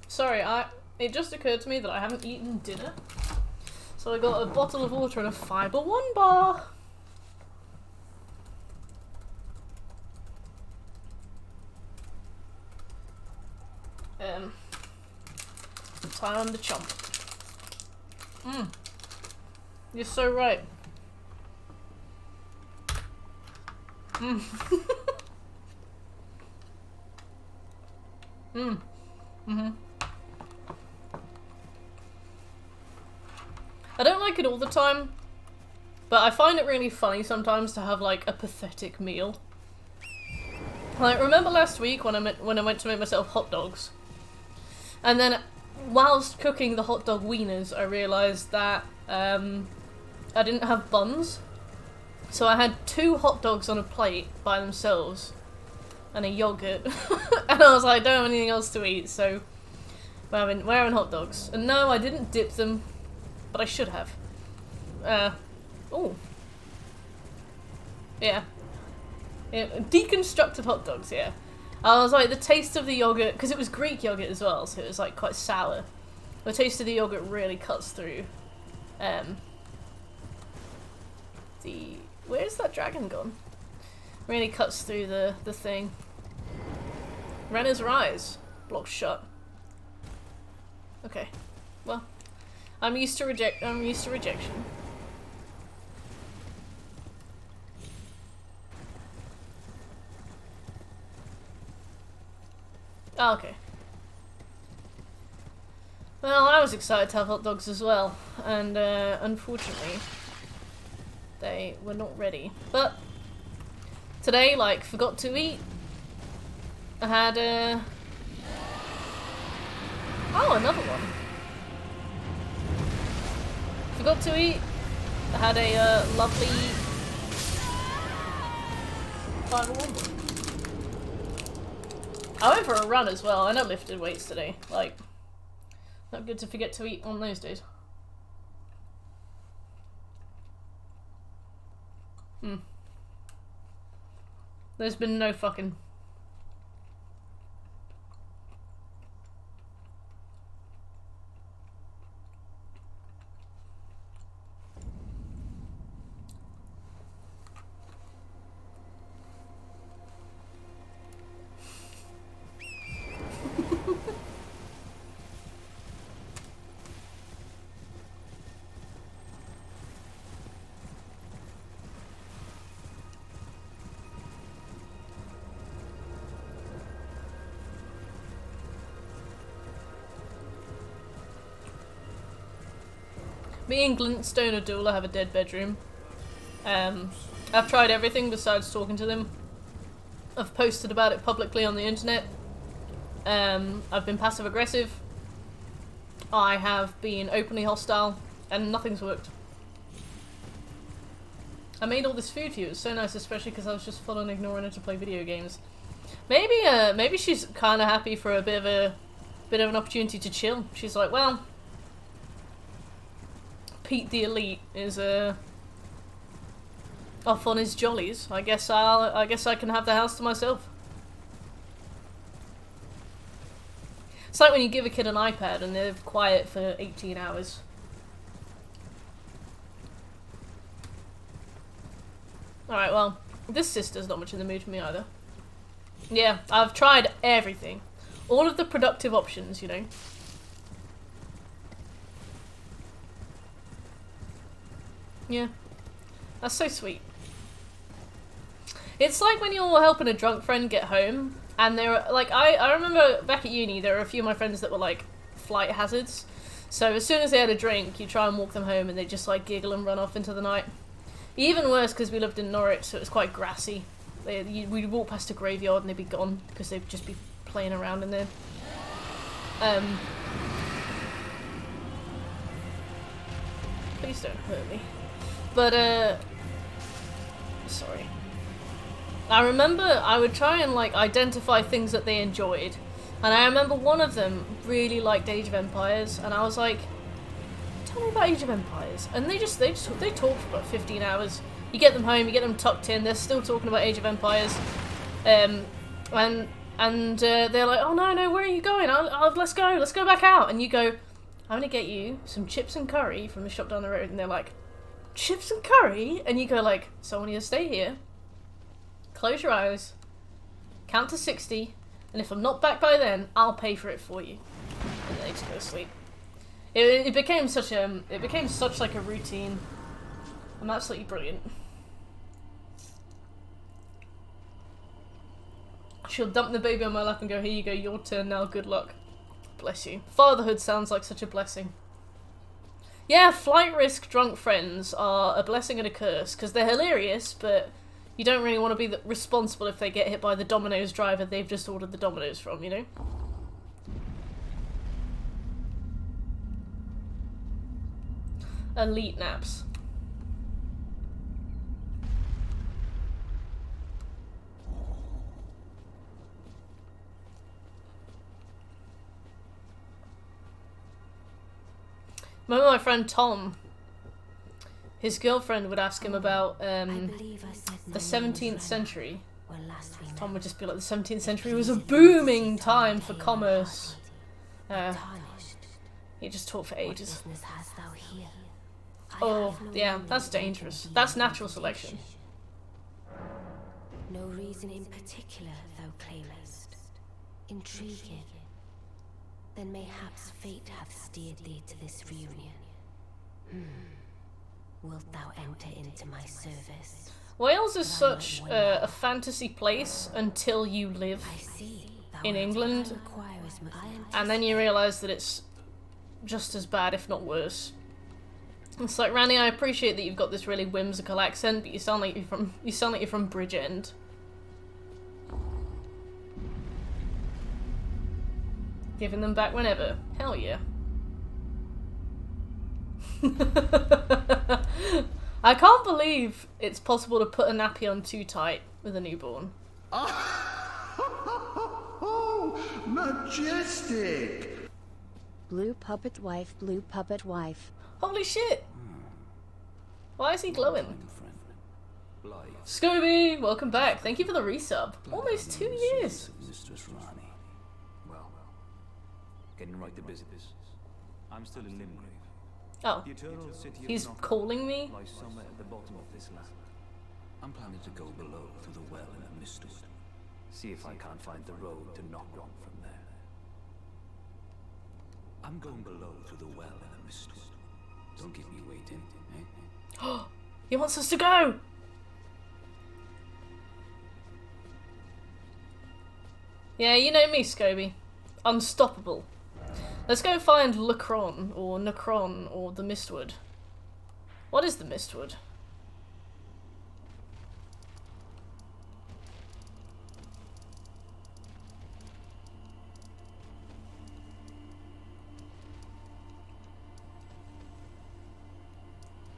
Sorry, it just occurred to me that I haven't eaten dinner. So I got a bottle of water and a Fiber One bar. Time to chomp. You're so right. I don't like it all the time, but I find it really funny sometimes to have like a pathetic meal. Like, remember last week when I went to make myself hot dogs? And then, whilst cooking the hot dog wieners, I realised that I didn't have buns. So I had 2 hot dogs on a plate by themselves, and a yogurt. And I was like, I don't have anything else to eat, so we're having hot dogs. And no, I didn't dip them, but I should have. Oh. Yeah. Deconstructed hot dogs, yeah. I was like, the taste of the yogurt, because it was Greek yogurt as well, so it was like quite sour. The taste of the yogurt really cuts through. Where's that dragon gone? Really cuts through the thing. Renner's Rise. Blocked shut. Okay. Well, I'm used to rejection. Oh, okay. Well, I was excited to have hot dogs as well, and unfortunately, they were not ready. But today, like, forgot to eat. I had oh, another one. Forgot to eat. I had a lovely 501. I went for a run as well, and I lifted weights today. Like, not good to forget to eat on those days. There's been no fucking... Me and Glintstone or Dula have a dead bedroom. I've tried everything besides talking to them. I've posted about it publicly on the internet. I've been passive aggressive. I have been openly hostile, and nothing's worked. I made all this food for you. It was so nice, especially because I was just full on ignoring her to play video games. Maybe she's kind of happy for a bit of an opportunity to chill. She's like, well, Pete the Elite is off on his jollies. I guess I can have the house to myself. It's like when you give a kid an iPad and they're quiet for 18 hours. Alright, well, this sister's not much in the mood for me either. Yeah, I've tried everything. All of the productive options, you know. Yeah. That's so sweet. It's like when you're helping a drunk friend get home, and they're like, I remember back at uni, there were a few of my friends that were like flight hazards. So as soon as they had a drink, you try and walk them home and they just like giggle and run off into the night. Even worse because we lived in Norwich, so it was quite grassy. We'd walk past a graveyard and they'd be gone because they'd just be playing around in there. Please don't hurt me. But, sorry. I remember I would try and, like, identify things that they enjoyed. And I remember one of them really liked Age of Empires, and I was like, tell me about Age of Empires. And they talk for about 15 hours. You get them home, you get them tucked in, they're still talking about Age of Empires. And they're like, oh no, where are you going? Let's go back out. And you go, I'm gonna get you some chips and curry from the shop down the road. And they're like, chips and curry? And you go like, so I want you to stay here, close your eyes, count to 60, and if I'm not back by then, I'll pay for it for you. And then they just go to sleep. It became such like a routine. I'm absolutely brilliant. She'll dump the baby on my lap and go, here you go, your turn now, good luck. Bless you. Fatherhood sounds like such a blessing. Yeah, flight risk drunk friends are a blessing and a curse, because they're hilarious, but you don't really want to be responsible if they get hit by the Domino's driver they've just ordered the Domino's from, you know? Elite naps. Remember my friend Tom? His girlfriend would ask him about the 17th century. Tom would just be like, the 17th century was a booming time for commerce. He just talked for ages. Oh, yeah, that's dangerous. That's natural selection. No reason in particular, thou claimest. Intriguing. Then mayhaps fate hath steered thee to this reunion. Wilt thou enter into my service? Wales is such a fantasy place until you live in England, and then you realise that it's just as bad, if not worse. It's like, Rani, I appreciate that you've got this really whimsical accent, but you sound like you're from Bridgend. Giving them back whenever. Hell yeah. I can't believe it's possible to put a nappy on too tight with a newborn. Oh, majestic! Blue puppet wife, blue puppet wife. Holy shit! Why is he glowing? Scooby, welcome back. Thank you for the resub. Almost 2 years. Mistress Rani. Well, getting right to business. I'm still in Limgrave. Oh, The eternal city of he's Knock calling me? lies somewhere at the bottom of this land. I'm planning to go below through the well in the mistwood. See if I can't find the road to Knockron from there. I'm going below through the well in the mistwood. Don't keep me waiting, eh? He wants us to go! Yeah, you know me, Scooby. Unstoppable. Let's go find Lacron, or Necron, or the Mistwood. What is the Mistwood?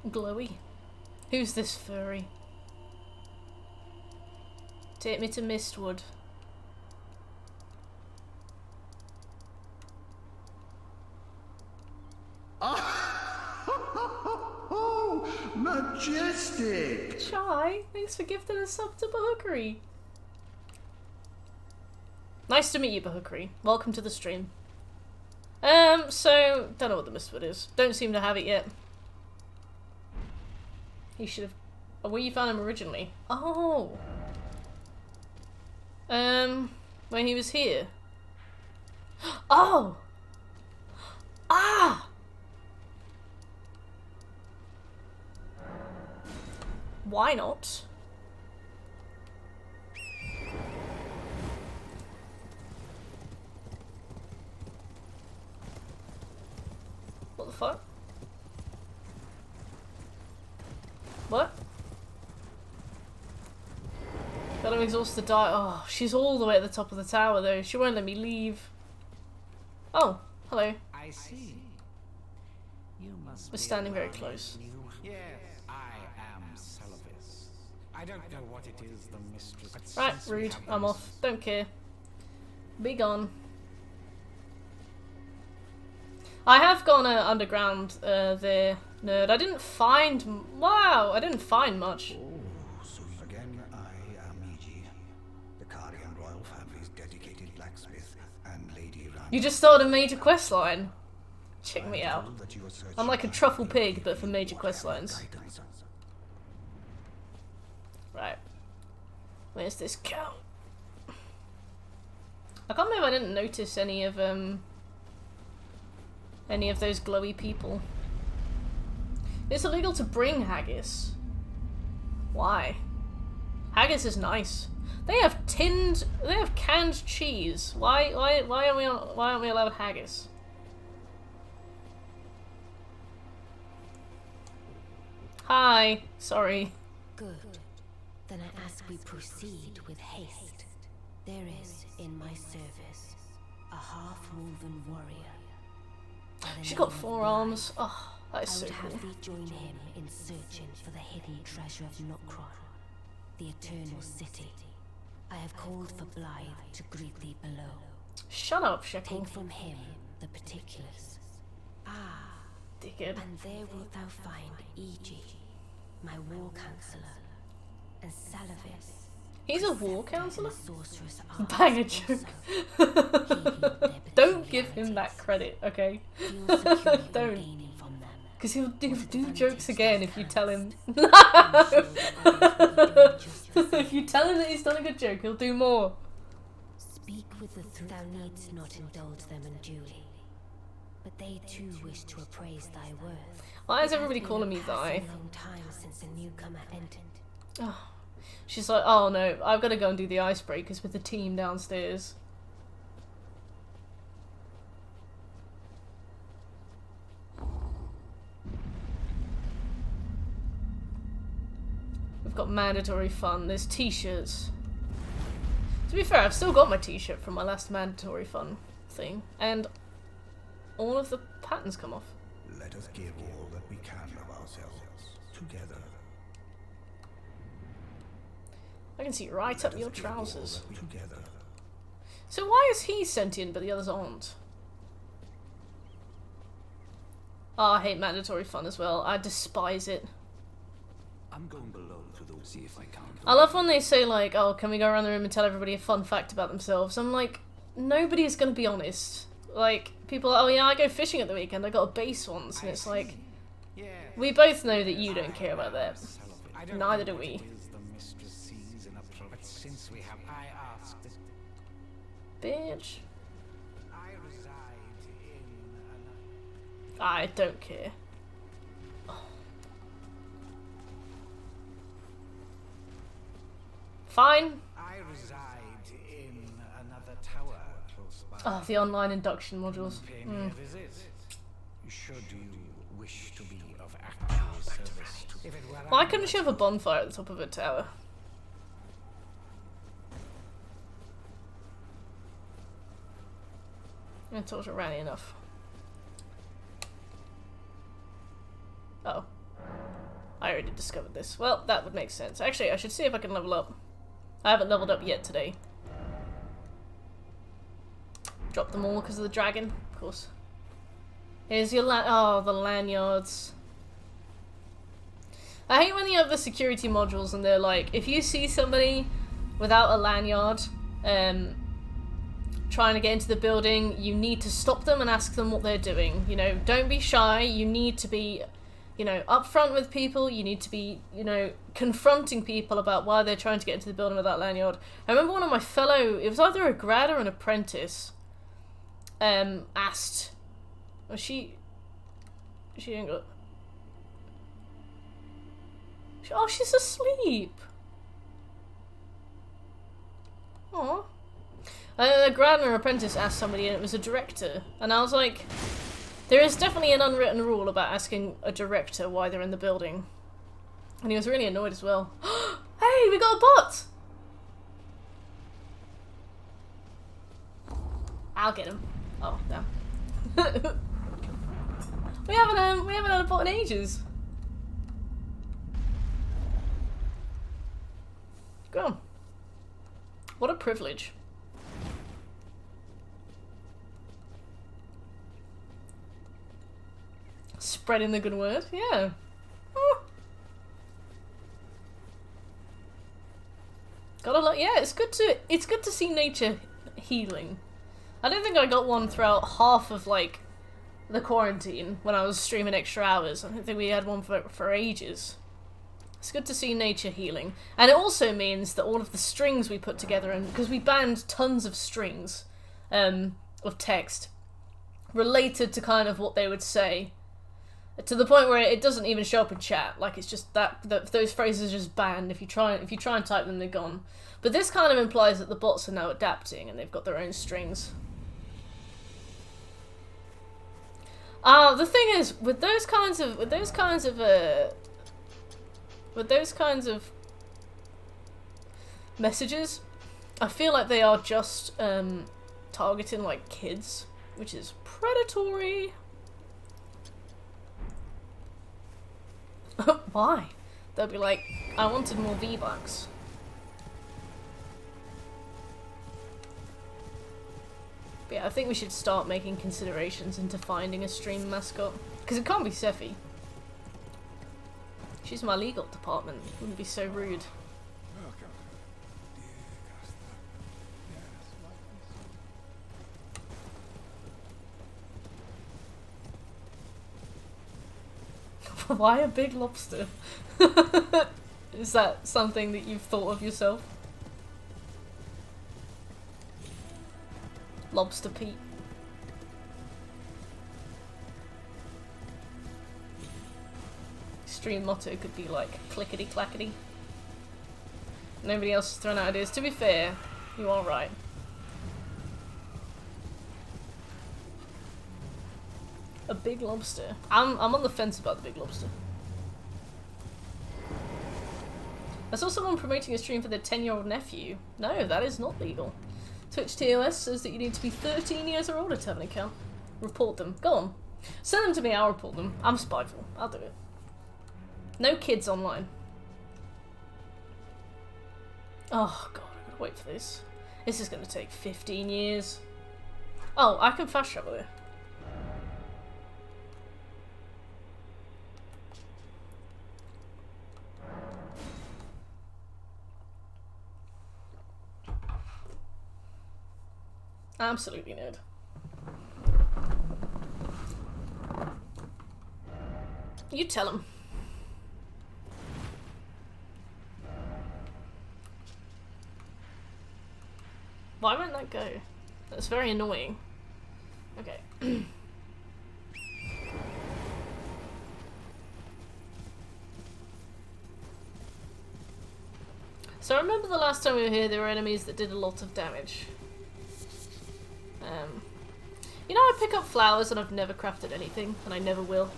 Glowy. Who's this furry? Take me to Mistwood. Oh, majestic! Chai, thanks for gifting a sub to Bahukri. Nice to meet you, Bahukri. Welcome to the stream. So, don't know what the Mistwood is. Don't seem to have it yet. He should have... Oh, where you found him originally? Oh! When he was here. Oh! Ah! Why not? What the fuck? What? Gotta exhaust the die. Oh, she's all the way at the top of the tower though. She won't let me leave. Oh, hello. I see. You must We're standing very close. Yes, I am Celavis. I don't know what it is the mistress... but Right, since we rude. have the I'm off. Don't care. Be gone. I have gone underground there, nerd. I didn't find... Wow, I didn't find much. Oh, so again, I am Iji, the Karian royal family's dedicated blacksmith and Lady Rani. You just started a major quest line. Check me out. I'm like a truffle pig, but for major quest lines. Right. Where's this cow? I can't believe I didn't notice any of those glowy people. It's illegal to bring haggis. Why? Haggis is nice. They have canned cheese. Why aren't we allowed haggis? Hi. Sorry. Good. Then I ask we proceed with haste. There is, in my service, a half-woven warrior. by the She's got name of 4 Blythe. arms. Oh, that is I so would cool. have thee join him in searching for the hidden treasure of Nokron, the Eternal City. I have called for Blythe to greet thee below. Shut up, Shekel. Take from him the particulars. Ah, Dickhead. and there wilt thou find Iji, my war counselor, and Salavis. He's a war counselor? Sorceress Bang a joke. Don't give him that credit, okay? Don't. Because he'll do jokes again if you tell him. No! If you tell him that he's done a good joke, he'll do more. Speak with the three. Thou needst not indulge them unduly, but they too wish to appraise thy worth. Why is everybody calling me It has Thy? been a long time since a newcomer entered. Oh. She's like, oh no, I've got to go and do the icebreakers with the team downstairs. We've got mandatory fun, there's t-shirts. To be fair, I've still got my t-shirt from my last mandatory fun thing, and all of the patterns come off. Let us give all that we can of ourselves together. I can see right up your trousers. Together. So why is he sentient but the others aren't? Oh, I hate mandatory fun as well. I despise it. I'm going below to see if I can. I love when they say like, oh, can we go around the room and tell everybody a fun fact about themselves? I'm like, nobody is going to be honest. Like, people are, oh yeah, I go fishing at the weekend, I got a base once, and it's like, we both know that you don't care about that. Neither do we. Since we have, I asked. Bitch. I reside in I don't care. Fine. I reside in another tower close by. Oh, the online induction modules. Pay me a visit. Should you wish to be of actual service. If it were Why couldn't she have a bonfire at the top of her tower? I thought it ran enough. Oh. I already discovered this. Well, that would make sense. Actually, I should see if I can level up. I haven't leveled up yet today. Drop them all because of the dragon, of course. Here's your oh, the lanyards. I hate when you have the security modules and they're like, if you see somebody without a lanyard, trying to get into the building, you need to stop them and ask them what they're doing. You know, don't be shy. You need to be, you know, upfront with people. You need to be, you know, confronting people about why they're trying to get into the building without lanyard. I remember one of my fellow, it was either a grad or an apprentice, asked, well, she didn't go, oh, she's asleep. Aw. A grad and an apprentice asked somebody, and it was a director. And I was like, there is definitely an unwritten rule about asking a director why they're in the building. And he was really annoyed as well. Hey, we got a bot! I'll get him. Oh, damn. we haven't had a bot in ages. Go on. What a privilege. Spreading the good word, yeah. Oh. Got a lot. Yeah, it's good to see nature healing. I don't think I got one throughout half of like the quarantine when I was streaming extra hours. I don't think we had one for ages. It's good to see nature healing, and it also means that all of the strings we put together, and because we banned tons of strings of text related to kind of what they would say. To the point where it doesn't even show up in chat. Like, it's just that those phrases are just banned. If you try and type them, they're gone. But this kind of implies that the bots are now adapting and they've got their own strings. The thing is, with those kinds of messages, I feel like they are just targeting like kids, which is predatory. Why? They'll be like, I wanted more V-Bucks. But yeah, I think we should start making considerations into finding a stream mascot. Because it can't be Sephi. She's my legal department. Wouldn't be so rude. Why a big lobster? Is that something that you've thought of yourself? Lobster Pete. Stream motto could be like clickety clackety. Nobody else has thrown out ideas. To be fair, you are right. A big lobster. I'm on the fence about the big lobster. I saw someone promoting a stream for their 10-year-old nephew. No, that is not legal. Twitch TOS says that you need to be 13 years or older to have an account. Report them. Go on. Send them to me, I'll report them. I'm spiteful. I'll do it. No kids online. Oh god, I gotta wait for this. This is gonna take 15 years. Oh, I can fast travel here. Absolutely nerd. You tell him. Why won't that go? That's very annoying. Okay. So I remember the last time we were here, there were enemies that did a lot of damage. You know, I pick up flowers and I've never crafted anything, and I never will.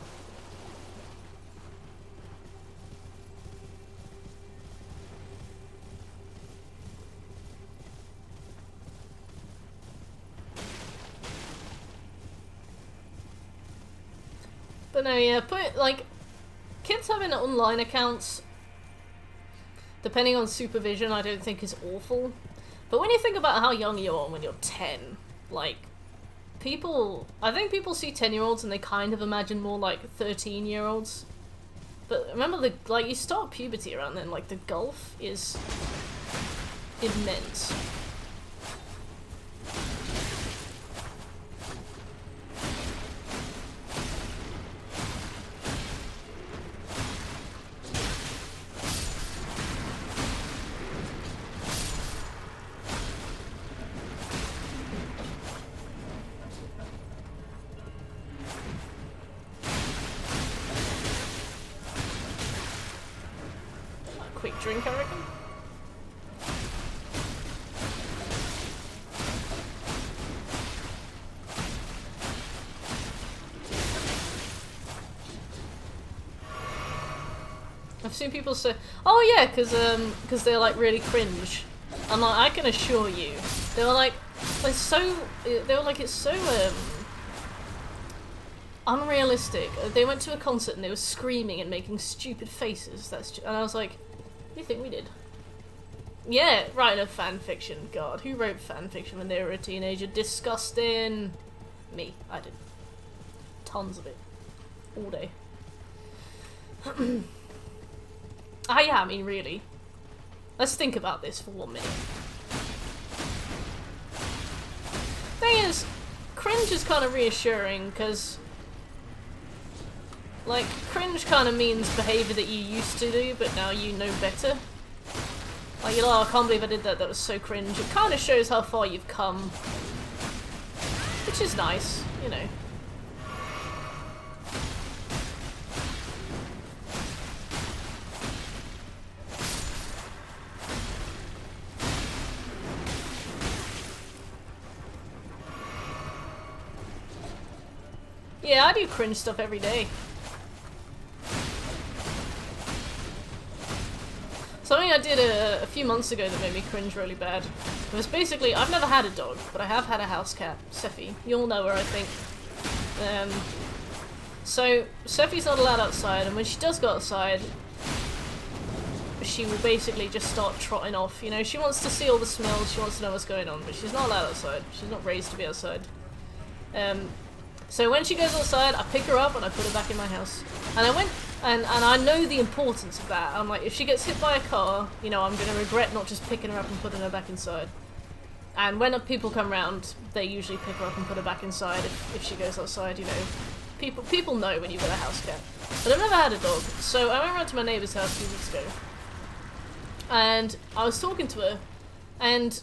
But no, yeah, like, kids having online accounts, depending on supervision, I don't think is awful. But when you think about how young you are when you're 10, like, I think people see 10-year-olds and they kind of imagine more like 13-year-olds. But remember, like, you start puberty around then, like, the gulf is immense. Quick drink, I reckon. I've seen people say, "Oh yeah, because they're like really cringe," and like I can assure you, they were like, it's so unrealistic. They went to a concert and they were screaming and making stupid faces. And I was like, you think we did? Yeah, writing a fan fiction. God, who wrote fan fiction when they were a teenager? Disgusting. Me, I did. Tons of it. All day. Yeah, I mean, really. Let's think about this for 1 minute. Thing is, cringe is kind of reassuring, because, like, cringe kind of means behaviour that you used to do, but now you know better. Like, you're like, oh, I can't believe I did that, that was so cringe. It kind of shows how far you've come. Which is nice, you know. Yeah, I do cringe stuff every day. Something something I did a few months ago that made me cringe really bad. It was basically, I've never had a dog, but I have had a house cat, Sephi. You all know her, I think. So, Sephi's not allowed outside, and when she does go outside, she will basically just start trotting off. You know, she wants to see all the smells, she wants to know what's going on, but she's not allowed outside. She's not raised to be outside. So when she goes outside, I pick her up and I put her back in my house. And I went, and I know the importance of that. I'm like, if she gets hit by a car, you know, I'm going to regret not just picking her up and putting her back inside. And when people come round, they usually pick her up and put her back inside if she goes outside, you know. People know when you've got a house cat. But I've never had a dog, so I went round to my neighbour's house a few weeks ago. And I was talking to her, and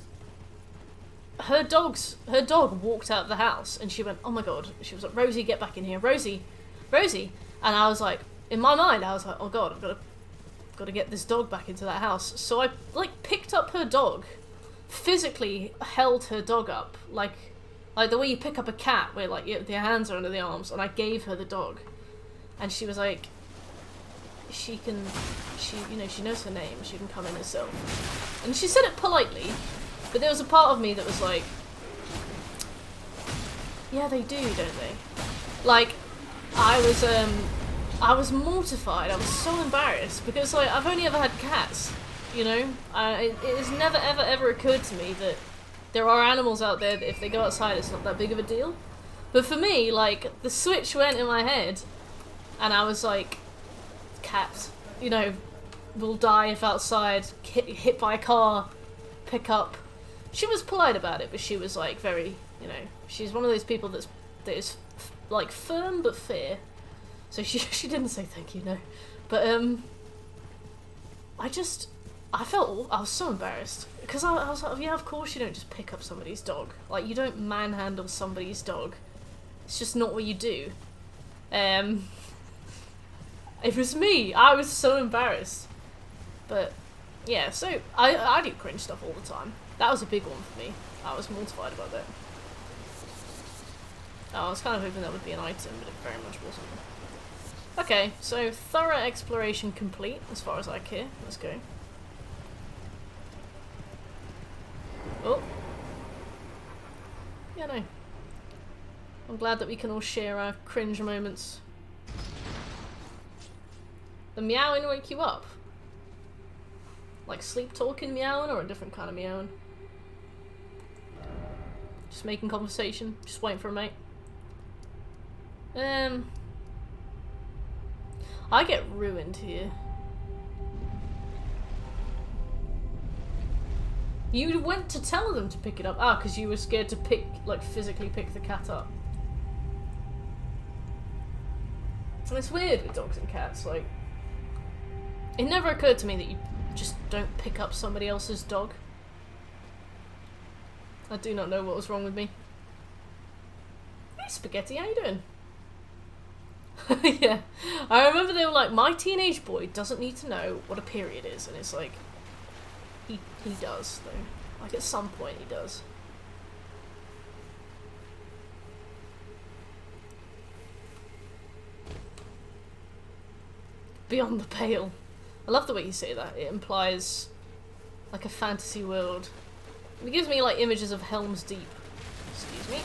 her dog walked out of the house, and she went, oh my god. She was like, Rosie, get back in here. Rosie. Rosie. And I was like, in my mind, I was like, oh god, I've got to get this dog back into that house. So I, like, picked up her dog, physically held her dog up, like the way you pick up a cat, where, like, your hands are under the arms, and I gave her the dog. And she was like, she knows her name, she can come in herself. And she said it politely, but there was a part of me that was like, yeah, they do, don't they? Like, I was mortified, I was so embarrassed, because, like, I've only ever had cats, you know? It has never, ever, ever occurred to me that there are animals out there that if they go outside, it's not that big of a deal. But for me, like, the switch went in my head, and I was like, cats, you know, will die if outside, hit by a car, pick up. She was polite about it, but she was, like, very, you know, she's one of those people that is like, firm but fair. So she didn't say thank you, no. But, I was so embarrassed. Because I was like, yeah, of course you don't just pick up somebody's dog. Like, you don't manhandle somebody's dog. It's just not what you do. It was me. I was so embarrassed. But, yeah, so I do cringe stuff all the time. That was a big one for me. I was mortified about that. Oh, I was kind of hoping that would be an item, but it very much wasn't. Okay, so thorough exploration complete, as far as I care. Let's go. Oh. Yeah, no. I'm glad that we can all share our cringe moments. The meowing wake you up? Like sleep talking meowing, or a different kind of meowing? Just making conversation, just waiting for a mate. I get ruined here. You went to tell them to pick it up. Ah, because you were scared to physically pick the cat up. And it's weird with dogs and cats, like, it never occurred to me that you just don't pick up somebody else's dog. I do not know what was wrong with me. Hey Spaghetti, how you doing? Yeah, I remember they were like, my teenage boy doesn't need to know what a period is, and it's like, he does, though. Like, at some point he does. Beyond the pale. I love the way you say that. It implies, like, a fantasy world. It gives me, like, images of Helm's Deep. Excuse me.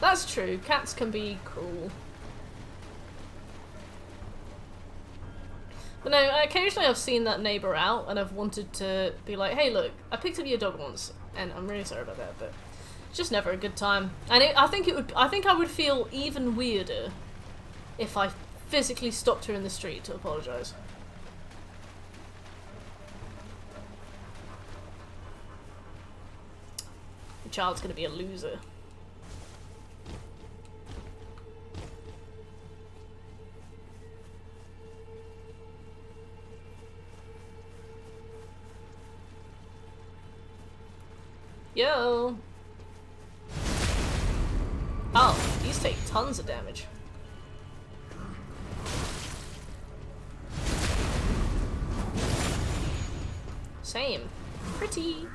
That's true. Cats can be cruel. But no, occasionally I've seen that neighbour out, and I've wanted to be like, hey look, I picked up your dog once, and I'm really sorry about that, but it's just never a good time. And I think I would feel even weirder if I physically stopped her in the street to apologise. The child's gonna be a loser. Yo! Oh, these take tons of damage. Same. Pretty.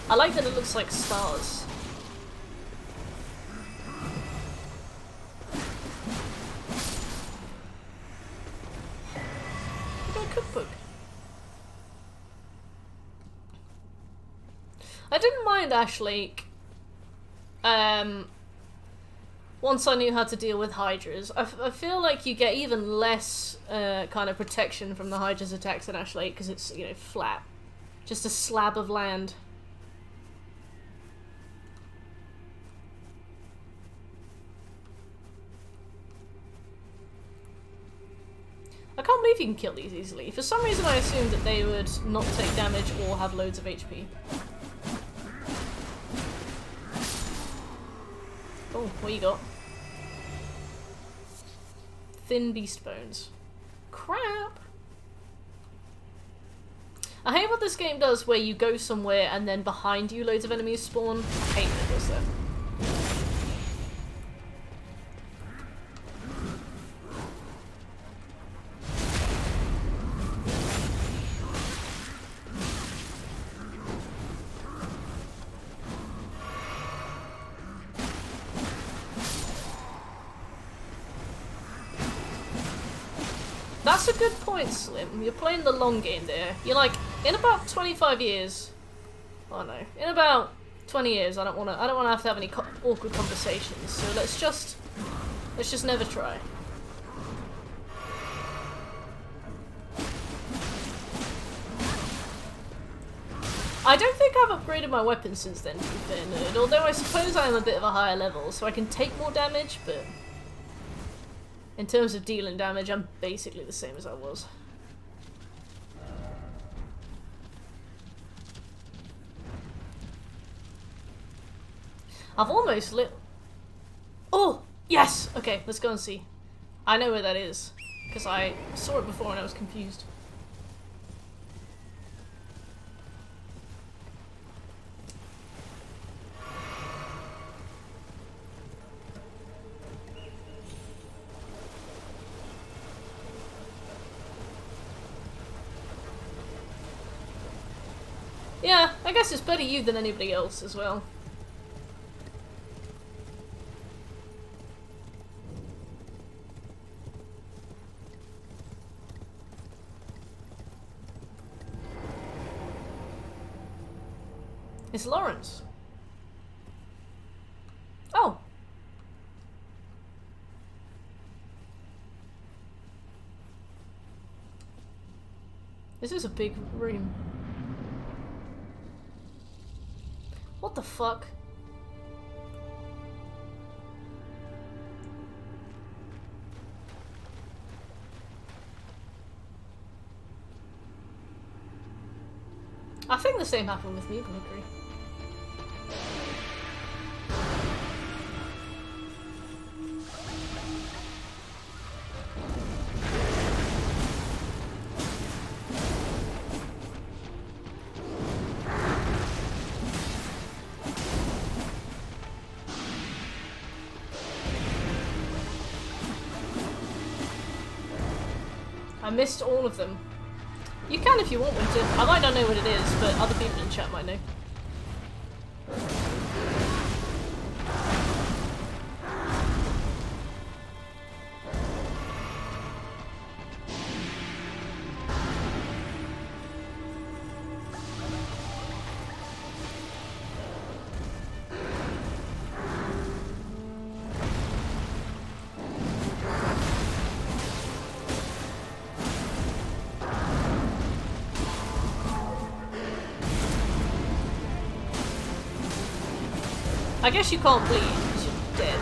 I like that it looks like stars. I didn't mind Ash Lake. Once I knew how to deal with Hydras. I feel like you get even less kind of protection from the Hydra's attacks in Ash Lake because it's, you know, flat. Just a slab of land. I can't believe you can kill these easily. For some reason I assumed that they would not take damage or have loads of HP. Oh, what you got? Thin beast bones. Crap! I hate what this game does where you go somewhere and then behind you loads of enemies spawn. I hate when it does that. That's a good point, Slim. You're playing the long game there. You're like, in about 25 years, oh no, in about 20 years, I don't want to have to have any awkward conversations. So let's just never try. I don't think I've upgraded my weapon since then, to be fair, nerd. Although I suppose I am a bit of a higher level, so I can take more damage, but in terms of dealing damage, I'm basically the same as I was. I've almost lit... Oh! Yes! Okay, let's go and see. I know where that is, because I saw it before and I was confused. Yeah, I guess it's better you than anybody else as well. It's Lawrence. Oh. This is a big room. What the fuck? I think the same happened with me, but I agree. I missed all of them. You can if you want me to. I might not know what it is, but other people in chat might know. I guess you can't bleed because you're dead.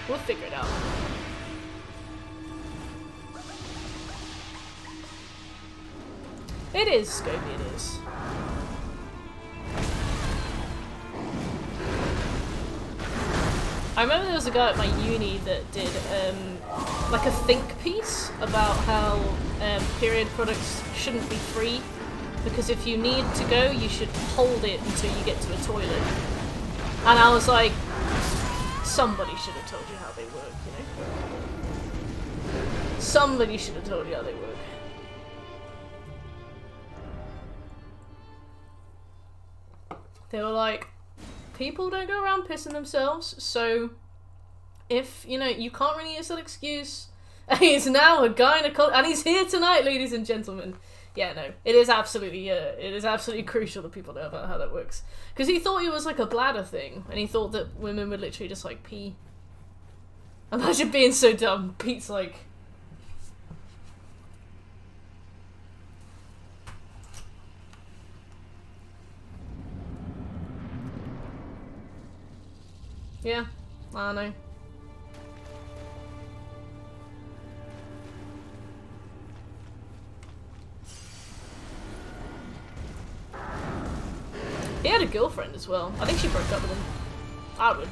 But we'll figure it out. It is, Scobie, it is. I remember there was a guy at my uni that did like a think piece about how period products shouldn't be free. Because if you need to go, you should hold it until you get to a toilet. And I was like, somebody should have told you how they work, you know? Somebody should have told you how they work. They were like, people don't go around pissing themselves, so if, you know, you can't really use that excuse. And he's now a gynecologist, and he's here tonight, ladies and gentlemen. Yeah, no, it is absolutely crucial that people know about how that works. Because he thought it was like a bladder thing, and he thought that women would literally just like pee. Imagine being so dumb. Pete's like, yeah, I know. He had a girlfriend as well. I think she broke up with him. I would.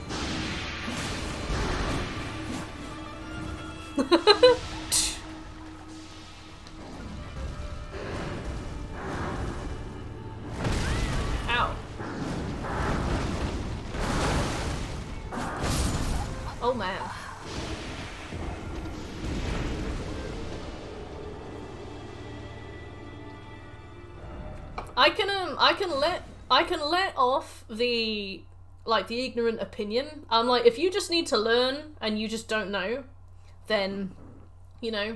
Ow. Oh man. I can let off the the ignorant opinion. I'm like, if you just need to learn and you just don't know, then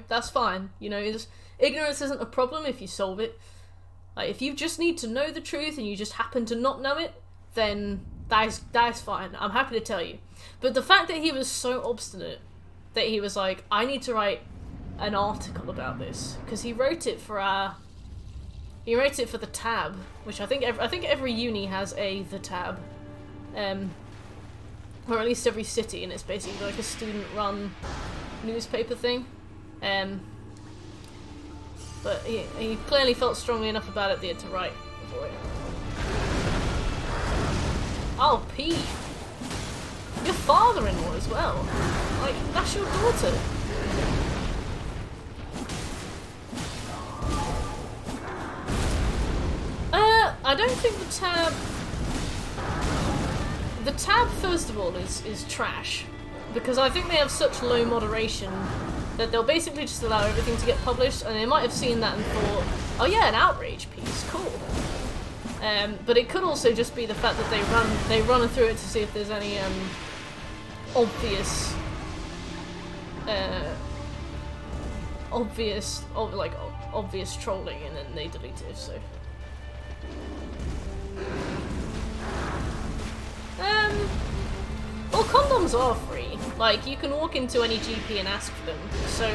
that's fine. Ignorance isn't a problem if you solve it. Like, if you just need to know the truth and you just happen to not know it, then that's fine. I'm happy to tell you. But the fact that he was so obstinate that he was like, I need to write an article about this, because he wrote it for the tab, which I think every uni has the tab, or at least every city, and it's basically like a student-run newspaper thing. But he clearly felt strongly enough about it that he had to write for it. Oh, Pete! Your father-in-law as well. Like, that's your daughter. I don't think the tab first of all is trash, because I think they have such low moderation that they'll basically just allow everything to get published, and they might have seen that and thought, oh yeah, an outrage piece, cool. But it could also just be the fact that they run through it to see if there's any obvious trolling, and then they delete it if so. Well, condoms are free. Like, you can walk into any GP and ask for them. So,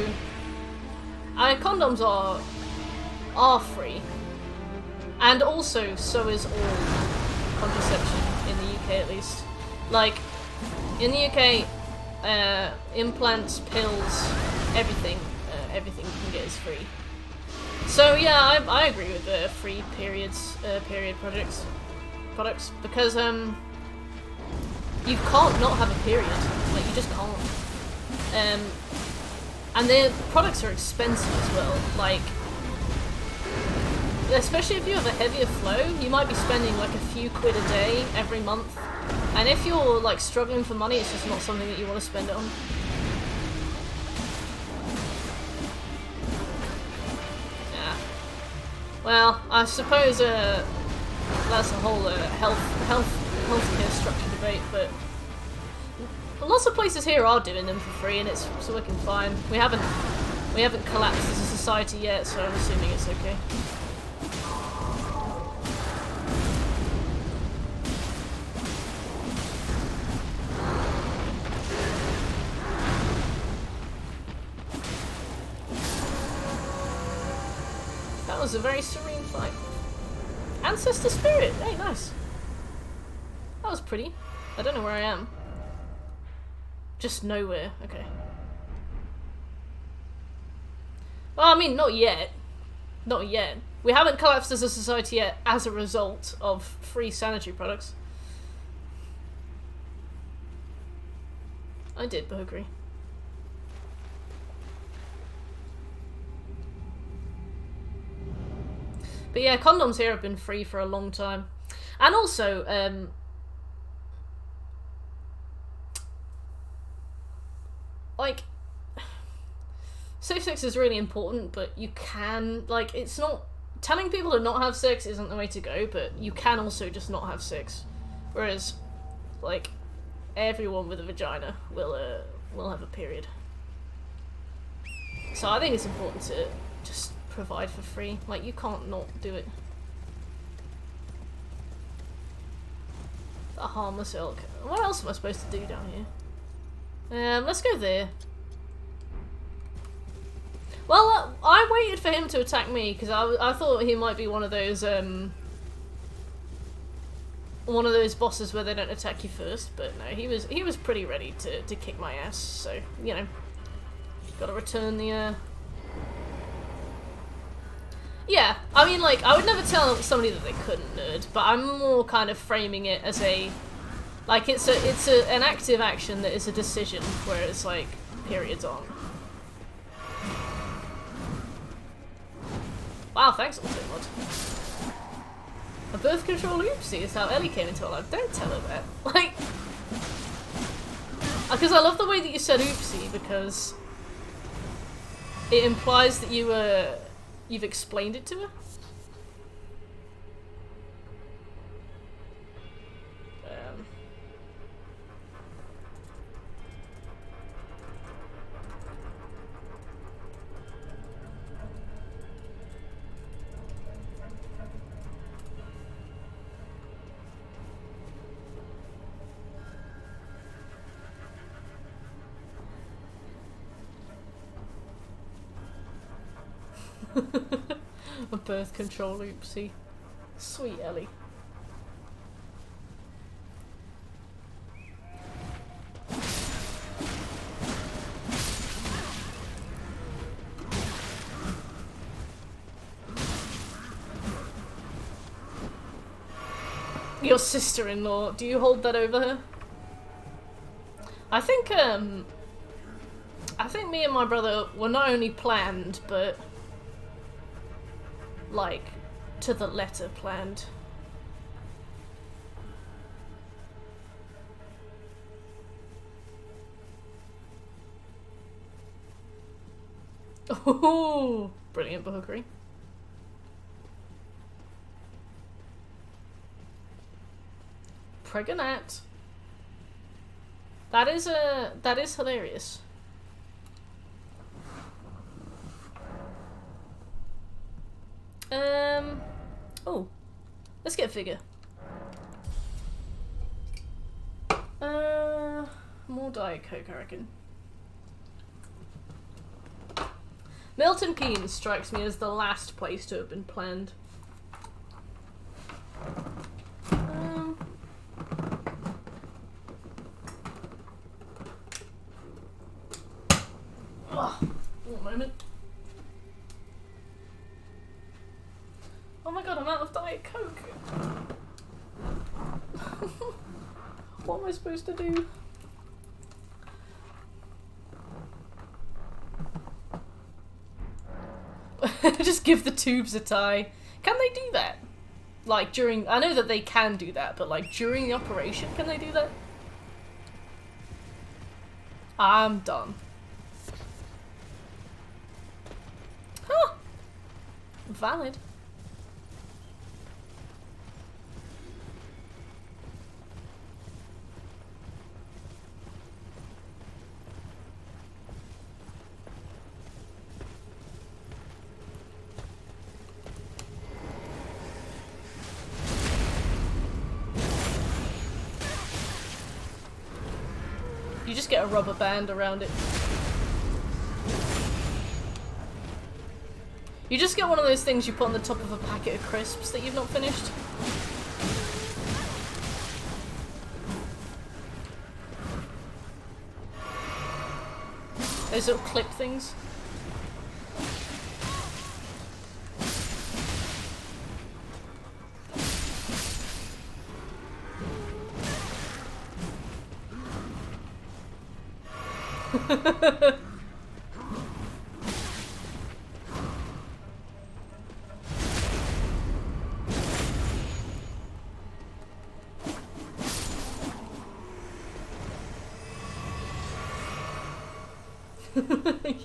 condoms are free. And also, so is all contraception, in the UK at least. Like, in the UK, implants, pills, everything you can get is free. So yeah, I agree with the free period products, because you can't not have a period. Like, you just can't. And their products are expensive as well. Like, especially if you have a heavier flow, you might be spending like a few quid a day every month. And if you're like struggling for money, it's just not something that you want to spend it on. Yeah. Well, I suppose that's a whole healthcare structure debate, but lots of places here are doing them for free, and it's working fine. We haven't collapsed as a society yet, so I'm assuming it's okay. That was a very serene fight. Ancestor spirit! Hey, nice. That was pretty. I don't know where I am. Just nowhere. Okay. Well, I mean, not yet. Not yet. We haven't collapsed as a society yet as a result of free sanitary products. I did, but agree. But yeah, condoms here have been free for a long time. And also, like, safe sex is really important, but you can, like, it's not, telling people to not have sex isn't the way to go, but you can also just not have sex. Whereas, like, everyone with a vagina will have a period. So I think it's important to just provide for free. Like, you can't not do it. The harmless elk. What else am I supposed to do down here? Let's go there. Well, I waited for him to attack me because I thought he might be one of those bosses where they don't attack you first, but no, he was pretty ready to kick my ass. So, you know, gotta return the Yeah, I mean, like, I would never tell somebody that they couldn't nerd, but I'm more kind of framing it as a, like, it's an active action that is a decision, where it's like periods on. Wow, thanks, Ultimate. A birth control oopsie is how Ellie came into her life. Don't tell her that. Like, because I love the way that you said oopsie, because it implies that you've explained it to her. A birth control oopsie. Sweet Ellie. Your sister-in-law, do you hold that over her? I think me and my brother were not only planned, but like, to the letter planned. Oh, brilliant Bahukri. Pregnant. That is hilarious. Oh, let's get a figure. More Diet Coke, I reckon. Milton Keynes strikes me as the last place to have been planned. One moment. Oh my god, I'm out of Diet Coke. What am I supposed to do? Just give the tubes a tie. Can they do that? Like during, I know that they can do that, but like during the operation, can they do that? I'm done. Huh. Valid. You just get a rubber band around it. You just get one of those things you put on the top of a packet of crisps that you've not finished. Those little clip things.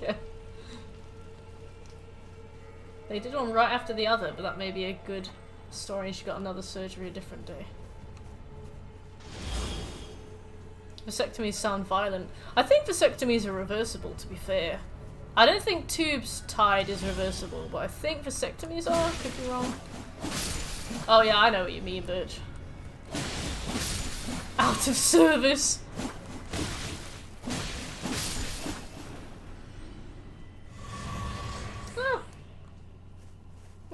Yeah. They did one right after the other, but that may be a good story. She got another surgery a different day. Vasectomies sound violent. I think vasectomies are reversible, to be fair. I don't think tubes tied is reversible, but I think vasectomies are. Could be wrong. Oh yeah, I know what you mean, bitch. Out of service. Oh.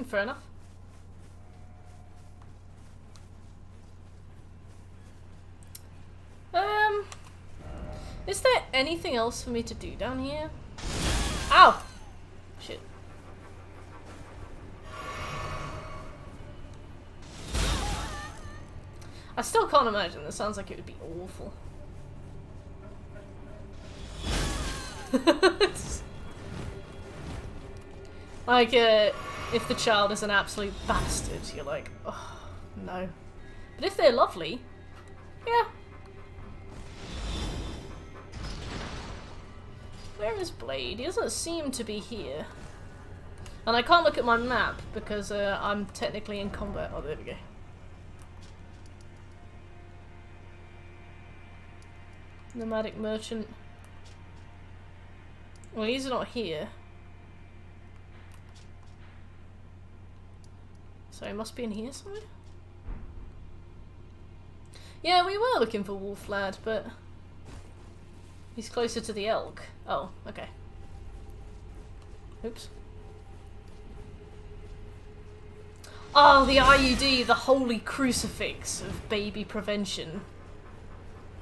Fair enough. Is there anything else for me to do down here? Ow! Shit. I still can't imagine. That sounds like it would be awful. Like, if the child is an absolute bastard, you're like, oh, no. But if they're lovely, yeah. Where is Blade? He doesn't seem to be here. And I can't look at my map because I'm technically in combat. Oh, there we go. Nomadic merchant. Well, he's not here. So he must be in here somewhere? Yeah, we were looking for Wolf Lad, but he's closer to the elk. Oh, okay. Oops. Oh, the IUD, the holy crucifix of baby prevention,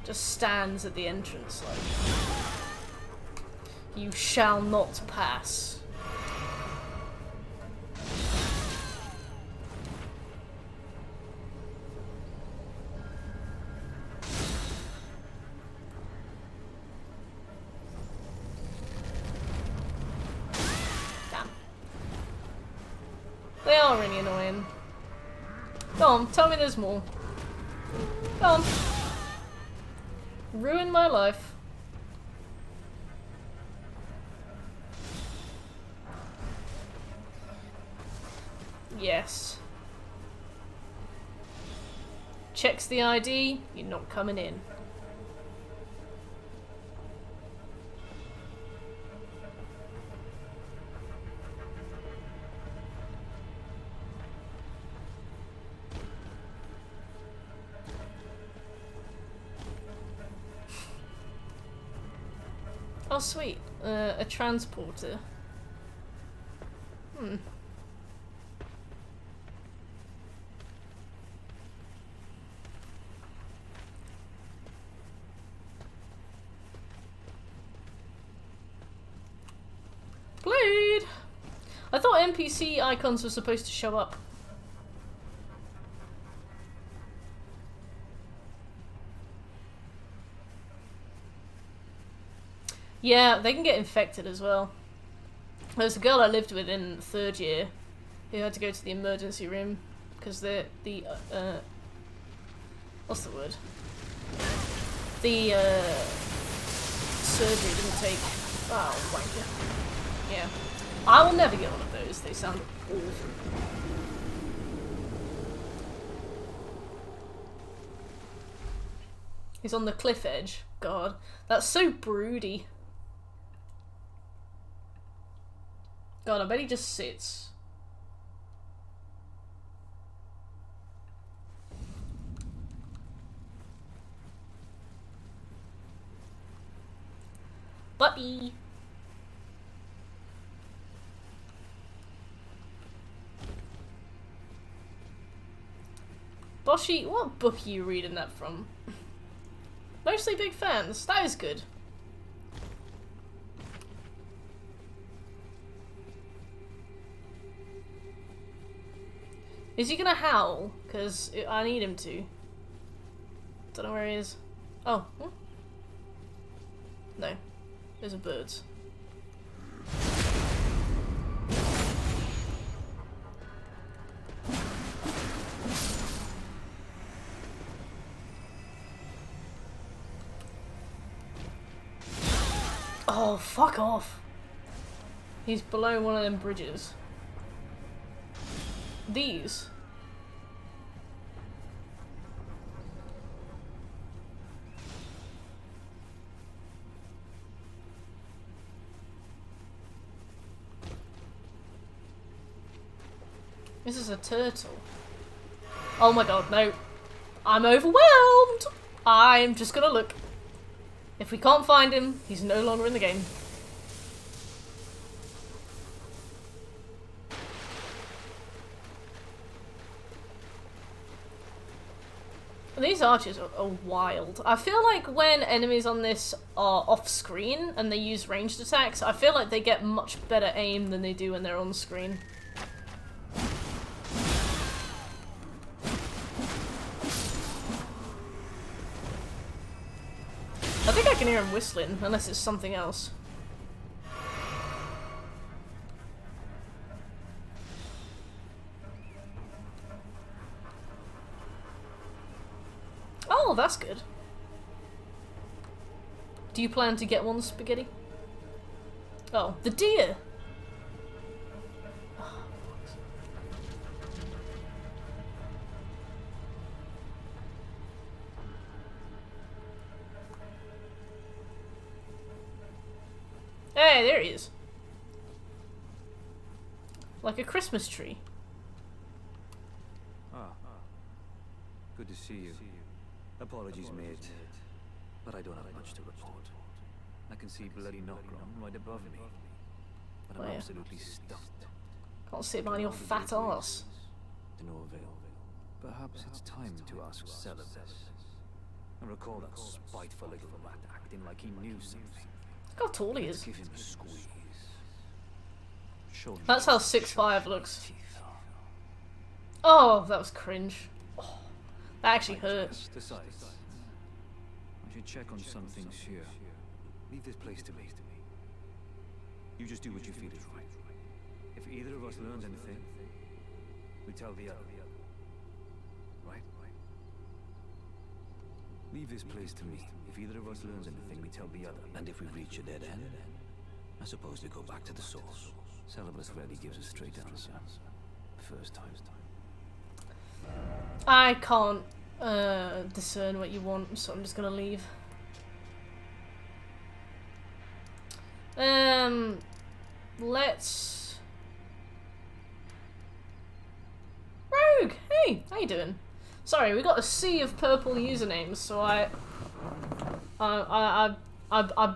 just stands at the entrance like, you shall not pass. They are really annoying. Go on, tell me there's more. Go on. Ruin my life. Yes. Checks the ID, you're not coming in. Oh sweet, a transporter. Hmm. Blade! I thought NPC icons were supposed to show up. Yeah, they can get infected as well. There's a girl I lived with in third year who had to go to the emergency room because what's the word? The surgery didn't take. Oh, wanker. Yeah, I will never get one of those. They sound awful. He's on the cliff edge. God, that's so broody. God, I bet he just sits. Puppy. Boshi, what book are you reading that from? Mostly big fans. That is good. Is he gonna howl? Because I need him to. Don't know where he is. Oh. Hmm? No. Those are birds. Oh, fuck off. He's below one of them bridges. These. This is a turtle. Oh my god, no. I'm overwhelmed! I'm just gonna look. If we can't find him, he's no longer in the game. These archers are wild. I feel like when enemies on this are off screen and they use ranged attacks, I feel like they get much better aim than they do when they're on screen. I think I can hear him whistling, unless it's something else. Oh, that's good. Do you plan to get one, Spaghetti? Oh, the deer! Hey, there he is. Like a Christmas tree. Good to see you. Apologies, mate, but I don't have much to report. I can see bloody Nokron right above me, but I'm absolutely stumped. Can't sit behind your fat ass. To no avail. Perhaps it's time to ask Celibus. I recall that spiteful little rat acting like he knew something. Look how tall he is. Give him a squeeze. That's how 6'5" looks. Oh, that was cringe. Oh, that actually hurt. Besides, I should check on some things here. Leave this place to me. You just do what you feel is right. If either of us learns anything, we tell the other. Right? Leave this place to me. If either of us learns anything, we tell the other. And if we reach a dead end, I suppose we go back to the source. Celibus rarely gives a straight answer. First time. I can't discern what you want, so I'm just gonna leave. Let's... Rogue! Hey, how you doing? Sorry, we got a sea of purple usernames, so I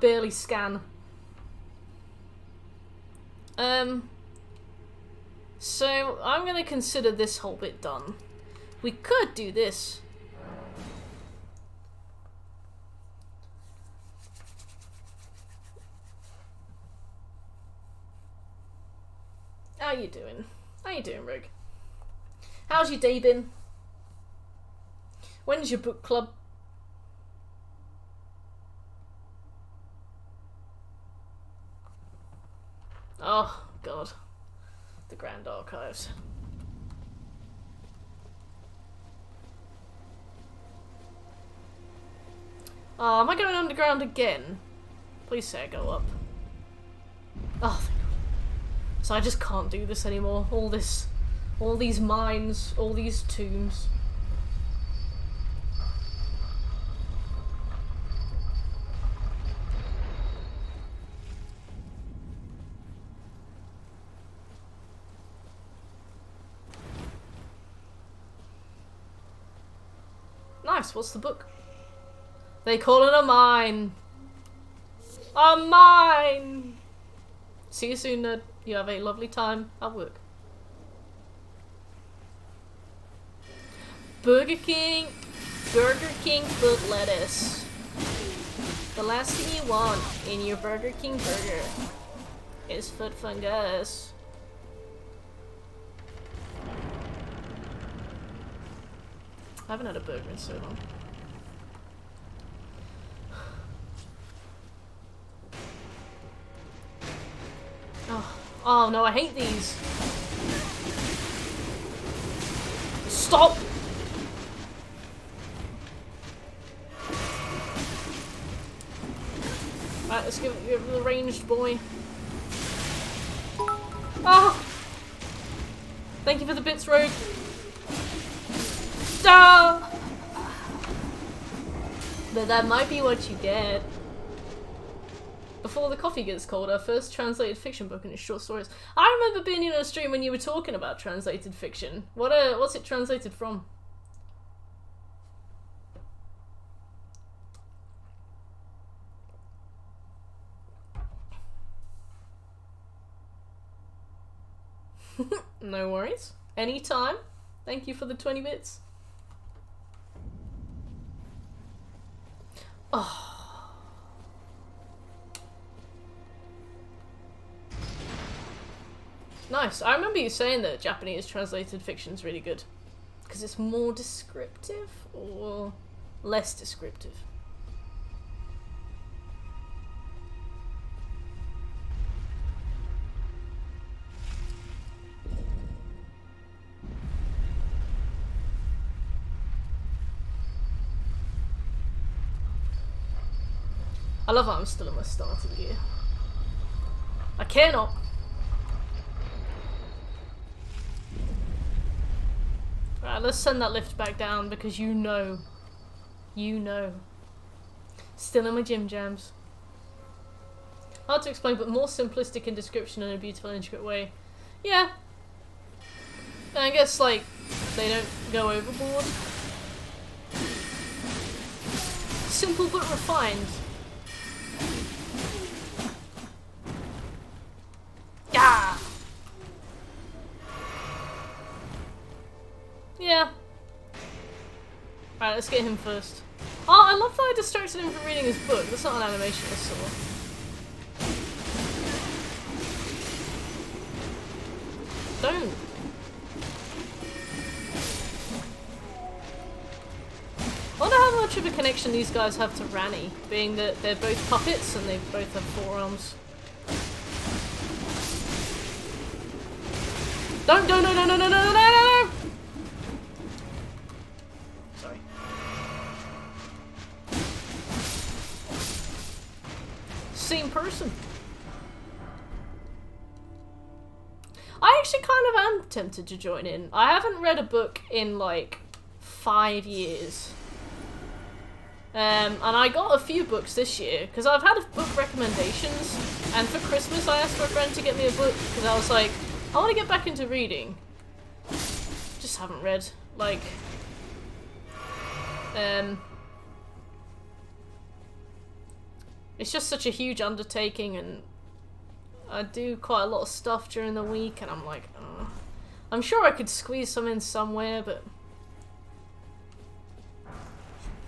barely scan. So I'm gonna consider this whole bit done. We could do this. How you doing? How you doing, Rogue? How's your day been? When's your book club? Oh, God. The Grand Archives. Oh, am I going underground again? Please say I go up. Oh, thank God. So I just can't do this anymore. All these mines, all these tombs. Nice, what's the book? They call it a mine. A mine! See you soon, nerd. You have a lovely time at work. Burger King foot lettuce. The last thing you want in your Burger King burger is foot fungus. I haven't had a burger in so long. Oh no, I hate these. Stop! Right, let's give it the ranged boy. Oh! Thank you for the bits, Rogue. Duh! But that might be what you get. Before the Coffee Gets Cold, our first translated fiction book and its short stories. I remember being in a stream when you were talking about translated fiction. What's it translated from? No worries. Anytime. Thank you for the 20 bits. Oh. Nice. I remember you saying that Japanese translated fiction is really good. Because it's more descriptive or less descriptive? I love how I'm still in my starting gear. I cannot. Right, let's send that lift back down because you know. Still in my gym jams. Hard to explain, but more simplistic in description in a beautiful, intricate way. Yeah. I guess, like, they don't go overboard. Simple but refined. Yeah. Yeah. Right, let's get him first. Oh, I love that I distracted him from reading his book. That's not an animation I saw. Don't. I wonder how much of a connection these guys have to Rani, being that they're both puppets and they both have forearms. Don't, no. Sorry. Same person. I actually kind of am tempted to join in. I haven't read a book in like 5 years. And I got a few books this year, because I've had book recommendations, and for Christmas I asked my friend to get me a book, because I was like, I want to get back into reading. Just haven't read, like, it's just such a huge undertaking, and I do quite a lot of stuff during the week, and I'm like, I'm sure I could squeeze some in somewhere, but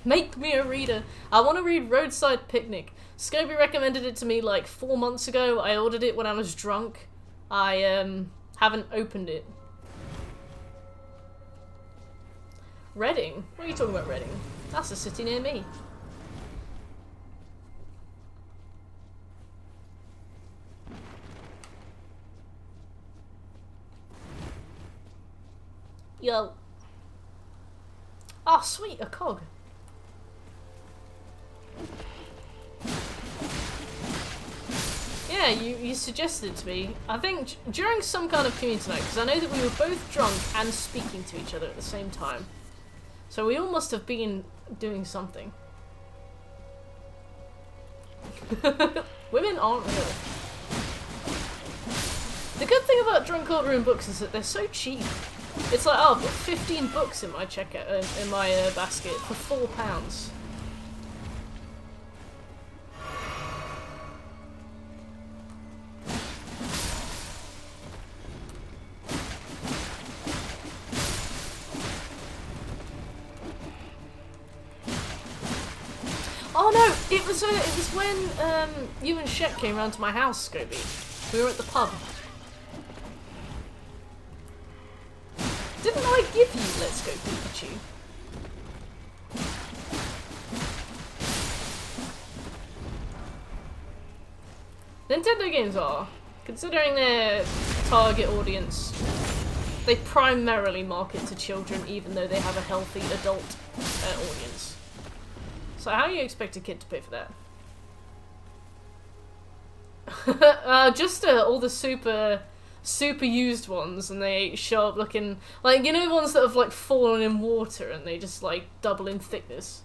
make me a reader. I want to read Roadside Picnic. Scobie recommended it to me like 4 months ago. I ordered it when I was drunk. I haven't opened it. Reading? What are you talking about, Reading? That's a city near me. Yo. Oh, sweet, a cog. Yeah, you suggested it to me. I think during some kind of community night, because I know that we were both drunk and speaking to each other at the same time. So we all must have been doing something. Women aren't real. The good thing about drunk ordering books is that they're so cheap. It's like, oh, I've got 15 books in my checkout, in my basket for £4. Oh no, it was when you and Shet came round to my house, Scobie. We were at the pub. Didn't I give you Let's Go Pikachu? Nintendo games are, considering their target audience, they primarily market to children even though they have a healthy adult audience. So how do you expect a kid to pay for that? Just all the super used ones, and they show up looking like, you know, the ones that have like fallen in water and they just like double in thickness.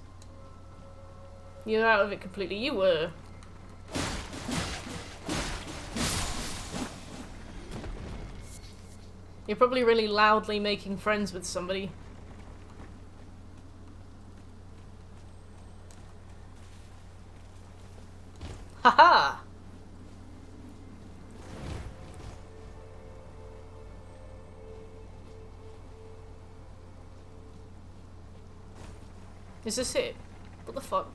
You're out of it completely. You were. You're probably really loudly making friends with somebody. Haha! Is this it? What the fuck?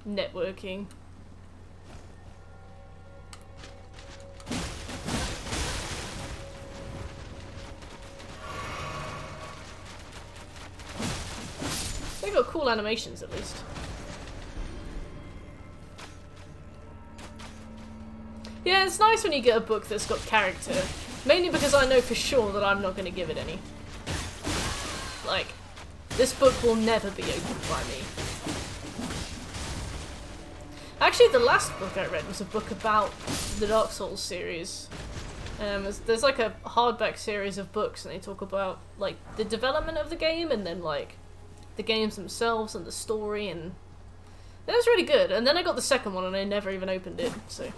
Networking. They got cool animations at least. Yeah, it's nice when you get a book that's got character. Mainly because I know for sure that I'm not going to give it any. Like, this book will never be opened by me. Actually, the last book I read was a book about the Dark Souls series. There's like a hardback series of books, and they talk about like the development of the game, and then like the games themselves and the story, and it was really good. And then I got the second one, and I never even opened it. So.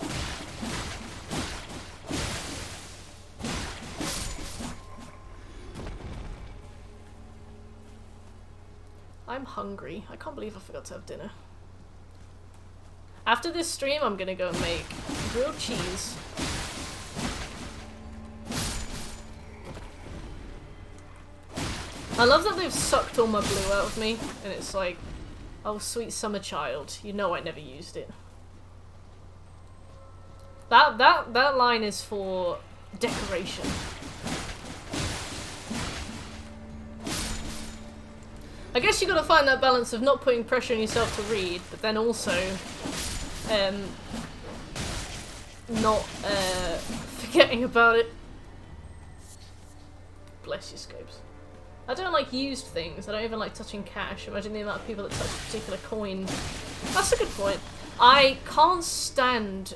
I'm hungry. I can't believe I forgot to have dinner. After this stream, I'm gonna go and make grilled cheese. I love that they've sucked all my blue out of me, and it's like, oh sweet summer child, you know I never used it. That line is for decoration. I guess you gotta find that balance of not putting pressure on yourself to read, but then also not forgetting about it. Bless you, Scopes. I don't like used things. I don't even like touching cash. Imagine the amount of people that touch a particular coin. That's a good point. I can't stand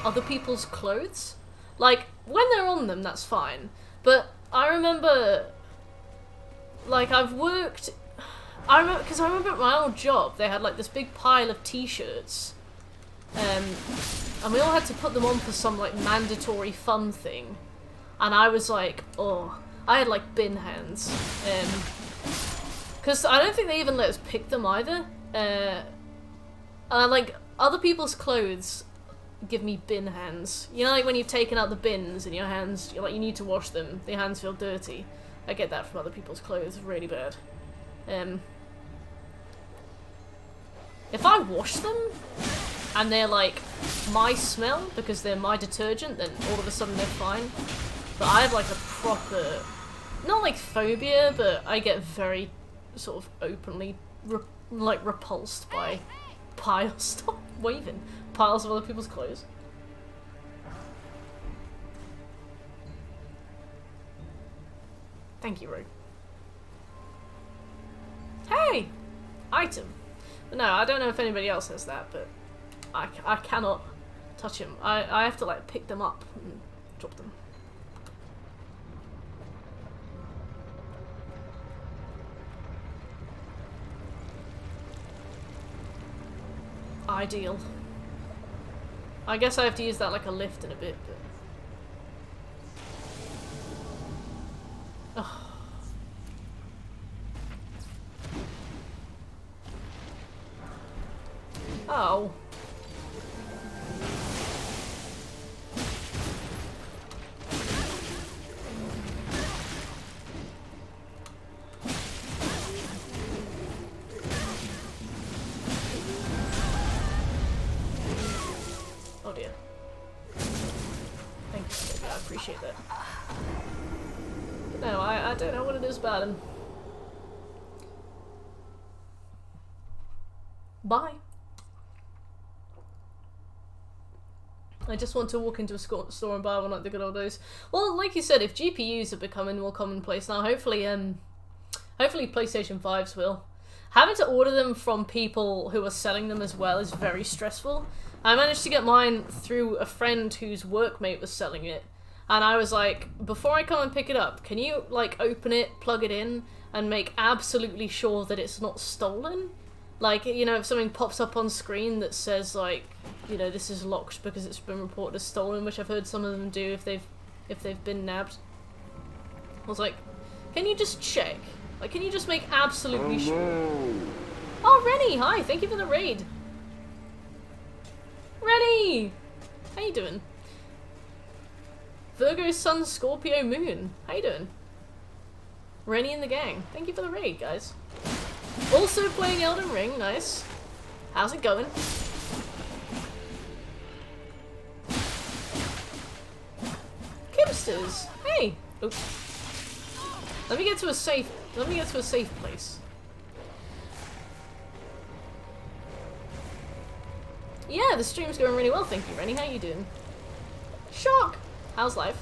other people's clothes. Like, when they're on them, that's fine. But I remember, like, I've worked... because I remember at my old job, they had like this big pile of t-shirts, and we all had to put them on for some like mandatory fun thing, and I was like, oh, I had like bin hands, because I don't think they even let us pick them either, like other people's clothes give me bin hands, you know, like when you've taken out the bins and your hands, you're like, you need to wash them, your hands feel dirty. I get that from other people's clothes really bad. If I wash them, and they're like my smell, because they're my detergent, then all of a sudden they're fine. But I have like a proper, not like phobia, but I get very sort of openly repulsed by piles, stop waving, piles of other people's clothes. Thank you, Rogue. Hey! Item. No, I don't know if anybody else has that, but I cannot touch him. I have to like pick them up and drop them. Ideal. I guess I have to use that like a lift in a bit, but... Ugh. Oh. Oh dear. Thank you, I appreciate that. But no, I don't know what it is about him. Bye. I just want to walk into a store and buy one like the good old days. Well, like you said, if GPUs are becoming more commonplace now, hopefully PlayStation 5s will. Having to order them from people who are selling them as well is very stressful. I managed to get mine through a friend whose workmate was selling it, and I was like, before I come and pick it up, can you like open it, plug it in, and make absolutely sure that it's not stolen? Like, you know, if something pops up on screen that says, like, you know, this is locked because it's been reported as stolen, which I've heard some of them do if they've if they've been nabbed. I was like, can you just check? Like, can you just make absolutely sure? Oh, Rennie, hi, thank you for the raid. Rennie! How you doing? Virgo Sun Scorpio Moon, how you doing? Rennie and the gang, thank you for the raid, guys. Also playing Elden Ring, nice. How's it going? Kimsters, hey! Oops. Let me get to a safe place. Yeah, the stream's going really well, thank you, Rennie. How you doing? Shock! How's life?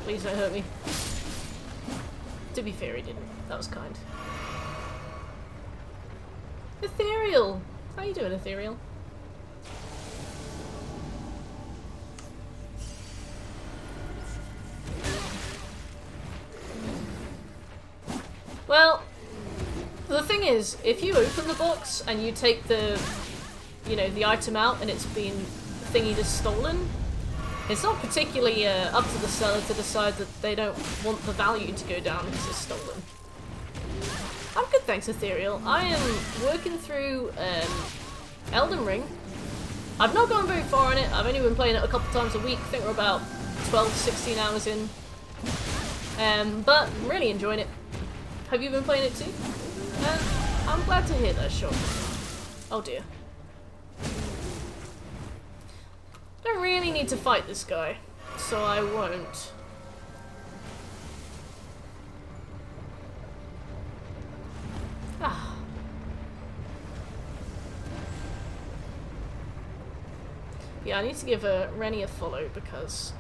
Please don't hurt me. To be fair, he didn't. That was kind. Ethereal! How you doing, Ethereal? Well, the thing is, if you open the box and you take the, you know, the item out and it's been thingy just stolen, it's not particularly up to the seller to decide that they don't want the value to go down because it's stolen. I'm good, thanks, Ethereal. I am working through Elden Ring. I've not gone very far in it. I've only been playing it a couple times a week. I think we're about 12, 16 hours in. But I'm really enjoying it. Have you been playing it too? I'm glad to hear that, Sean. Oh dear. Don't really need to fight this guy, so I won't. Ah. Yeah, I need to give Rennie a follow because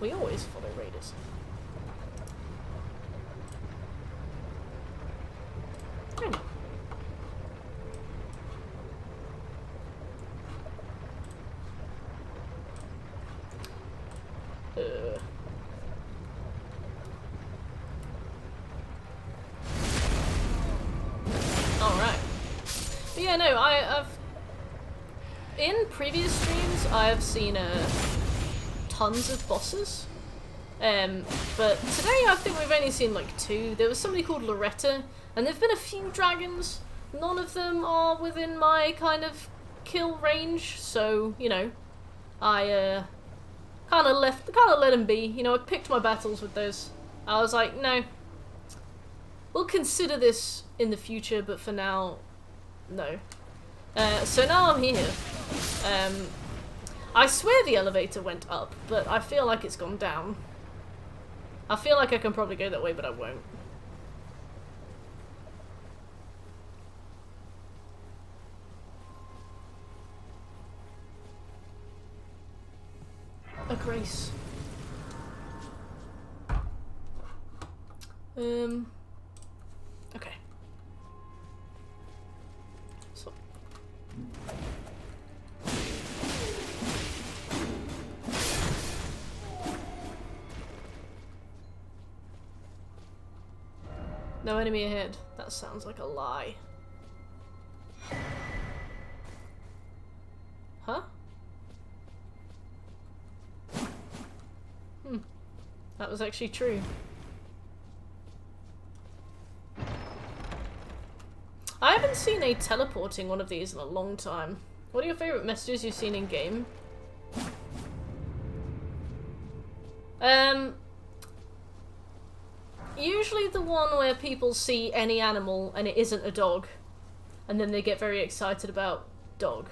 we always follow raiders. Rennie. Alright. But yeah, no, I've... In previous streams, I've seen tons of bosses. But today I think we've only seen like 2. There was somebody called Loretta, and there've been a few dragons. None of them are within my kind of kill range, so, you know, I kind of let them be. You know, I picked my battles with those. I was like, no, we'll consider this in the future, but for now, no. So now I'm here. I swear the elevator went up, but I feel like it's gone down. I feel like I can probably go that way, but I won't. A grace. Okay. So. No enemy ahead. That sounds like a lie. Huh? That was actually true. I haven't seen a teleporting one of these in a long time. What are your favourite messages you've seen in game? Usually the one where people see any animal and it isn't a dog, and then they get very excited about dog.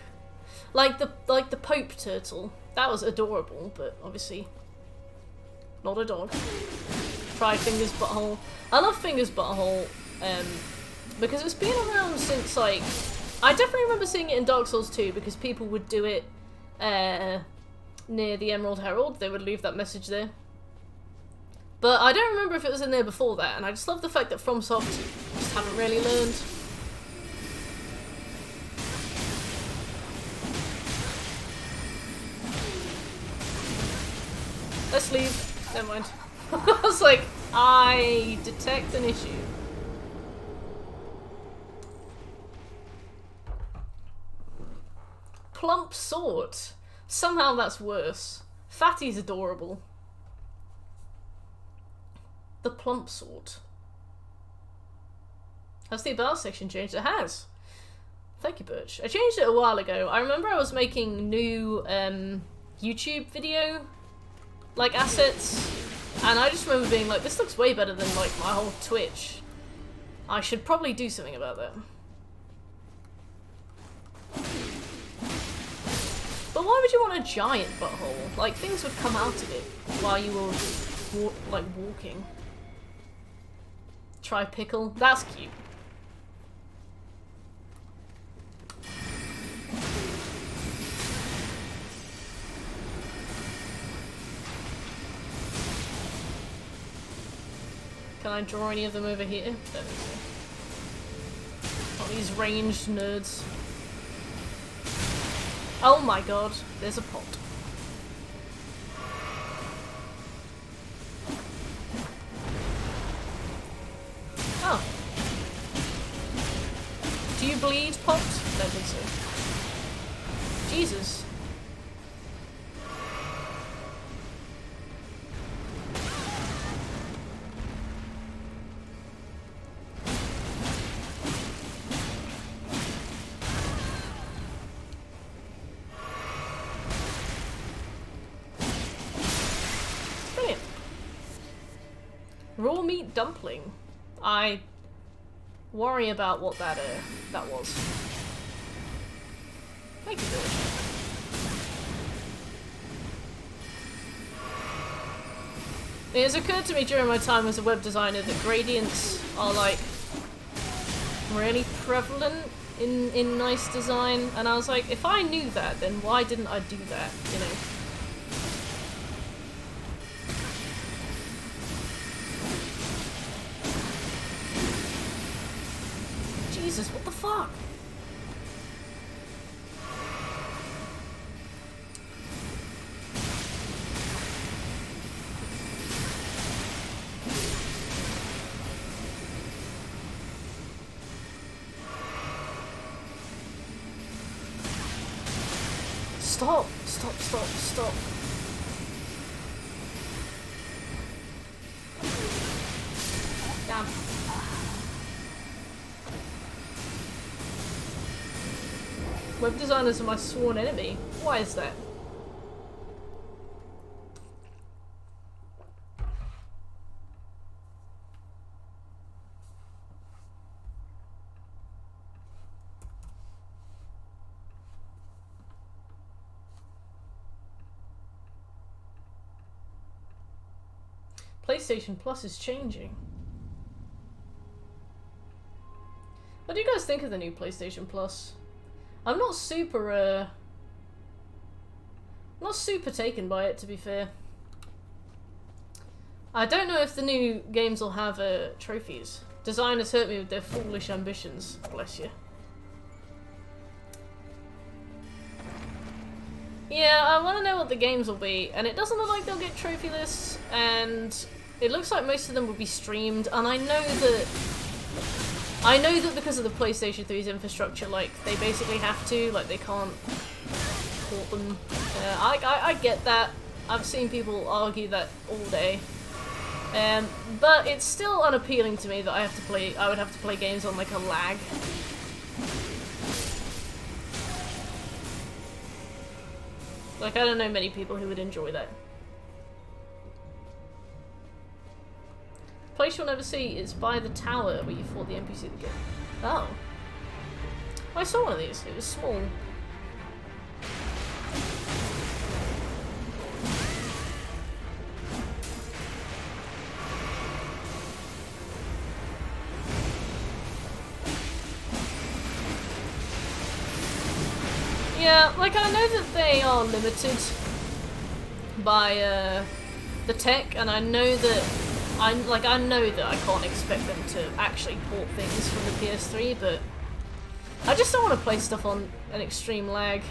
Like the Pope turtle. That was adorable, but obviously not a dog. Try Fingers Butthole. I love Fingers Butthole, because it's been around since, like, I definitely remember seeing it in Dark Souls 2 because people would do it near the Emerald Herald. They would leave that message there. But I don't remember if it was in there before that, and I just love the fact that FromSoft just haven't really learned. Let's leave. Never mind. I was like, I detect an issue. plump sword. Somehow that's worse. Fatty's adorable. The plump sword. Has the about section changed? It has. Thank you, Birch. I changed it a while ago. I remember I was making new YouTube video like assets, and I just remember being like, this looks way better than like my whole Twitch. I should probably do something about that. But why would you want a giant butthole? Like, things would come out of it while you were walking. Try pickle. That's cute. Can I draw any of them over here? Don't think so. Oh, these ranged nerds. Oh my god, there's a pot. Oh. Do you bleed, pot? Don't think so. Jesus. Raw meat dumpling. I worry about what that was. Thank you, George. It has occurred to me during my time as a web designer that gradients are like really prevalent in nice design, and I was like, if I knew that, then why didn't I do that, you know? Jesus, what the fuck? Stop! Stop, stop, stop. Damn. Web designers are my sworn enemy. Why is that? PlayStation Plus is changing. What do you guys think of the new PlayStation Plus? I'm not super taken by it, to be fair. I don't know if the new games will have trophies. Designers hurt me with their foolish ambitions. Bless you. Yeah, I want to know what the games will be, and it doesn't look like they'll get trophy lists, and it looks like most of them will be streamed, and I know that because of the PlayStation 3's infrastructure, like, they basically have to, like, they can't port them. I get that. I've seen people argue that all day. But it's still unappealing to me that I would have to play games on, like, a lag. Like, I don't know many people who would enjoy that. Place you'll never see is by the tower where you fought the NPC of the game. Oh. I saw one of these. It was small. Yeah, like, I know that they are limited by the tech, and I know that I know that I can't expect them to actually port things from the PS3, but I just don't want to play stuff on an extreme lag.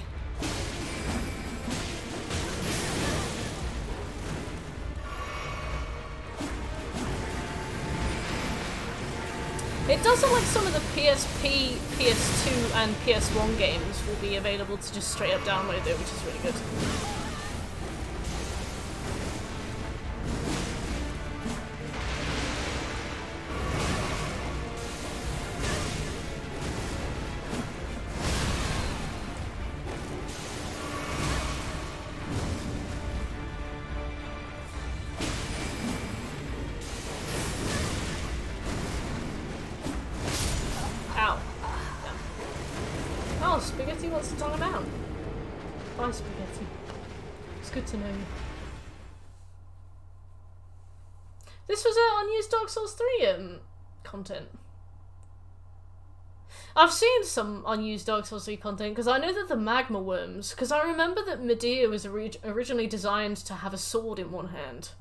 It does look like some of the PSP, PS2, and PS1 games will be available to just straight up download though, which is really good. Spaghetti wants to time out. Bye, Spaghetti. It's good to know you. This was unused Dark Souls 3 content. I've seen some unused Dark Souls 3 content because I know that the magma worms, because I remember that Medea was originally designed to have a sword in one hand.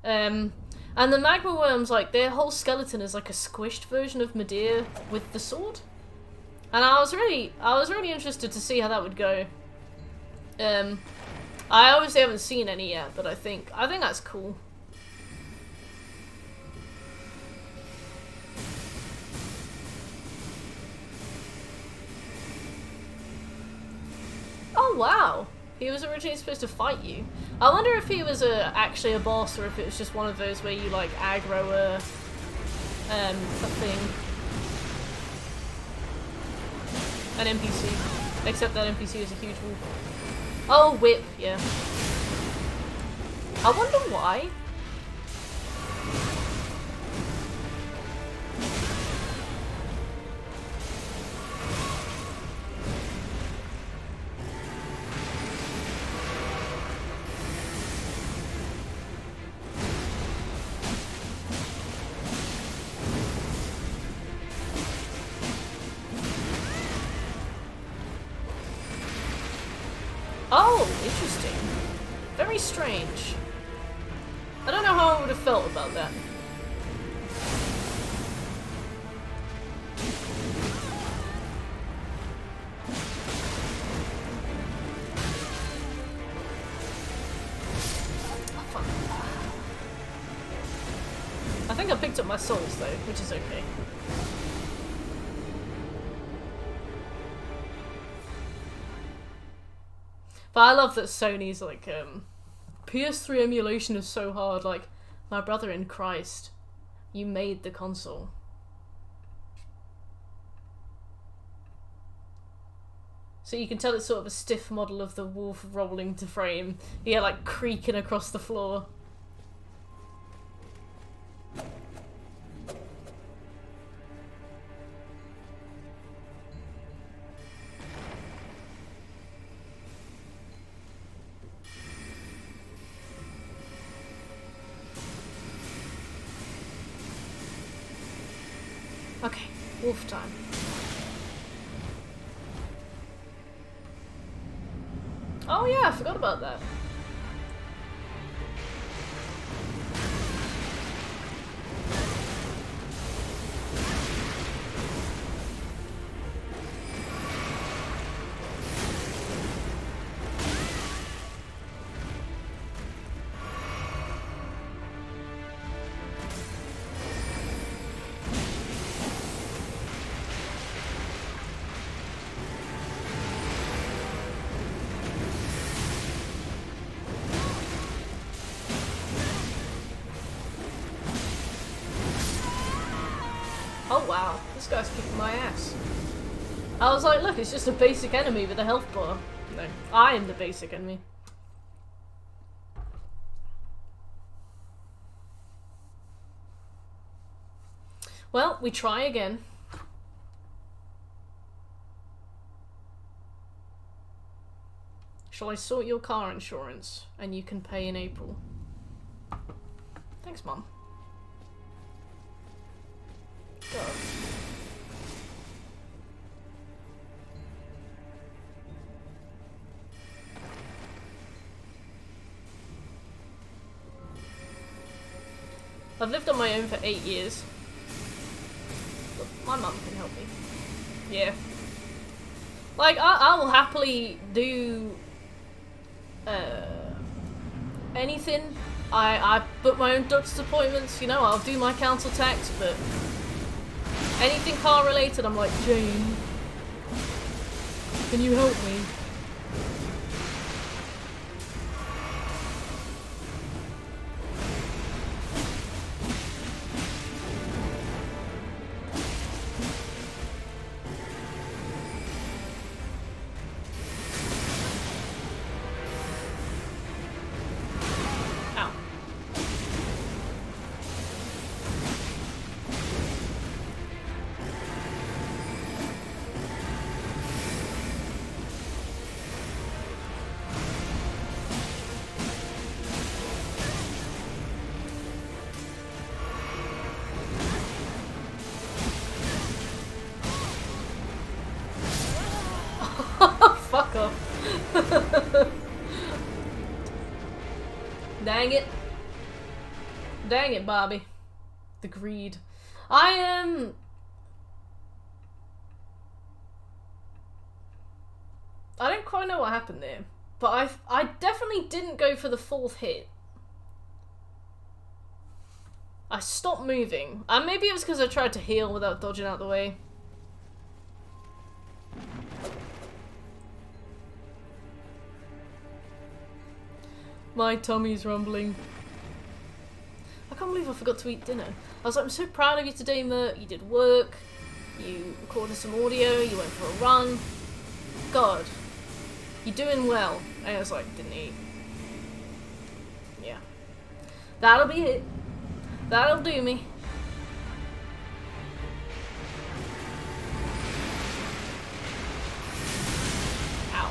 And the magma worms, like, their whole skeleton is like a squished version of Medea with the sword. And I was really interested to see how that would go. I obviously haven't seen any yet, but I think that's cool. Oh wow, he was originally supposed to fight you. I wonder if he was actually a boss or if it was just one of those where you like aggro a thing. An NPC. Except that NPC is a huge wolf. Oh, whip, yeah. I wonder why. Oh, interesting. Very strange. I don't know how I would have felt about that. Oh, fuck. I think I picked up my souls though, which is okay. But I love that Sony's like, PS3 emulation is so hard, like, my brother in Christ, you made the console. So you can tell it's sort of a stiff model of the wolf rolling to frame. Yeah, like creaking across the floor. Okay, wolf time. Oh yeah, I forgot about that. Oh wow, this guy's kicking my ass. I was like, look, it's just a basic enemy with a health bar. No, I am the basic enemy. Well, we try again. Shall I sort your car insurance and you can pay in April? Thanks, Mum. God. I've lived on my own for 8 years. But my mum can help me. Yeah. Like, I will happily do anything. I book my own doctor's appointments, you know, I'll do my council tax, but Anything car related, I'm like, Jane, can you help me? Fuck off. Dang it. Dang it, Bobby. The greed. I don't quite know what happened there, but I definitely didn't go for the 4th hit. I stopped moving, and maybe it was because I tried to heal without dodging out the way. My tummy's rumbling. I can't believe I forgot to eat dinner. I was like, I'm so proud of you today, Mert. You did work. You recorded some audio. You went for a run. God. You're doing well. And I was like, didn't eat. Yeah. That'll be it. That'll do me. Ow.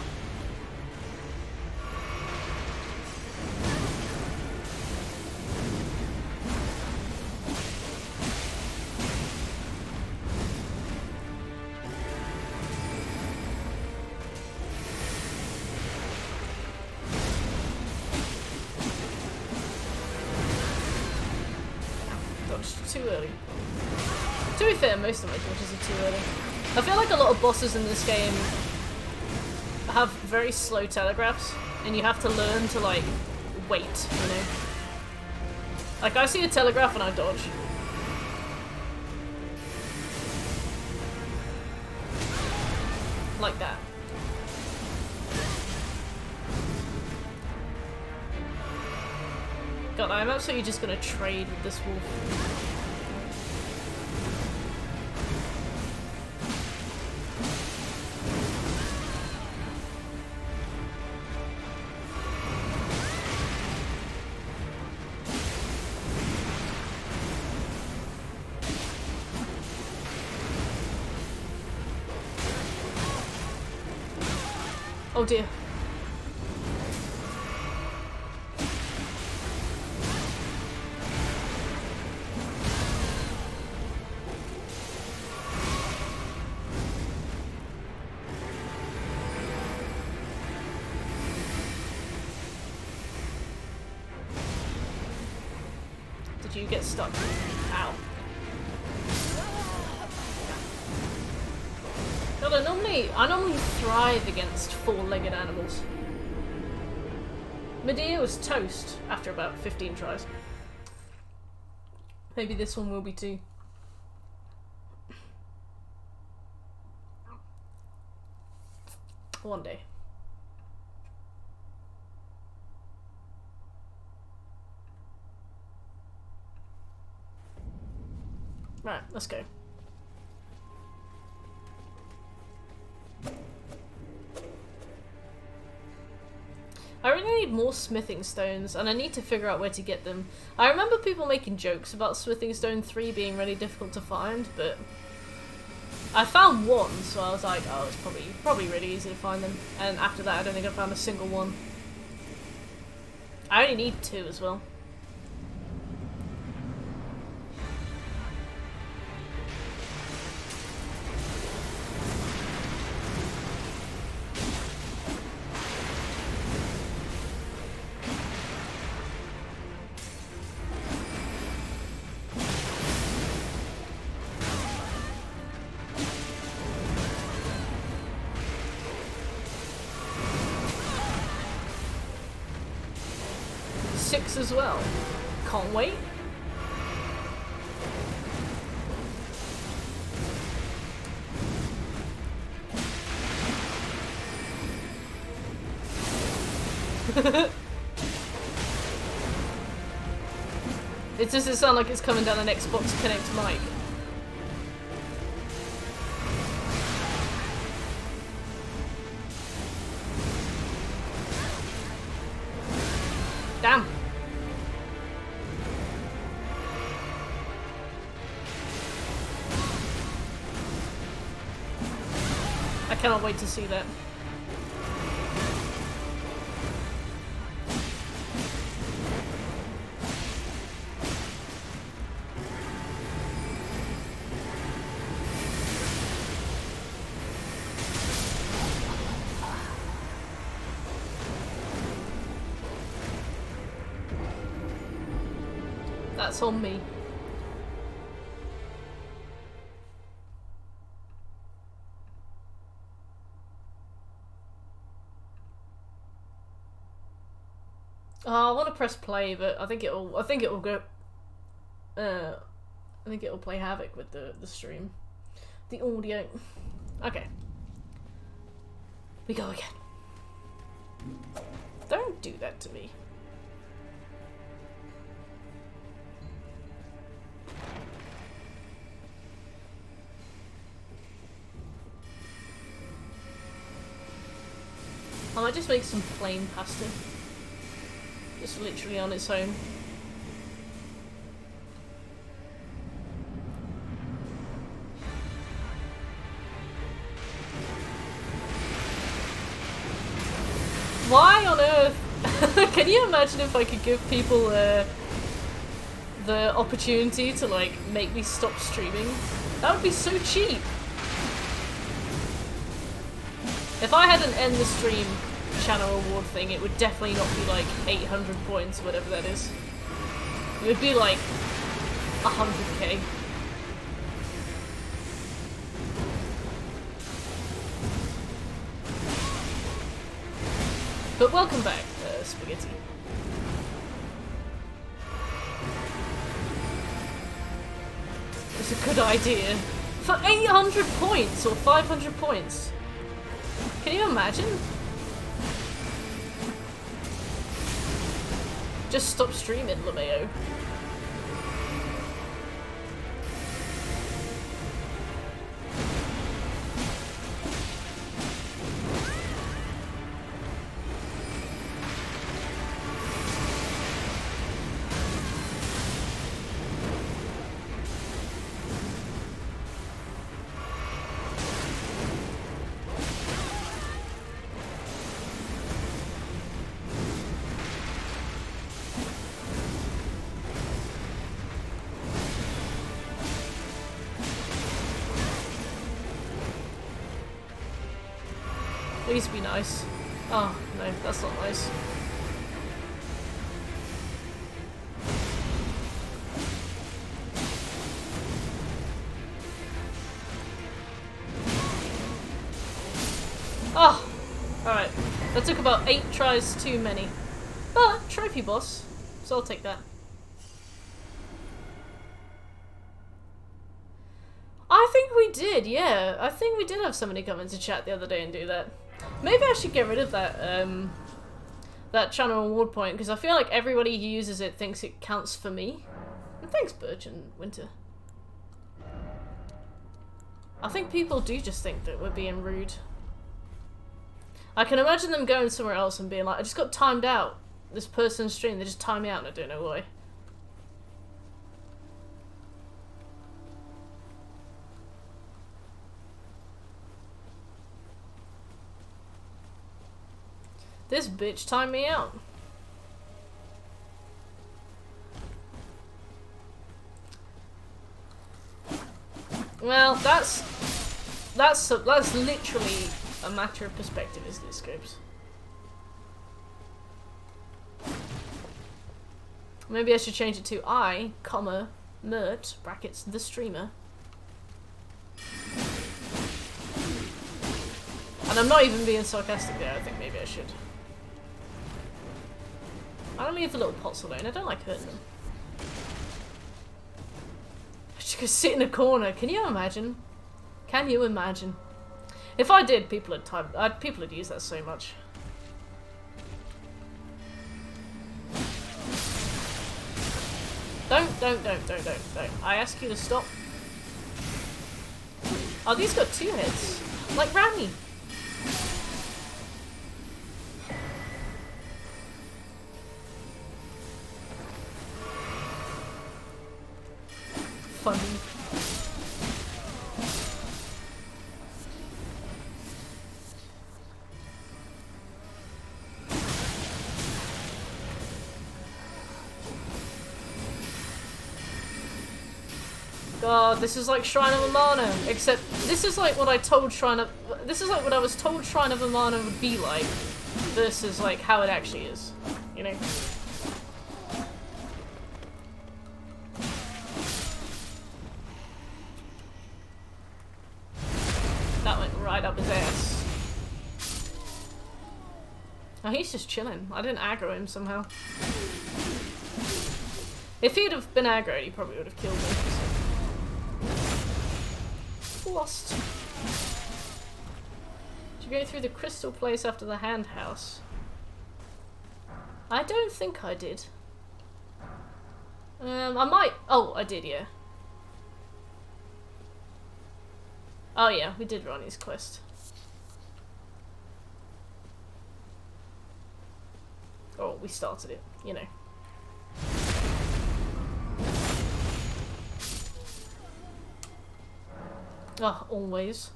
Too early. To be fair, most of my dodges are too early. I feel like a lot of bosses in this game have very slow telegraphs, and you have to learn to, like, wait, you know? Like, I see a telegraph and I dodge. Like that. God, I'm absolutely just gonna trade with this wolf. Oh dear. Did you get stuck? Ow. God, I normally thrive against 4-legged animals. Medea was toast after about 15 tries. Maybe this one will be too. One day. Right, let's go. I really need more smithing stones, and I need to figure out where to get them. I remember people making jokes about smithing stone 3 being really difficult to find, but I found one, so I was like, oh, it's probably really easy to find them. And after that, I don't think I found a single one. I only need 2 as well. As well. Can't wait. It doesn't sound like it's coming down an Xbox Connect mic. Damn. I cannot wait to see that. That's on me. Oh, I want to press play, but I think it'll go. I think it'll play havoc with the stream, the audio. Okay, we go again. Don't do that to me. I might just make some plain pasta. Just literally on its own. Why on earth? Can you imagine if I could give people the opportunity to like make me stop streaming? That would be so cheap. If I had an end the stream channel award thing, it would definitely not be like 800 points or whatever that is. It would be like 100k. But welcome back, Spaghetti. It's a good idea. For 800 points or 500 points. Can you imagine? Just stop streaming, lmao. Please be nice. Oh, no, that's not nice. Oh! Alright. That took about 8 tries too many. But, trophy boss. So I'll take that. I think we did, yeah. I think we did have somebody come into chat the other day and do that. Maybe I should get rid of that that channel award point, because I feel like everybody who uses it thinks it counts for me. And thanks, Birch and Winter. I think people do just think that we're being rude. I can imagine them going somewhere else and being like, I just got timed out. This person's stream, they just timed me out and I don't know why. This bitch timed me out. Well, that's literally a matter of perspective, isn't it, Scopes? Maybe I should change it to I, comma, Mert, brackets, the streamer. And I'm not even being sarcastic there, I think maybe I should. I don't leave the little pots alone, I don't like hurting them. I should go sit in a corner, can you imagine? Can you imagine? If I did, people would use that so much. Don't. I ask you to stop. Oh, these got 2 heads. Like Rami. Funny. God, this is like Shrine of Amana, except this is like what I told Shrine of... This is like what I was told Shrine of Amana would be like, versus like how it actually is, you know? That went right up his ass. Oh, he's just chilling. I didn't aggro him somehow. If he'd have been aggroed, he probably would have killed me. So. Lost. Did you go through the crystal place after the hand house? I don't think I did. I might. Oh, I did, yeah. Oh yeah, we did Ronnie's quest. Oh, we started it, you know. Oh, always.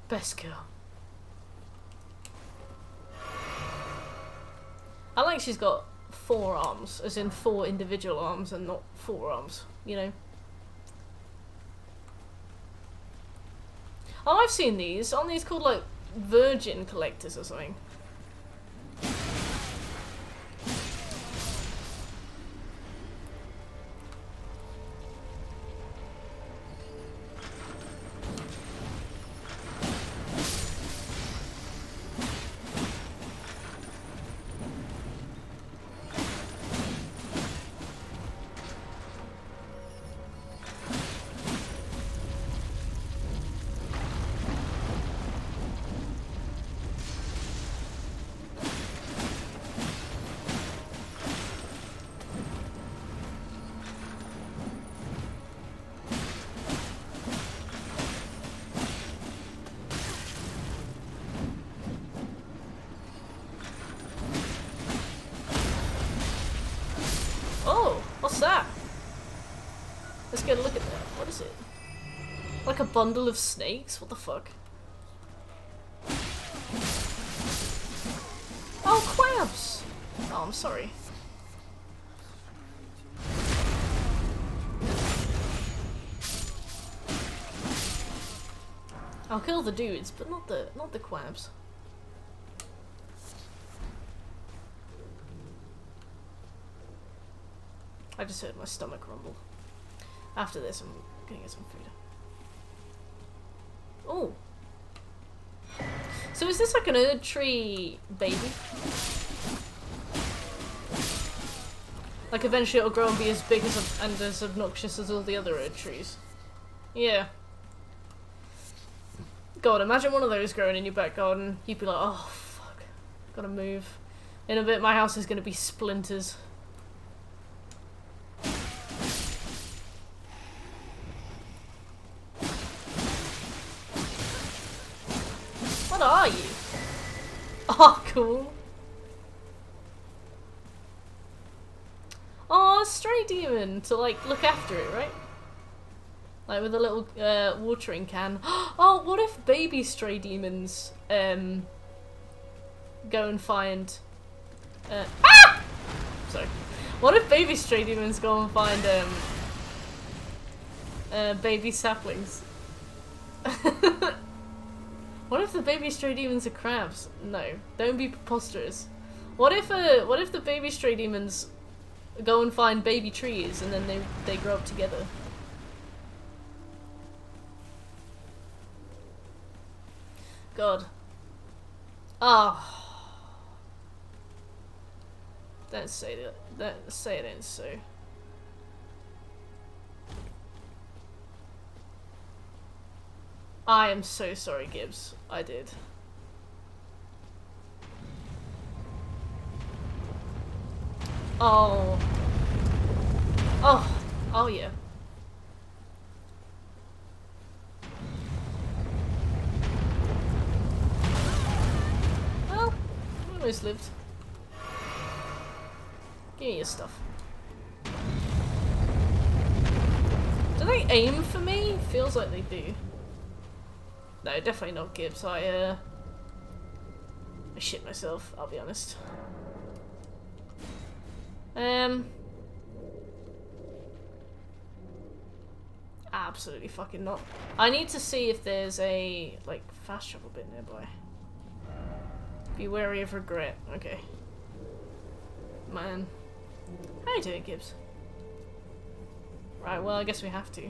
Best girl. I like she's got 4 arms, as in 4 individual arms and not 4 arms, you know? Oh, I've seen these. Aren't these called, like, virgin collectors or something? What's that? Let's get a look at that. What is it? Like a bundle of snakes? What the fuck? Oh, crabs! Oh, I'm sorry. I'll kill the dudes, but not the crabs. I just heard my stomach rumble. After this, I'm gonna get some food. Oh! So is this like an Erd tree baby? Like eventually it'll grow and be as big as and as obnoxious as all the other Erd trees. Yeah. God, imagine one of those growing in your back garden. You'd be like, oh fuck, gotta move. In a bit my house is gonna be splinters. What are you? Oh, cool. Oh, a stray demon to like look after it, right? Like with a little watering can. Oh, what if baby stray demons go and find ah! Sorry. What if baby stray demons go and find baby saplings? What if the baby stray demons are crabs? No, don't be preposterous. What if the baby stray demons go and find baby trees and then they grow up together? God. Ah. Oh. Don't say that. Don't say it ain't so. I am so sorry, Gibbs. I did. Oh. Oh, oh yeah. Well, I almost lived. Give me your stuff. Do they aim for me? Feels like they do. No, definitely not Gibbs. I shit myself, I'll be honest. Absolutely fucking not. I need to see if there's a, like, fast travel bit nearby. Be wary of regret. Okay. Man. How you doing, Gibbs? Right, well, I guess we have to.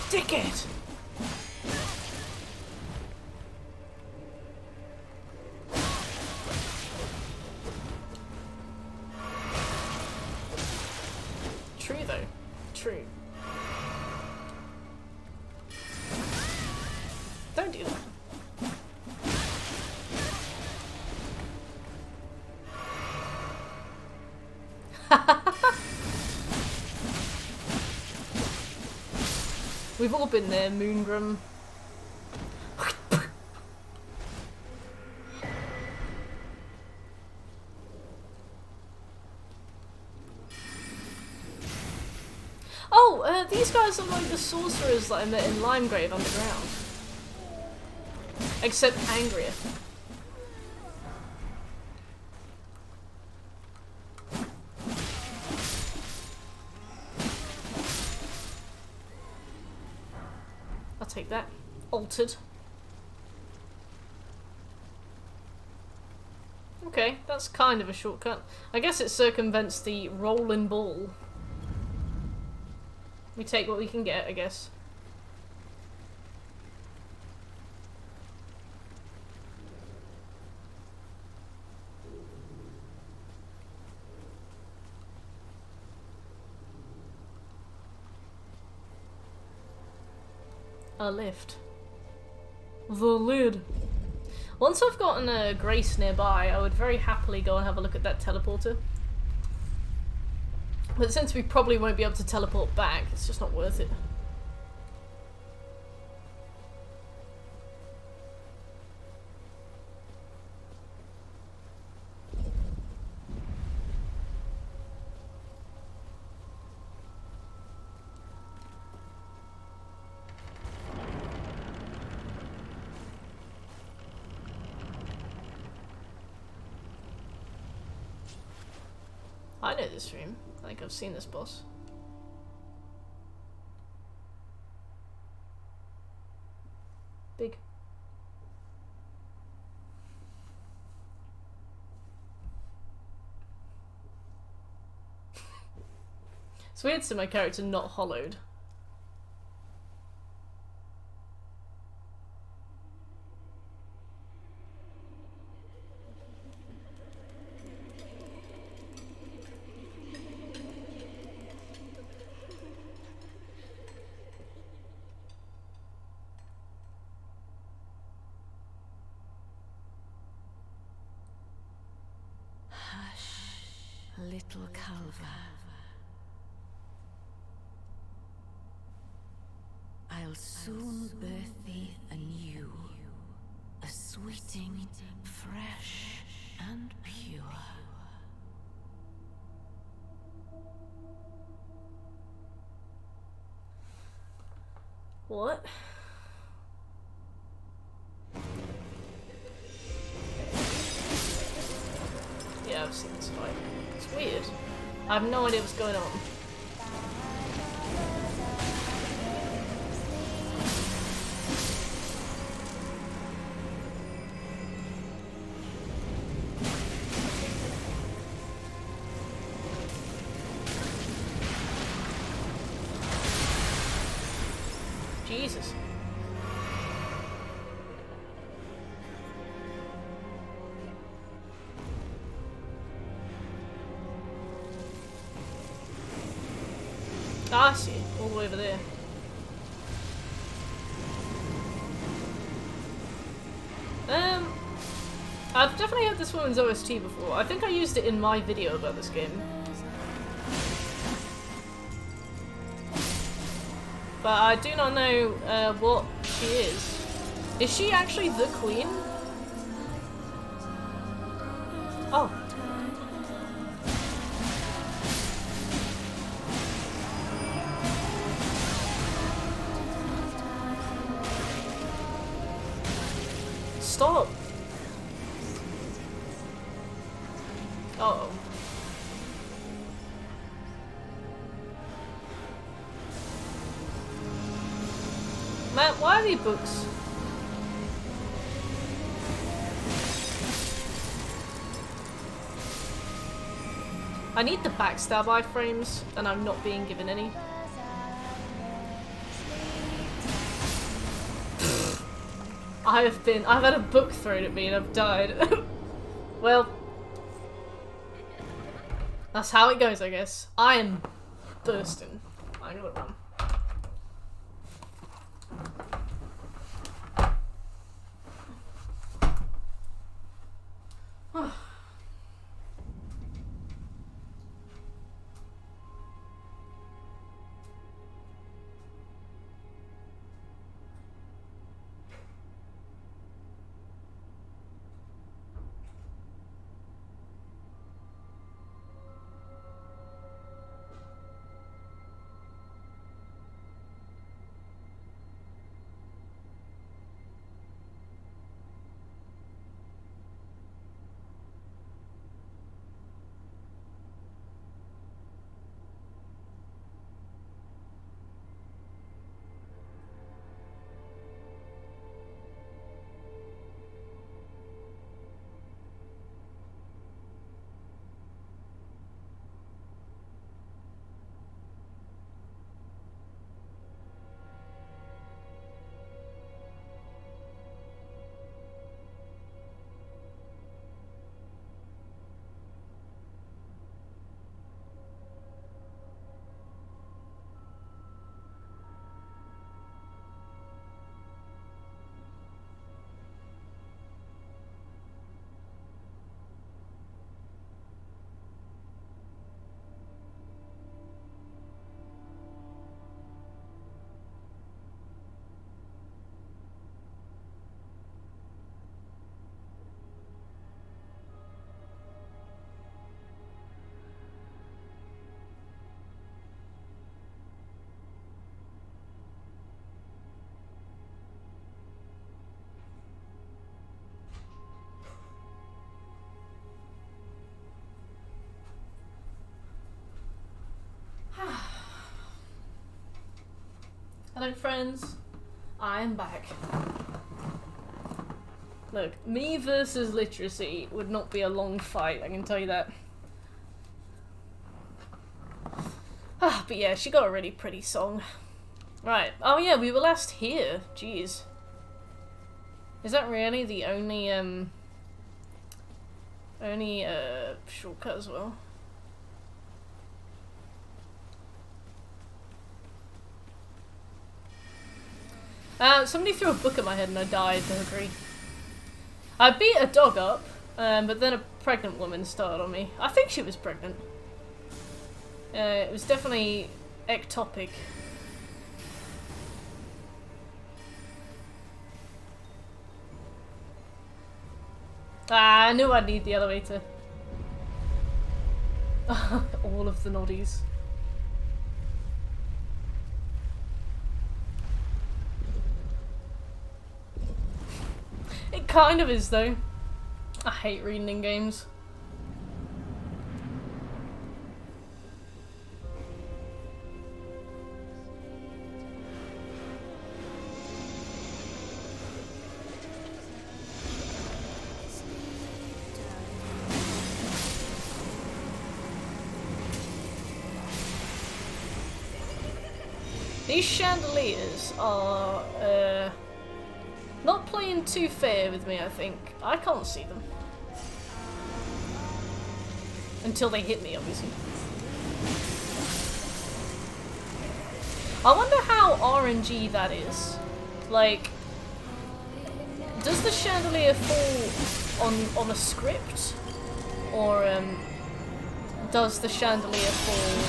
Dickhead! True, though. True. Don't do that. We've all been there, Moongrum. Oh, these guys are like the sorcerers that I met in Limegrave Underground. Except angrier. I'll take that. Altered. Okay, that's kind of a shortcut. I guess it circumvents the rolling ball. We take what we can get, I guess. A lift. The lid. Once I've gotten a Grace nearby, I would very happily go and have a look at that teleporter. But since we probably won't be able to teleport back, it's just not worth it. I know this room. I think I've seen this boss. Big. It's weird to see my character not hollowed. Little Calva. I'll soon birth thee anew, a sweeting, fresh and pure. What? Yeah, I've seen this fight. It's weird. I have no idea what's going on. Jesus. Ah, I see. All the way over there. I've definitely heard this woman's OST before. I think I used it in my video about this game. But I do not know what she is. Is she actually the queen? Oh. Stop. Uh-oh. Man, why are these books? I need the backstab iframes, and I'm not being given any. I've had a book thrown at me and I've died. Well, that's how it goes, I guess. I am bursting. I gotta run. Hello friends, I am back. Look, me versus literacy would not be a long fight, I can tell you that. But yeah, she got a really pretty song. Right, oh yeah, we were last here, jeez. Is that really the only shortcut as well? Somebody threw a book at my head and I died, don't agree. I beat a dog up, but then a pregnant woman started on me. I think she was pregnant. It was definitely ectopic. I knew I'd need the elevator. All of the noddies. It kind of is though. I hate reading in games. These chandeliers are not playing too fair with me, I think. I can't see them. Until they hit me, obviously. I wonder how RNG that is. Like, does the chandelier fall on a script? Or, does the chandelier fall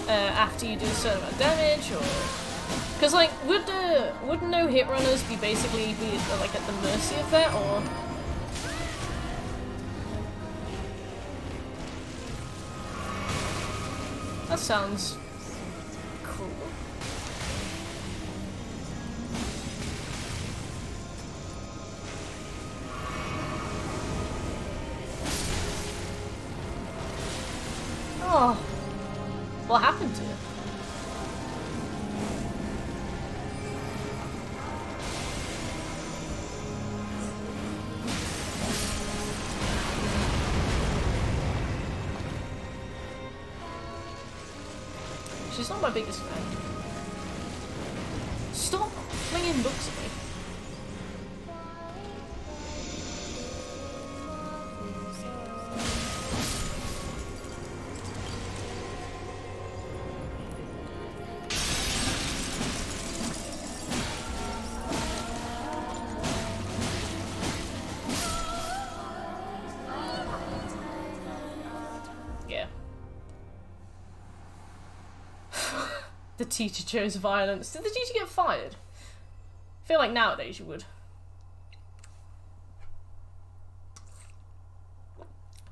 after you do a certain amount of damage, or... Because, like, would no hit runners be basically like, at the mercy of that, or... That sounds cool. Oh, what happened to it? She's not my biggest fan. Stop flinging books at me. Yeah. The teacher chose violence. Did the teacher get fired? I feel like nowadays you would.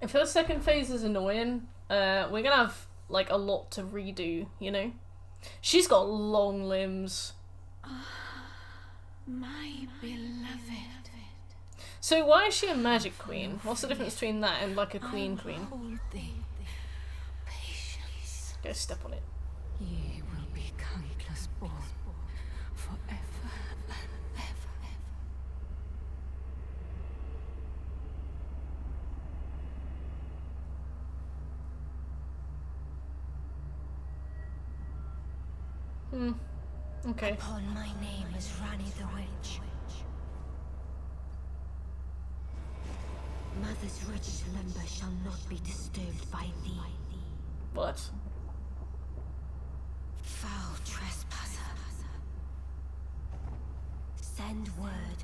If her second phase is annoying, we're gonna have, like, a lot to redo, you know? She's got long limbs. My beloved. So why is she a magic queen? What's the difference between that and, like, a queen? Hold thee. Patience. Go step on it. Ye will be countless born forever and ever. Okay. Upon my name is Rani the Witch. Mother's rich slumber shall not be disturbed by thee. What? Foul trespasser. Send word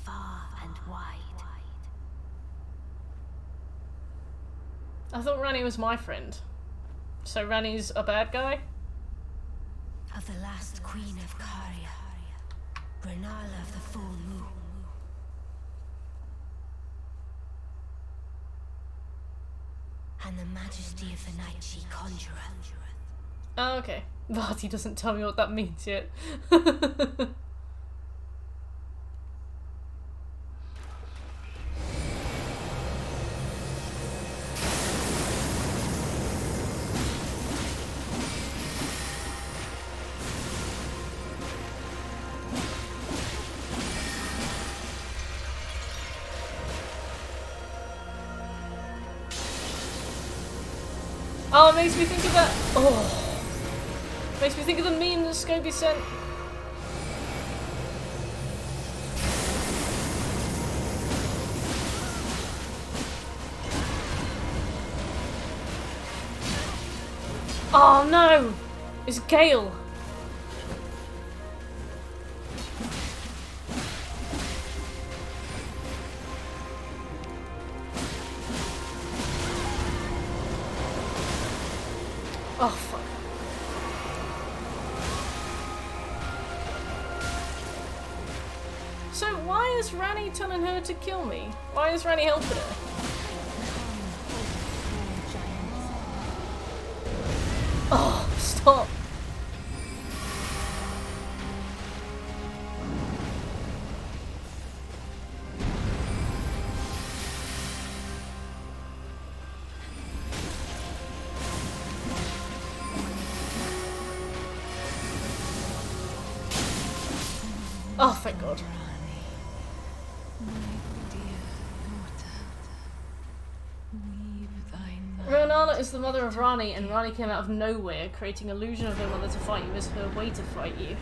far and wide. I thought Rani was my friend. So Rani's a bad guy? Of the last queen of Caria, Renala of the full moon. And the majesty of the night she conjureth. Oh, okay. Varty doesn't tell me what that means yet. Oh, it makes me think of that. Oh, makes me think of the meme that Scobie sent. Oh no, it's Gale. Oh, fuck. So why is Rani telling her to kill me? Why is Rani helping her? Oh, stop. Oh, thank God. Renala is the mother of Rani, and Rani came out of nowhere, creating illusion of her mother to fight you as her way to fight you.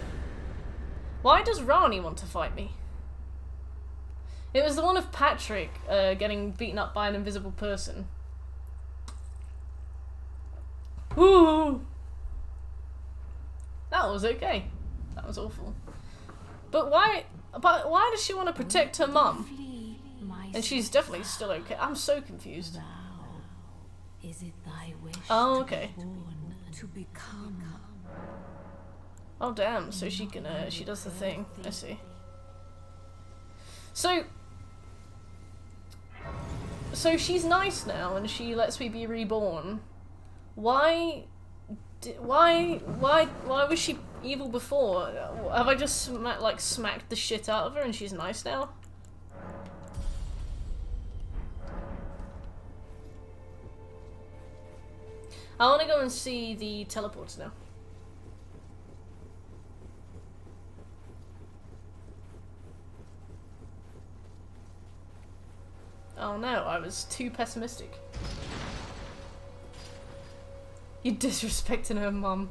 Why does Rani want to fight me? It was the one of Patrick getting beaten up by an invisible person. Ooh! That was okay. That was awful. But why does she want to protect her mum? Flee, my And she's definitely still okay. I'm so confused. thou. Is it thy wish Oh, okay. to be born, to become? Oh damn, so she can she does the thing. I see. So she's nice now and she lets me be reborn. Why was she evil before? Have I just smacked the shit out of her and she's nice now? I want to go and see the teleports now. Oh no, I was too pessimistic. You're disrespecting her mum.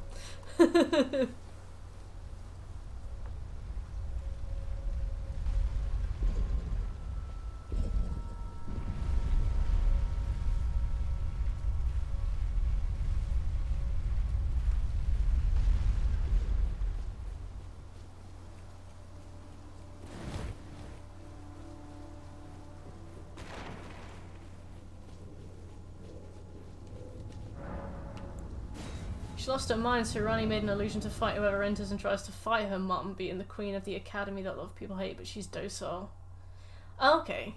She lost her mind, so Rani made an illusion to fight whoever enters and tries to fight her mum, being the queen of the academy that a lot of people hate, but she's docile. Okay.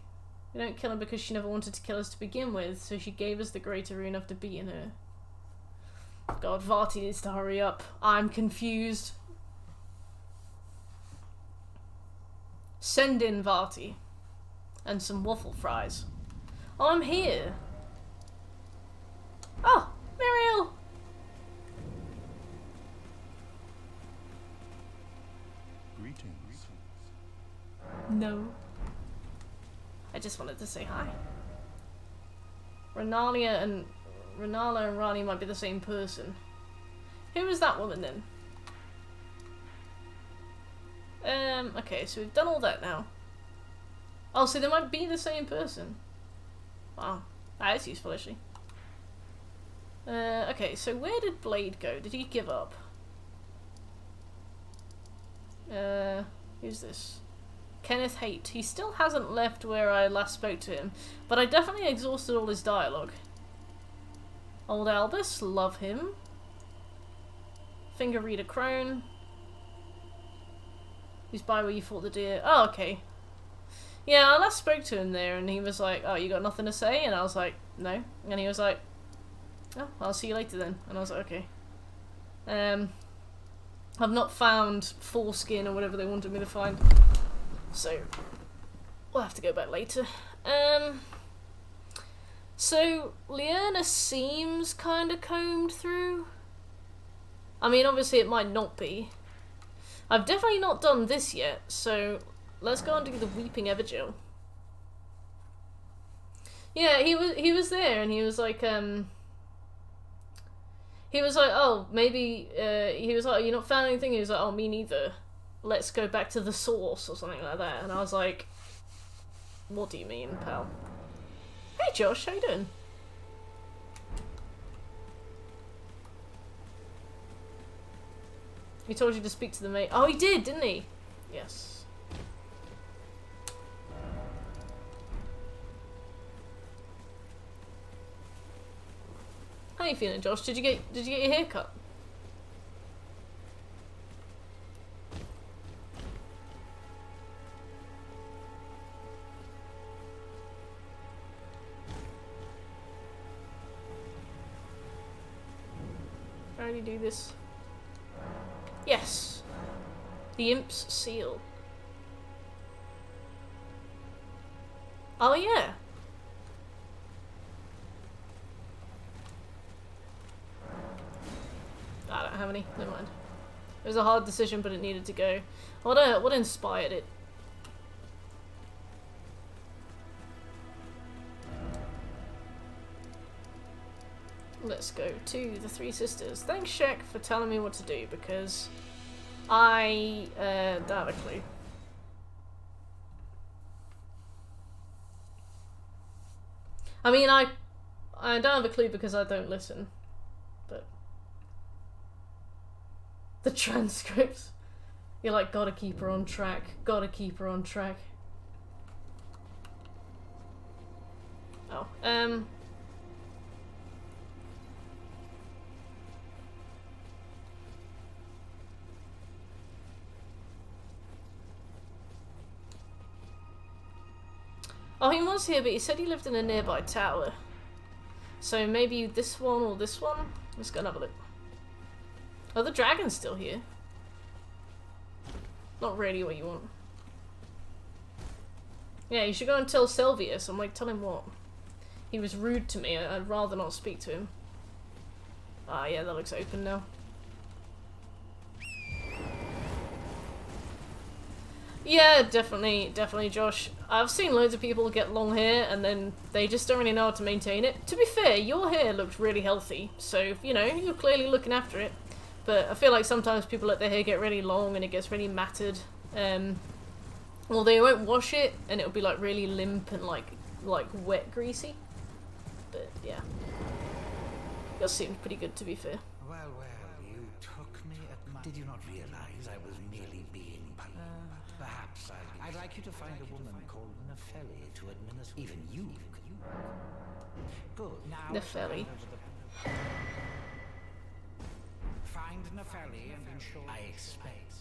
We don't kill her because she never wanted to kill us to begin with, so she gave us the greater rune after beating her. God, Vati needs to hurry up. I'm confused. Send in Vati. And some waffle fries. Oh, I'm here. Oh, Muriel! Greetings. No. I just wanted to say hi. Renala and Rani might be the same person. Who is that woman then? Okay, so we've done all that now. Oh, so they might be the same person. Wow. That is useful, actually. Okay, so where did Blade go? Did he give up? Who's this? Kenneth Haight. He still hasn't left where I last spoke to him, but I definitely exhausted all his dialogue. Old Albus, love him. Finger Reader Crone. He's by where you fought the deer. Oh, okay. Yeah, I last spoke to him there and he was like, oh, you got nothing to say? And I was like, no. And he was like, oh, I'll see you later then. And I was like, okay. I've not found foreskin or whatever they wanted me to find. So, we'll have to go back later. So, Liana seems kind of combed through. I mean, obviously it might not be. I've definitely not done this yet, so let's go and do the Weeping Evergill. Yeah, he was there, and he was like, oh, maybe, he was like, you not found anything? He was like, oh, me neither. Let's go back to the source, or something like that. And I was like, what do you mean, pal? Hey, Josh, how you doing? He told you to speak to the mate. Oh, he did, didn't he? Yes. How you feeling, Josh? Did you get your hair cut? How do you do this? Yes. The Imp's seal. Oh yeah. I don't have any. Never mind. It was a hard decision, but it needed to go. What inspired it? Let's go to the Three Sisters. Thanks, Shek, for telling me what to do, because I don't have a clue. I mean, I don't have a clue because I don't listen, but The transcripts. You're like, gotta keep her on track. Gotta keep her on track. Oh, oh, he was here, but he said he lived in a nearby tower. So maybe this one or this one? Let's go and have a look. Oh, the dragon's still here. Not really what you want. Yeah, you should go and tell Sylvius. I'm like, tell him what? He was rude to me. I'd rather not speak to him. Ah, yeah, that looks open now. Yeah, definitely, Josh. I've seen loads of people get long hair and then they just don't really know how to maintain it. To be fair, your hair looked really healthy, so, you know, you're clearly looking after it. But I feel like sometimes people let their hair get really long and it gets really matted. Or they won't wash it and it'll be like really limp and like wet greasy. But yeah. Yours seems pretty good, to be fair. Well, you took me at my... Did you not realize I was merely being polite? Perhaps I'd like you to find a woman called Nefeli to administer... Even you can... Good. Now... Nefeli. Find Nefeli and ensure... I expect.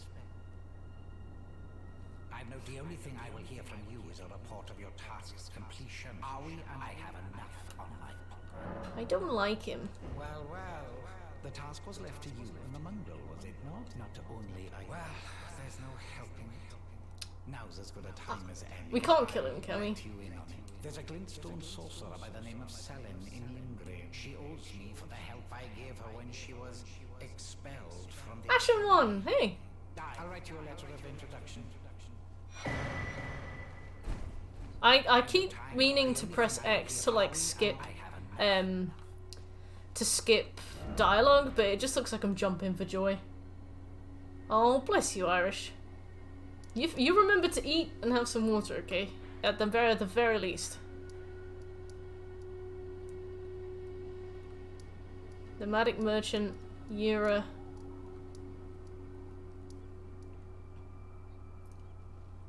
I note the only thing I will hear from you is a report of your task's completion. Are we? And I have enough on my plate. I don't like him. Well. The task was left to you and the mongrel, was it not? Not only I... Well, there's no helping it. Now's as good a time as any. We can't kill him, can we? You in on it. There's a glintstone sorcerer by the name of Selin in Limgrave. She owes me for the help I gave her when she was expelled from the... Ashen One, hey! I'll write you a letter of introduction. I keep meaning to press X to like skip dialogue, but it just looks like I'm jumping for joy. Oh, bless you, Irish. You remember to eat and have some water, okay? At the very least. Nomadic merchant, Yura.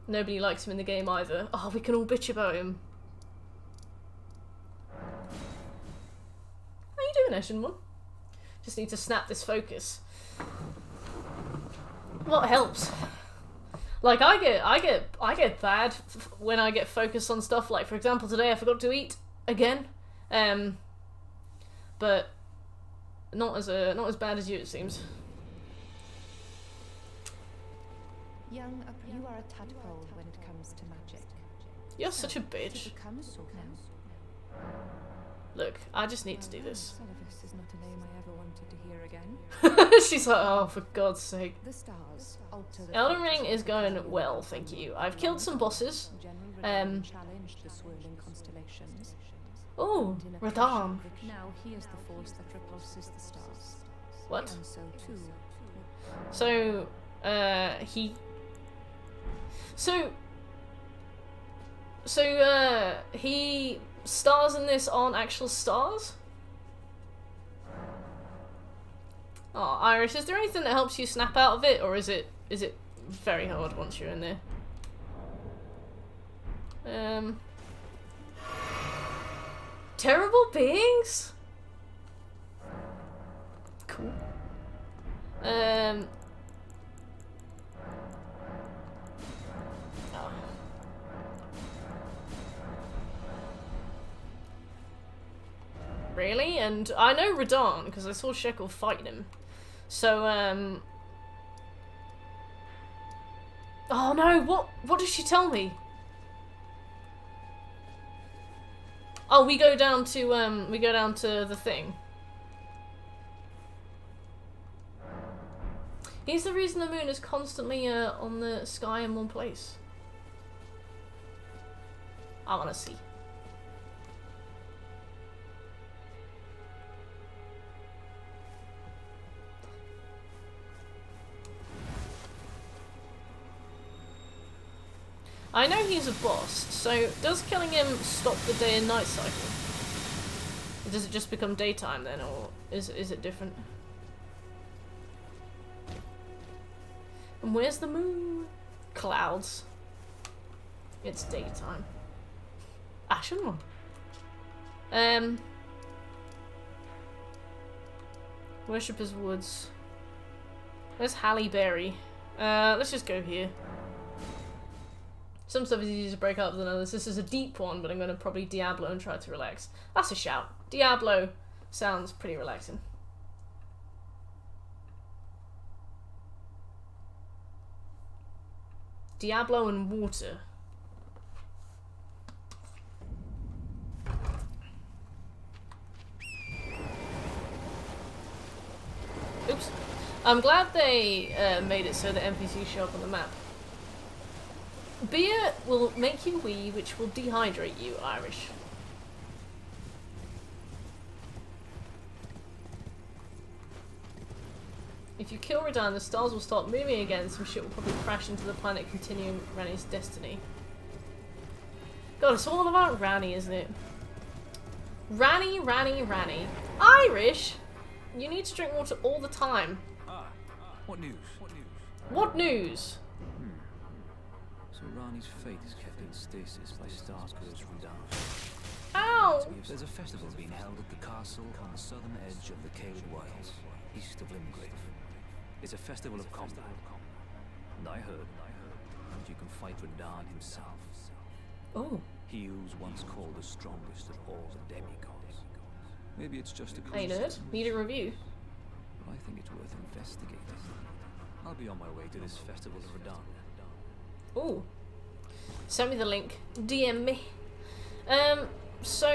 Nobody likes him in the game either. Oh, we can all bitch about him. How you doing, Ashen One? Just need to snap this focus. What helps? Like I get bad when I get focused on stuff. Like for example, today I forgot to eat again. But not as bad as you, it seems. Young, you are a tadpole when it comes to magic. You're such a bitch. Look, I just need to do this. Salvis is not a name I ever wanted to hear again. She's like, oh, for God's sake. The stars alter the Elden Ring is going well, thank you. I've killed some bosses. Challenged the swirling constellations. Oh, Radahn. Now here's the force that repulses the stars. What? And so too. So, he stars in this aren't actual stars? Oh, Iris, is there anything that helps you snap out of it, or is it very hard once you're in there? Terrible beings? Cool. Oh. Really? And I know Radahn because I saw Shekel fighting him. So oh no, what did she tell me? Oh, we go down to the thing. He's the reason the moon is constantly on the sky in one place. I wanna see. I know he's a boss, so does killing him stop the day and night cycle? Or does it just become daytime then, or is it different? And where's the moon? Clouds. It's daytime. Ashen one. Worshipper's Woods. Where's Halle Berry? Let's just go here. Some stuff is easier to break up than others. This is a deep one, but I'm going to probably Diablo and try to relax. That's a shout. Diablo sounds pretty relaxing. Diablo and water. Oops. I'm glad they made it so the NPCs show up on the map. Beer will make you wee, which will dehydrate you, Irish. If you kill Radahn, the stars will start moving again, some shit will probably crash into the planet, continuing Ranni's destiny. God, it's all about Ranni, isn't it? Ranni, Ranni, Ranni. Irish! You need to drink water all the time. What news? What news? So Rani's fate is kept in stasis by Starscourge Radahn. Ow! There's a festival being held at the castle on the southern edge of the Caelid Wilds, east of Limgrave. It's a festival of combat. And I heard that you can fight Radahn himself. Oh. He who's once called the strongest of all the demigods. Maybe it's just a Hey coincidence. nerd, need a review. But I think it's worth investigating. I'll be on my way to this festival of Radahn. Ooh. Send me the link. DM me. So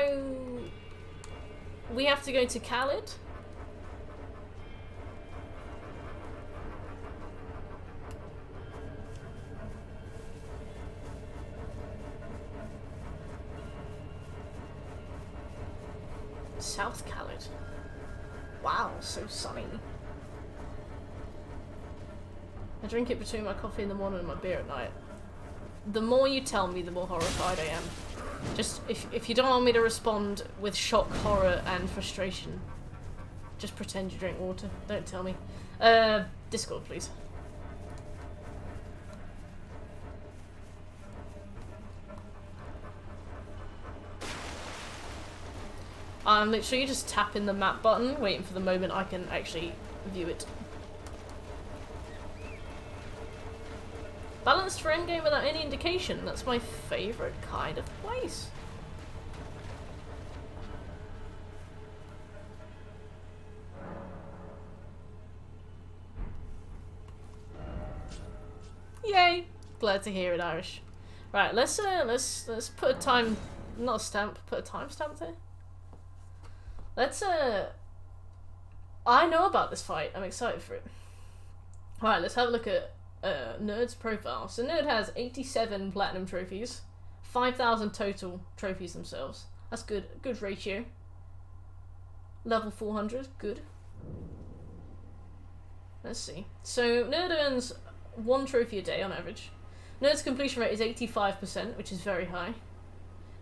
we have to go to Caelid. South Caelid. Wow, so sunny. I drink it between my coffee in the morning and my beer at night. The more you tell me, the more horrified I am. Just, if you don't want me to respond with shock, horror, and frustration, just pretend you drink water. Don't tell me. Discord, please. I'm literally just tapping the map button, waiting for the moment I can actually view it. Balanced for endgame without any indication. That's my favourite kind of place. Yay! Glad to hear it, Irish. Right, let's put a time, not a stamp, put a timestamp there. Let's I know about this fight. I'm excited for it. Alright, let's have a look at Nerd's profile. So Nerd has 87 platinum trophies, 5,000 total trophies themselves. That's good. Good ratio. Level 400. Good. Let's see. So Nerd earns 1 trophy a day on average. Nerd's completion rate is 85%, which is very high.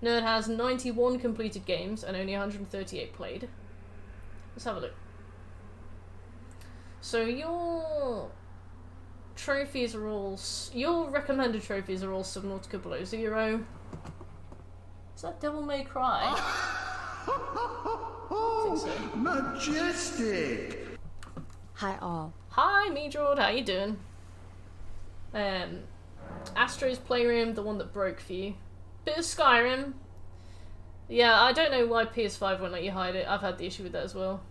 Nerd has 91 completed games and only 138 played. Let's have a look. So your trophies are all... Your recommended trophies are all Subnautica below 0. Is that Devil May Cry? I think so. Majestic! Hi all. Hi, Meadrod, how you doing? Astro's Playroom, the one that broke for you. Bit of Skyrim. Yeah, I don't know why PS5 won't let you hide it. I've had the issue with that as well.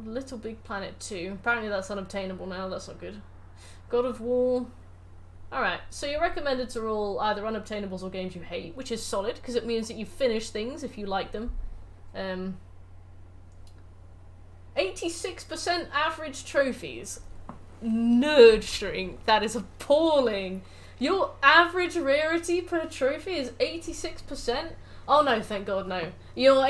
Little Big Planet 2. Apparently that's unobtainable now. That's not good. God of War. Alright, so you're recommended to roll either unobtainables or games you hate, which is solid, because it means that you finish things if you like them. 86% average trophies. Nerd string. That is appalling. Your average rarity per trophy is 86%? Oh no, thank God, no. Your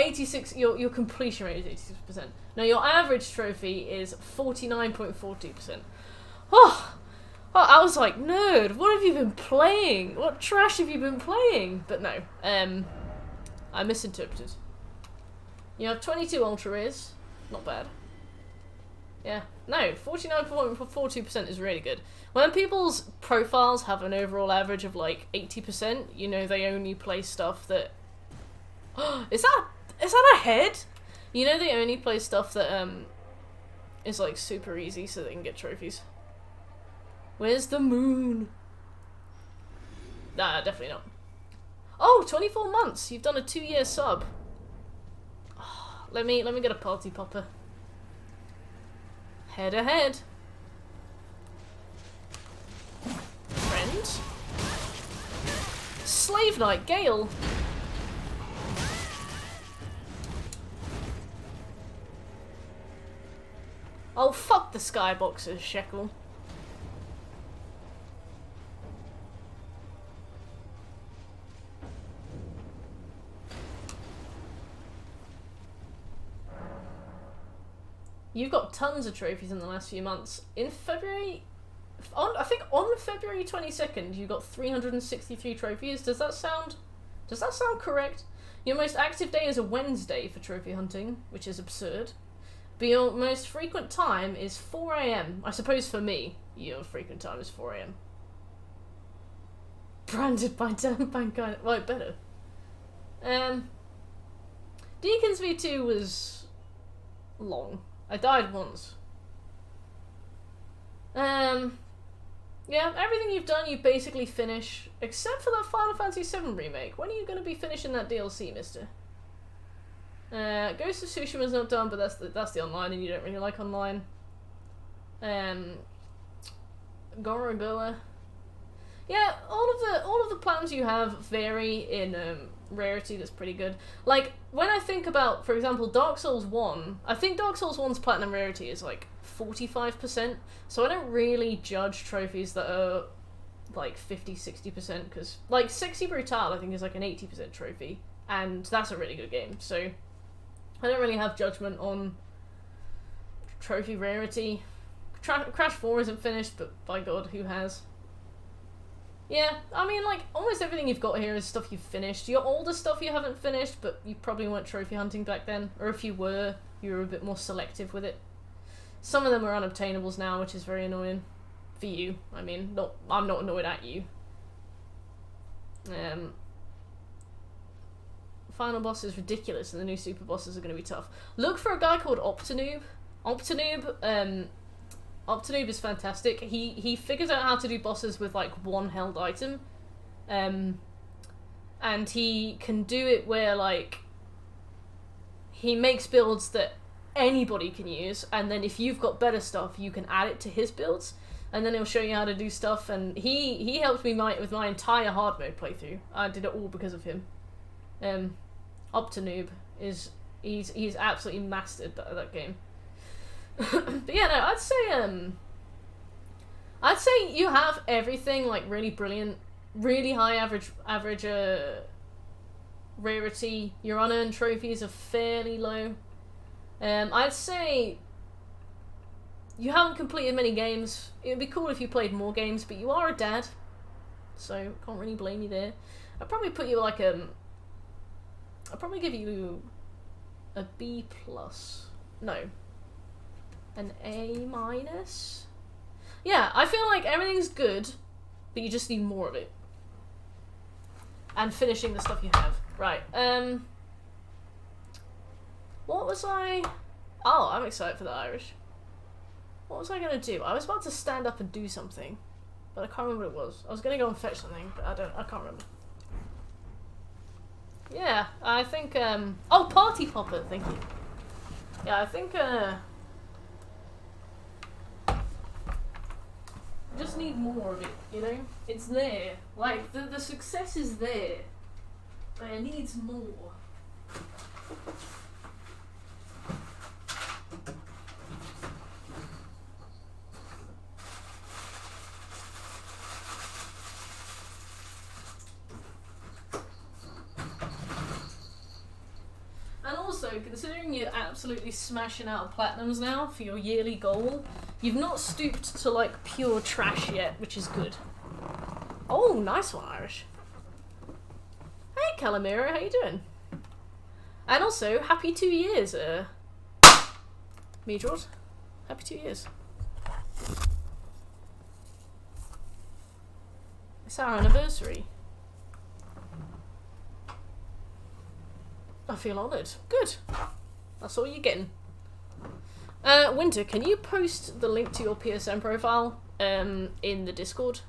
completion rate is 86%. No, your average trophy is 49.42%. Oh, I was like, nerd, what have you been playing? What trash have you been playing? But no, I misinterpreted. You have 22 ultra rares. Not bad. Yeah. No, 49.42% is really good. When people's profiles have an overall average of like 80%, you know they only play stuff that... Is that a head? You know they only play stuff that is like super easy so they can get trophies. Where's the moon? Nah, definitely not. Oh, 24 months! You've done a 2-year sub. Oh, let me get a party popper. Head ahead. Friend. Slave Knight Gale. Oh, fuck the Skyboxers, Shekel. You've got tons of trophies in the last few months. In February, I think on February 22nd, you got 363 trophies. Does that sound correct? Your most active day is a Wednesday for trophy hunting, which is absurd. But your most frequent time is 4 AM. I suppose for me, your frequent time is 4 AM. Branded by damn Mankind. Well, better. Deacons V2 was long. I died once. Yeah, everything you've done, you basically finish, except for that Final Fantasy VII remake. When are you going to be finishing that DLC, mister? Ghost of Tsushima's not done, but that's the online, and you don't really like online. Gorogoa. Yeah, all of the plans you have vary in rarity. That's pretty good. Like when I think about, for example, Dark Souls 1, I think Dark Souls 1's platinum rarity is like 45%. So I don't really judge trophies that are like 50-60%, because like Sexy Brutale I think is like an 80% trophy, and that's a really good game. So I don't really have judgment on trophy rarity. Crash 4 isn't finished, but by God, who has? Yeah, I mean, like, almost everything you've got here is stuff you've finished. Your older stuff you haven't finished, but you probably weren't trophy hunting back then. Or if you were a bit more selective with it. Some of them are unobtainables now, which is very annoying. For you, I mean. I'm not annoyed at you. Final boss is ridiculous, and the new super bosses are going to be tough. Look for a guy called Optinoob. Optinoob is fantastic. He figures out how to do bosses with like one held item, and he can do it where like he makes builds that anybody can use, and then if you've got better stuff, you can add it to his builds, and then he'll show you how to do stuff. And he helped me with my entire hard mode playthrough. I did it all because of him. Optinoob he's absolutely mastered that game. But yeah, no, I'd say you have everything like really brilliant, really high average rarity. Your unearned trophies are fairly low. I'd say you haven't completed many games. It would be cool if you played more games, but you are a dad, so can't really blame you there. I'd probably put you like I'd probably give you a B+. No. An A-. Yeah, I feel like everything's good, but you just need more of it. And finishing the stuff you have. Right, what was I... Oh, I'm excited for the Irish. What was I gonna do? I was about to stand up and do something, but I can't remember what it was. I was gonna go and fetch something, but I can't remember. Yeah, I think, oh, Party Popper, thank you. Yeah, I think, just need more of it, you know? It's there. Like, the success is there. But it needs more. And also, considering you're absolutely smashing out of platinums now for your yearly goal, you've not stooped to, like, pure trash yet, which is good. Oh, nice one, Irish. Hey, Calamira, how you doing? And also, happy 2 years, Meadrod. Happy 2 years. It's our anniversary. I feel honoured. Good. That's all you're getting. Winter, can you post the link to your PSN profile in the Discord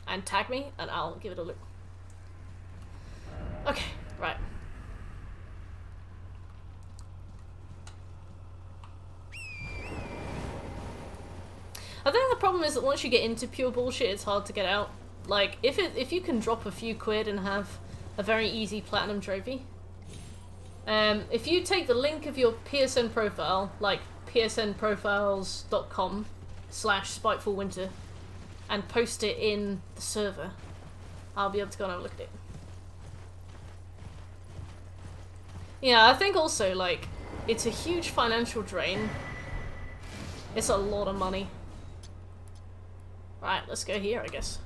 and tag me and I'll give it a look. Okay, right. I think the problem is that once you get into pure bullshit, it's hard to get out. Like, if you can drop a few quid and have a very easy platinum trophy, if you take the link of your PSN profile, like psnprofiles.com/spitefulwinter, and post it in the server, I'll be able to go and have a look at it. Yeah, I think also, like, it's a huge financial drain. It's a lot of money. Right, let's go here, I guess.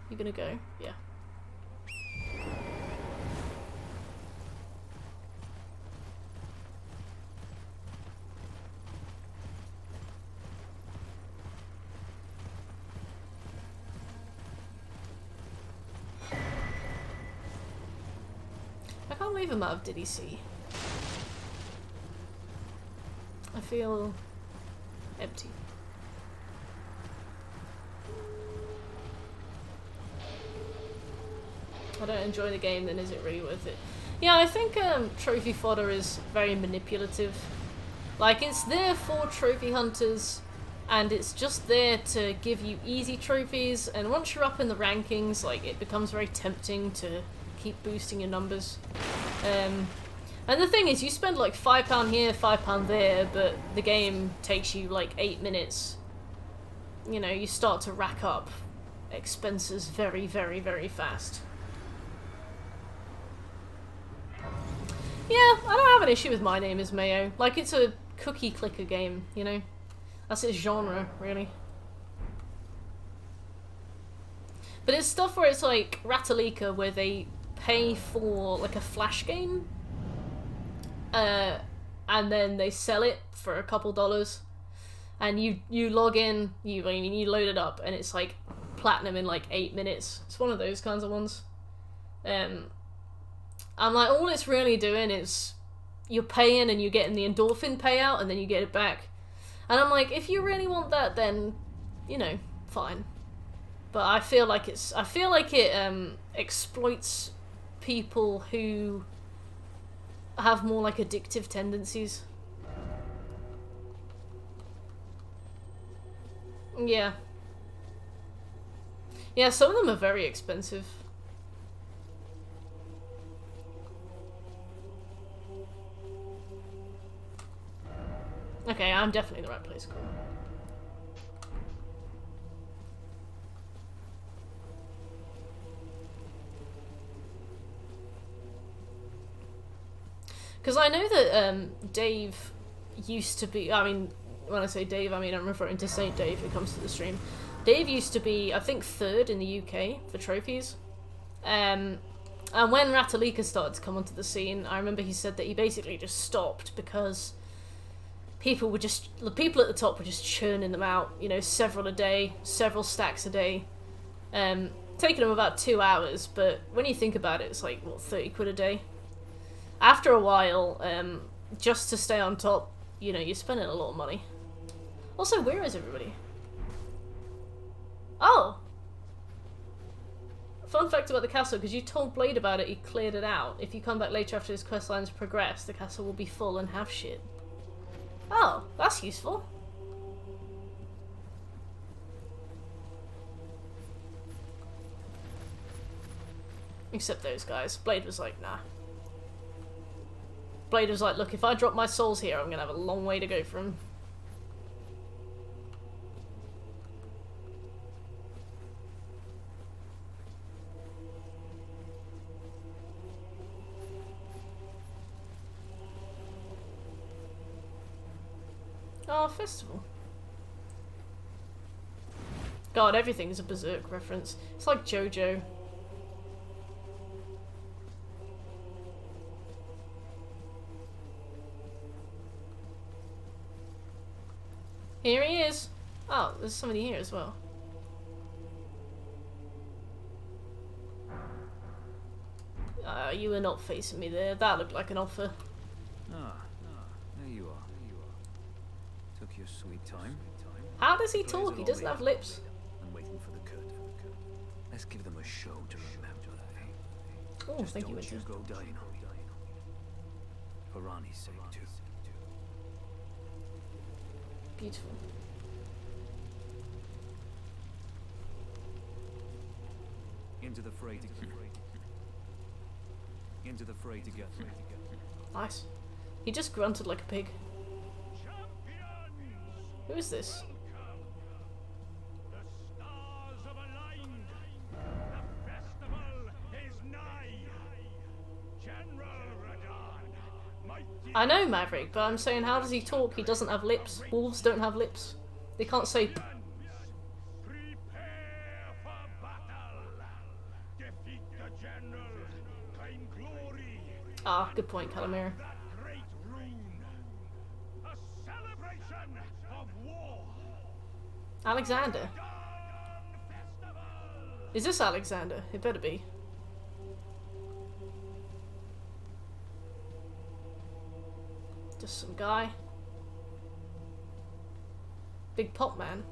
You gonna go? Yeah. I can't believe I'm out of DDC. I feel empty. I don't enjoy the game, then is it really worth it? Yeah, I think trophy fodder is very manipulative. Like, it's there for trophy hunters, and it's just there to give you easy trophies, and once you're up in the rankings, like, it becomes very tempting to keep boosting your numbers. And the thing is, you spend like £5 here, £5 there, but the game takes you like 8 minutes. You know, you start to rack up expenses very, very, very fast. Yeah, I don't have an issue with My Name is Mayo. Like, it's a cookie clicker game, you know? That's its genre, really. But it's stuff where it's like Ratalika, where they pay for like a flash game, and then they sell it for a couple dollars, and you log in, you load it up, and it's like platinum in like 8 minutes. It's one of those kinds of ones. I'm like, all it's really doing is you're paying and you're getting the endorphin payout, and then you get it back. And I'm like, if you really want that, then, you know, fine. But I feel like it exploits people who have more like addictive tendencies. Yeah. Yeah, some of them are very expensive. Okay, I'm definitely in the right place. Cool. Because I know that Dave used to be, I mean, when I say Dave, I mean I'm referring to Saint Dave who comes to the stream. Dave used to be, I think, 3rd in the UK for trophies. And when Ratalika started to come onto the scene, I remember he said that he basically just stopped because the people at the top were just churning them out, you know, several a day, several stacks a day. Taking them about 2 hours, but when you think about it, it's like, what, 30 quid a day? After a while, just to stay on top, you know, you're spending a lot of money. Also, where is everybody? Oh! Fun fact about the castle, because you told Blade about it, he cleared it out. If you come back later after his questline's progress, the castle will be full and have shit. Oh, that's useful. Except those guys. Blade was like, nah. Blade was like, look, if I drop my souls here, I'm gonna have a long way to go for him. Oh, festival. God, everything's a Berserk reference. It's like JoJo. Here he is. Oh, there's somebody here as well. You were not facing me there. That looked like an offer. There you are. Took your sweet time. How does he talk? He doesn't have lips. I'm waiting for the curtain. Let's give them a show to remember. Oh, thank you, Winter. Don't you go dying on me. For Rani's sake, too. Beautiful. Into the fray together. Into the fray together. Nice. He just grunted like a pig. Who is this? I know, Maverick, but I'm saying, how does he talk? He doesn't have lips. Wolves don't have lips. They can't say p. Ah, good point, Calamera. Alexander? Is this Alexander? It better be. Just some guy. Big pop man.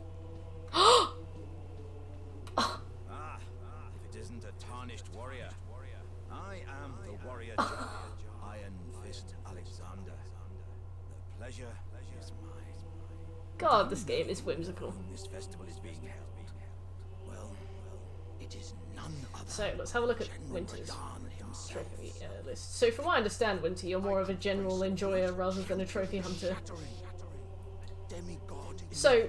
If it isn't a tarnished warrior. I am the warrior Iron Fist Alexander. The pleasure is mine. God, this game is whimsical. This festival is being held. Well, it is none other. So let's have a look at Winter's trophy list. So from what I understand, Winter, you're more of a general enjoyer rather than a trophy hunter. So,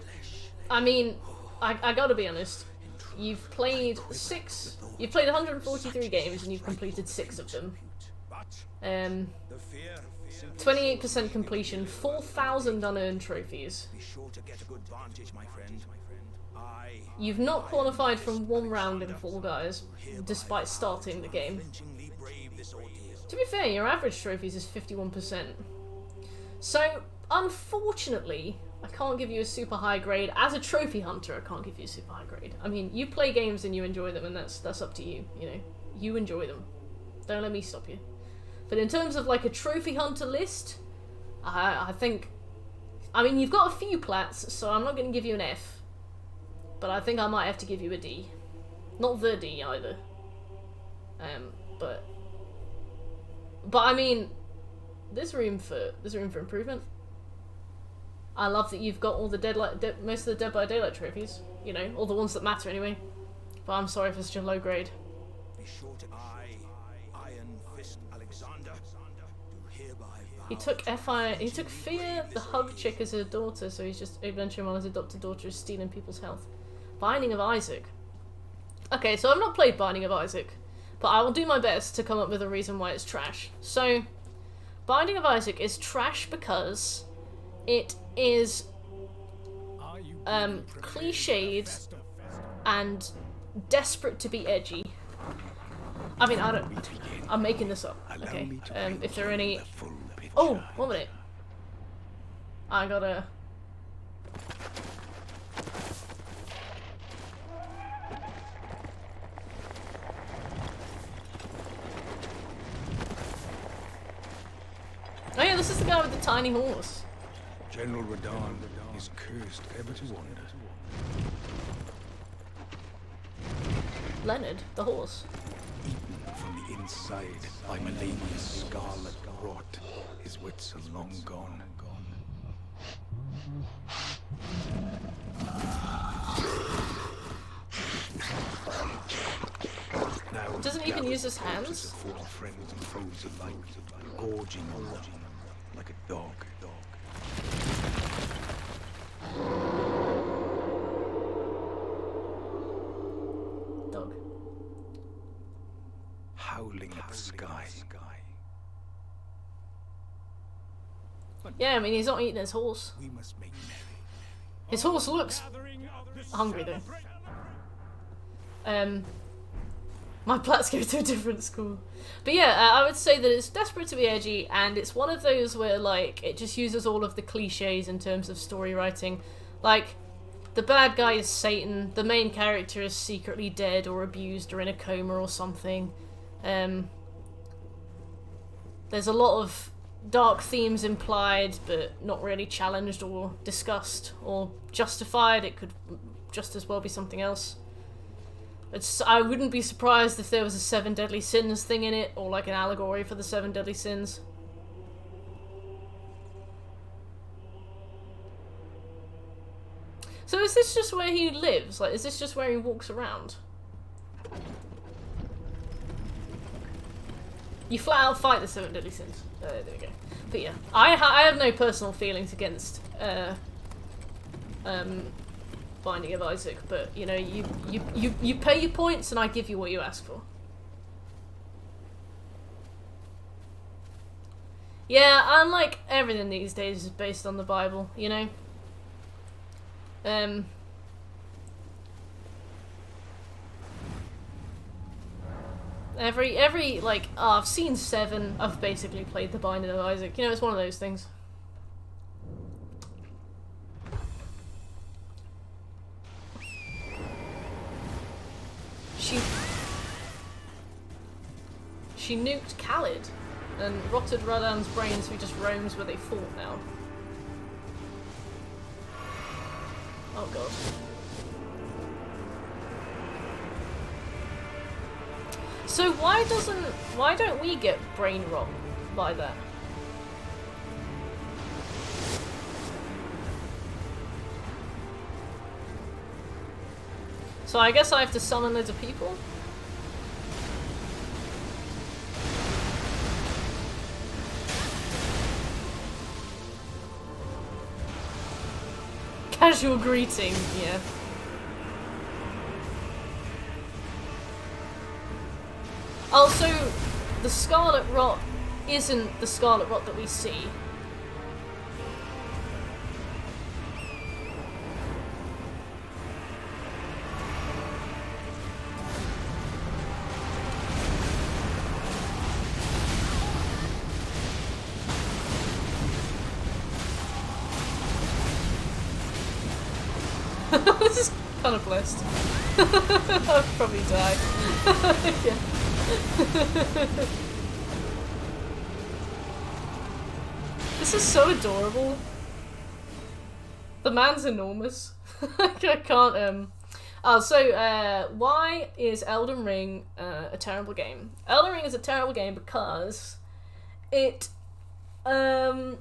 I mean, I gotta be honest. You've played 143 games and you've completed 6 of them. 28% completion, 4,000 unearned trophies. You've not qualified from 1 round in Fall Guys, despite starting the game. To be fair, your average trophies is 51%. So, unfortunately, I can't give you a super high grade. As a trophy hunter, I can't give you a super high grade. I mean, you play games and you enjoy them, and that's up to you, you know. You enjoy them. Don't let me stop you. But in terms of, like, a trophy hunter list, I think... I mean, you've got a few plats, so I'm not going to give you an F. But I think I might have to give you a D. Not the D, either. But I mean, there's room for improvement. I love that you've got all the most of the Dead by Daylight trophies. You know, all the ones that matter anyway. But I'm sorry for such a low grade. Be sure to Iron Fist Alexander. He took Fear, the Hug chick, as a daughter, so he's just eventually while his adopted daughter is stealing people's health. Binding of Isaac. Okay, so I've not played Binding of Isaac, but I will do my best to come up with a reason why it's trash. So, Binding of Isaac is trash because it is cliched and desperate to be edgy. I mean, I'm making this up, okay? If there are any... Oh, 1 minute. I gotta... Oh yeah, this is the guy with the tiny horse. General Radahn is cursed ever to wander. Leonard, the horse. Eaten from the inside by Melania's scarlet rot, his wits are long gone. Now Doesn't even use his hands. Friends and foes alike, gorging on them like a dog. Dog. Howling at the sky. Yeah, I mean, he's not eating his horse. We must make merry. His horse looks hungry, though. My plats go to a different school. But yeah, I would say that it's desperate to be edgy, and it's one of those where, like, it just uses all of the cliches in terms of story writing. Like, the bad guy is Satan, the main character is secretly dead or abused or in a coma or something. There's a lot of dark themes implied, but not really challenged or discussed or justified. It could just as well be something else. I wouldn't be surprised if there was a 7 Deadly Sins thing in it, or like an allegory for the 7 Deadly Sins. So is this just where he lives? Like, is this just where he walks around? You flat out fight the 7 Deadly Sins. There we go. But yeah, I have no personal feelings against Binding of Isaac, but you know, you pay your points and I give you what you ask for. Yeah, unlike everything these days is based on the Bible, you know? Every like, I've seen 7, I've basically played the Binding of Isaac. You know, it's one of those things. She nuked Khalid and rotted Radan's brains, who just roams where they fought now. Oh god. So why don't we get brain rot by that? So I guess I have to summon loads of people? Casual greeting, yeah. Also, the Scarlet Rot isn't the Scarlet Rot that we see. This is kind of blessed. I'll probably die. Yeah. This is so adorable. The man's enormous. I can't, Oh, so, why is Elden Ring a terrible game? Elden Ring is a terrible game because it has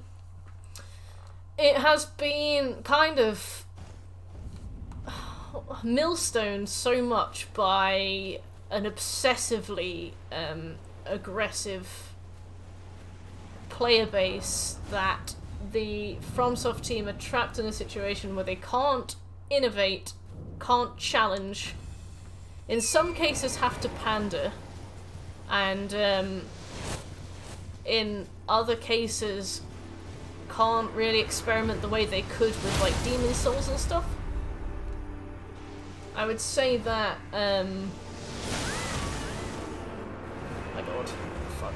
been kind of millstoned so much by an obsessively aggressive player base that the FromSoft team are trapped in a situation where they can't innovate, can't challenge, in some cases have to pander, and in other cases can't really experiment the way they could with like Demon Souls and stuff. I would say that, my god, fuck.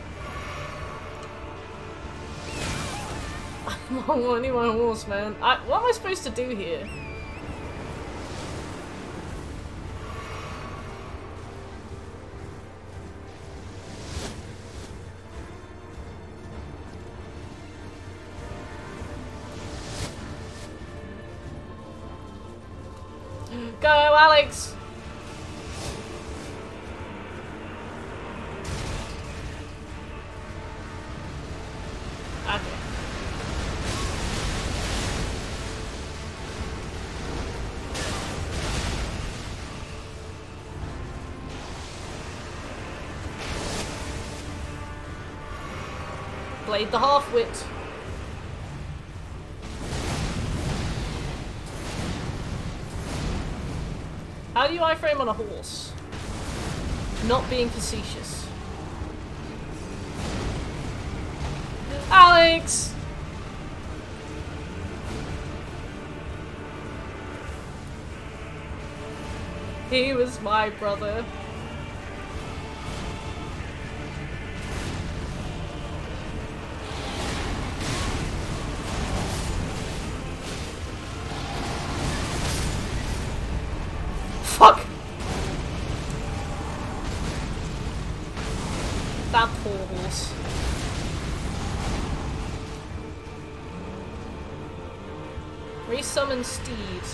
I need my horse, man. What am I supposed to do here? Go, Alex! Okay. Blade the half-wit. How do you iframe on a horse? Not being facetious. Alex! He was my brother. Resummon Steed.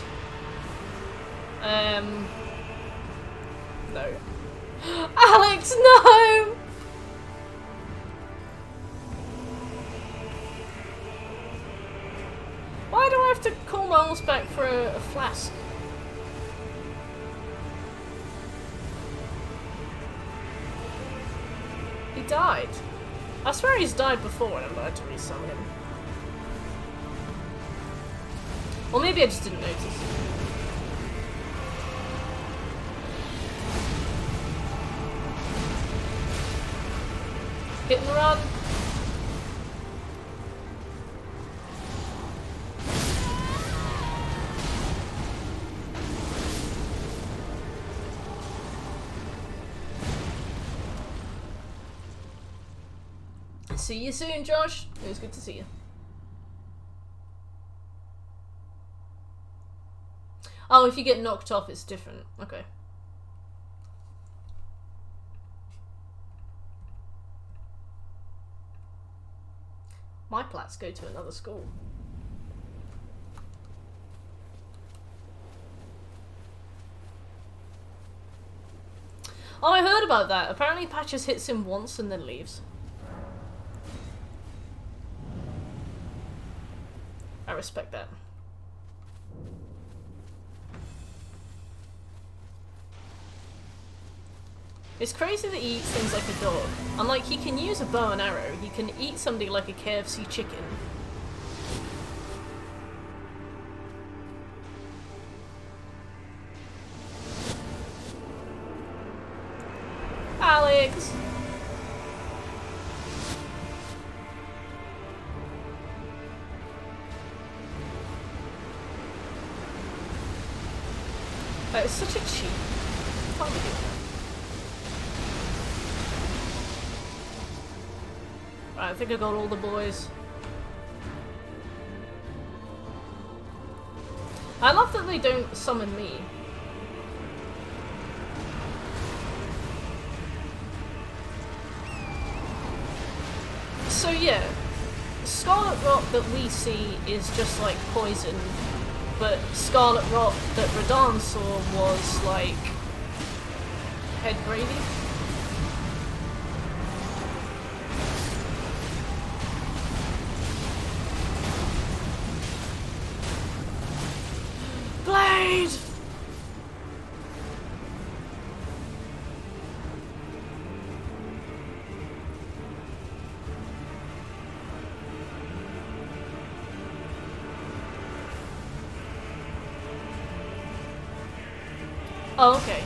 No. Alex, no! Why do I have to call my horse back for a flask? He died. I swear he's died before and I had to resummon him. Or maybe I just didn't notice. Hit and run. See you soon, Josh. It was good to see you. Oh, if you get knocked off, it's different. Okay. My plats go to another school. Oh, I heard about that. Apparently Patches hits him once and then leaves. I respect that. It's crazy that he eats things like a dog. And like, he can use a bow and arrow. He can eat somebody like a KFC chicken. Alex! That is such a cheat. Can't be doing that. Right, I think I got all the boys. I love that they don't summon me. So yeah, Scarlet Rot that we see is just like poison, but Scarlet Rot that Radahn saw was like head gravy. Blade! Oh, okay.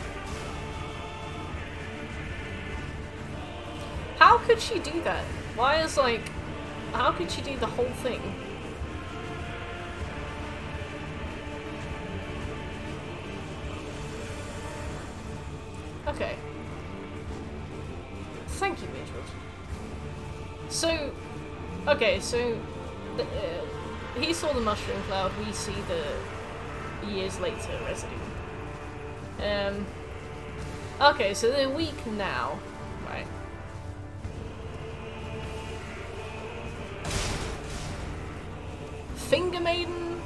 How could she do that? Why is like... How could she do the whole thing? Okay. Thank you, Mildred. So... Okay, so... he saw the mushroom cloud, we see the years later residue. Okay, so they're weak now, right? Finger Maiden?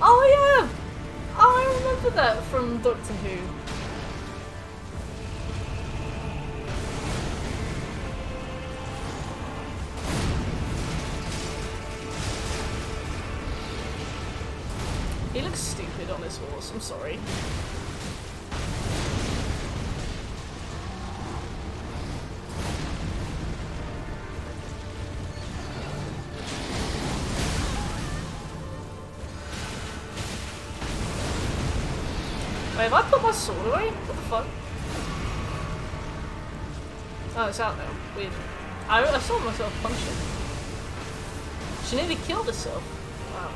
Oh yeah! Oh, I remember that from Doctor Who. He looks stupid on his horse, I'm sorry. Wait, have I put my sword away? What the fuck? Oh, it's out now. Weird. I saw myself punch it. She nearly killed herself. Wow.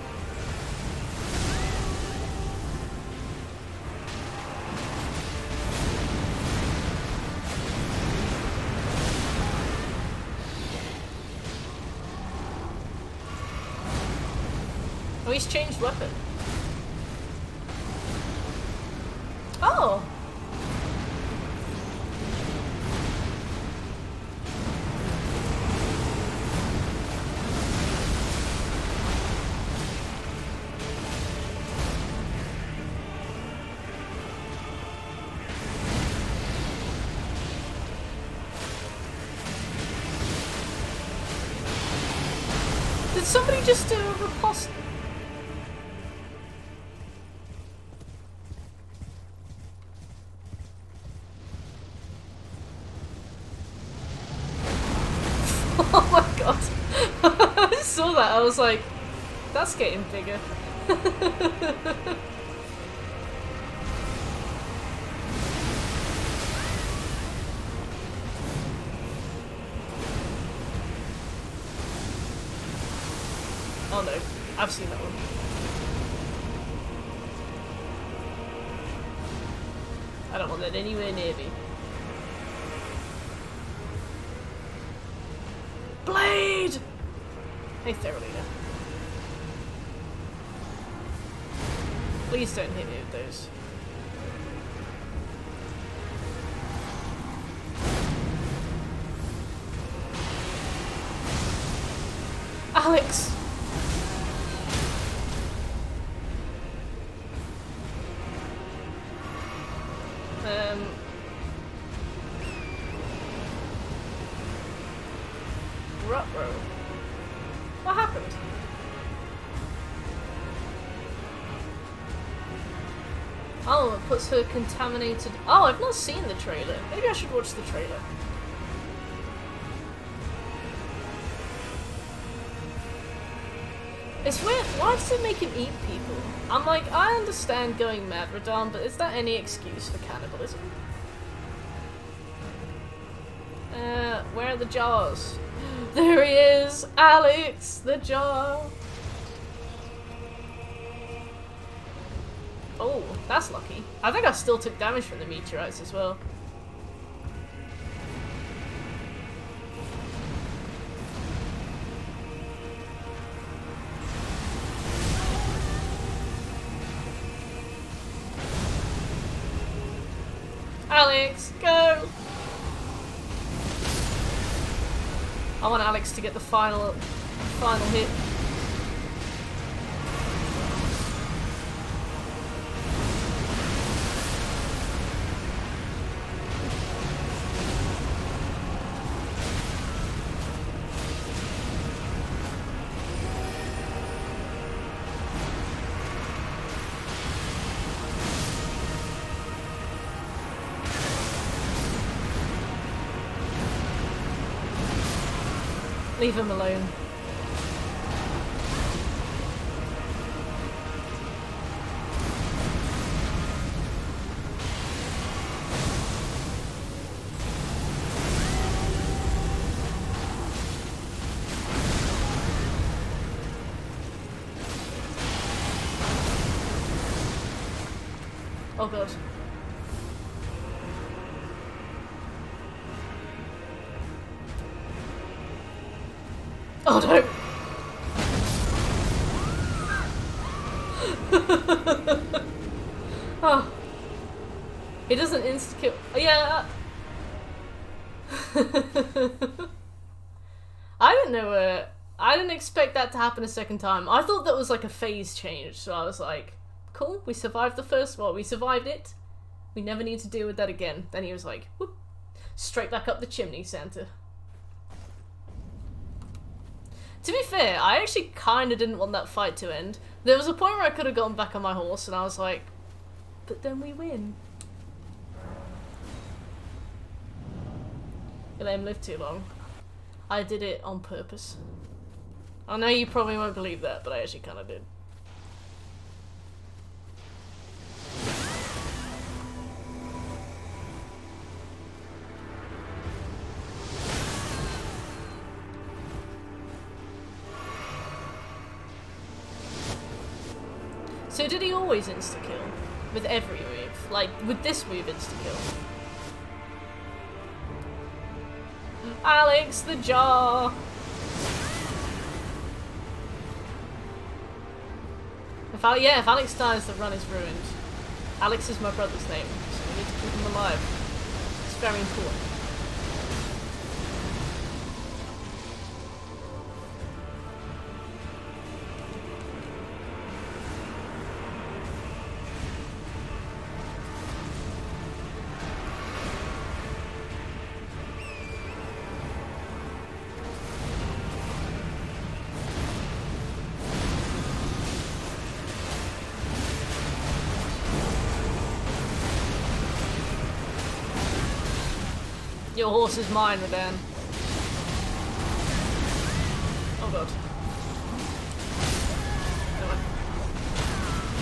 Oh, he's changed weapon. Oh! somebody just do a riposte? Oh my god. I saw that, I was like, that's getting bigger. Oh no, I've seen that one. I don't want that anywhere near me. Blade! Hey, Theralina. Please don't hit me with those. Alex! Ruh-roh. What happened? Oh, it puts her contaminated. Oh, I've not seen the trailer. Maybe I should watch the trailer. It's weird. Why does it make him eat people? I'm like, I understand going mad, Radahn, but is that any excuse for cannibalism? Where are the jars? There he is! Alex! The jar! Oh, that's lucky. I think I still took damage from the meteorites as well. Alex, go! I want Alex to get the final hit. Leave him alone. Oh god. Oh no! Oh. It doesn't insta-kill. Yeah. I didn't know I didn't expect that to happen a second time. I thought that was like a phase change, so I was like, cool, we survived the first one. We survived it. We never need to deal with that again. Then he was like, whoop, straight back up the chimney, Santa. To be fair, I actually kind of didn't want that fight to end. There was a point where I could have gotten back on my horse, and I was like, but then we win. You let him live too long. I did it on purpose. I know you probably won't believe that, but I actually kind of did. So did he always insta-kill? With every move? Like, with this move insta-kill? Alex, the jar! If Alex dies, the run is ruined. Alex is my brother's name, so we need to keep him alive. It's very important. Your horse is mine, Redan. Oh god.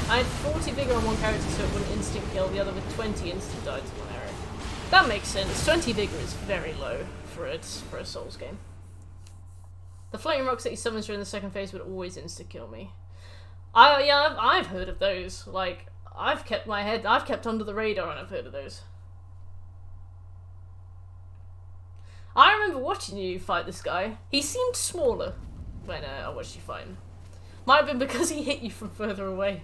I had 40 vigor on one character so it wouldn't instant kill, the other with 20 instant died to one arrow. That makes sense. 20 vigor is very low for a Souls game. The floating rocks that he summons during the second phase would always insta kill me. I've heard of those. Like, I've kept under the radar and I've heard of those. I remember watching you fight this guy. He seemed smaller when I watched you fight him. Might have been because he hit you from further away.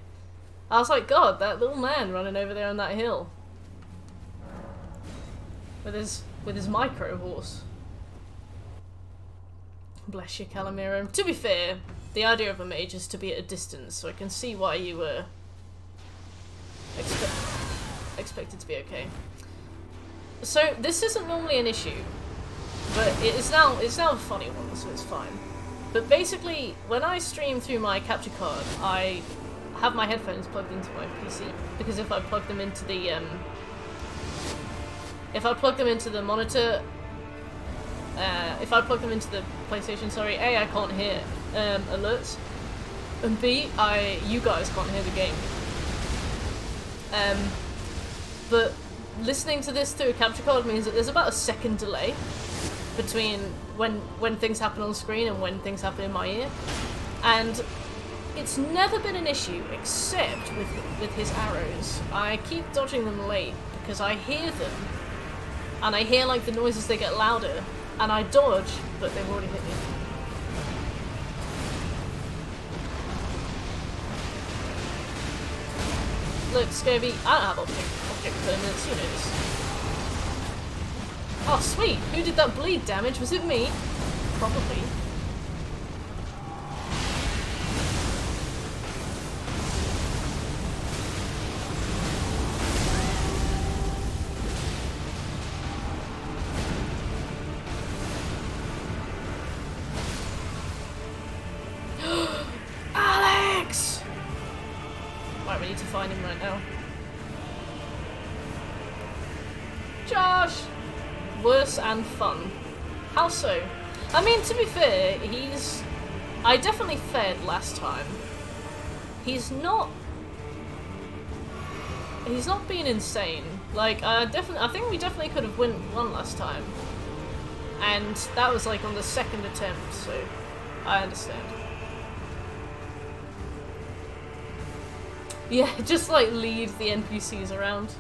I was like, God, that little man running over there on that hill. With his micro horse. Bless you, Calamiro. To be fair, the idea of a mage is to be at a distance, so I can see why you were expected to be okay. So this isn't normally an issue, but it's now a funny one, so it's fine. But basically, when I stream through my capture card, I have my headphones plugged into my PC, because if I plug them into the monitor, if I plug them into the PlayStation, sorry, A, I can't hear alerts, and B, you guys can't hear the game. But listening to this through a capture card means that there's about a second delay between when things happen on screen and when things happen in my ear, and it's never been an issue except with his arrows. I keep dodging them late because I hear them, and I hear like the noises, they get louder, and I dodge, but they've already hit me. Look, Scobie, I don't have object permanence, you know this. Oh, sweet! Who did that bleed damage? Was it me? Probably. Alex! Right, we need to find him right now. Josh! Worse and fun. How so? I mean, to be fair, I definitely fed last time. He's not being insane. Like, I think we definitely could have won last time. And that was like on the second attempt, so I understand. Yeah, just like lead the NPCs around.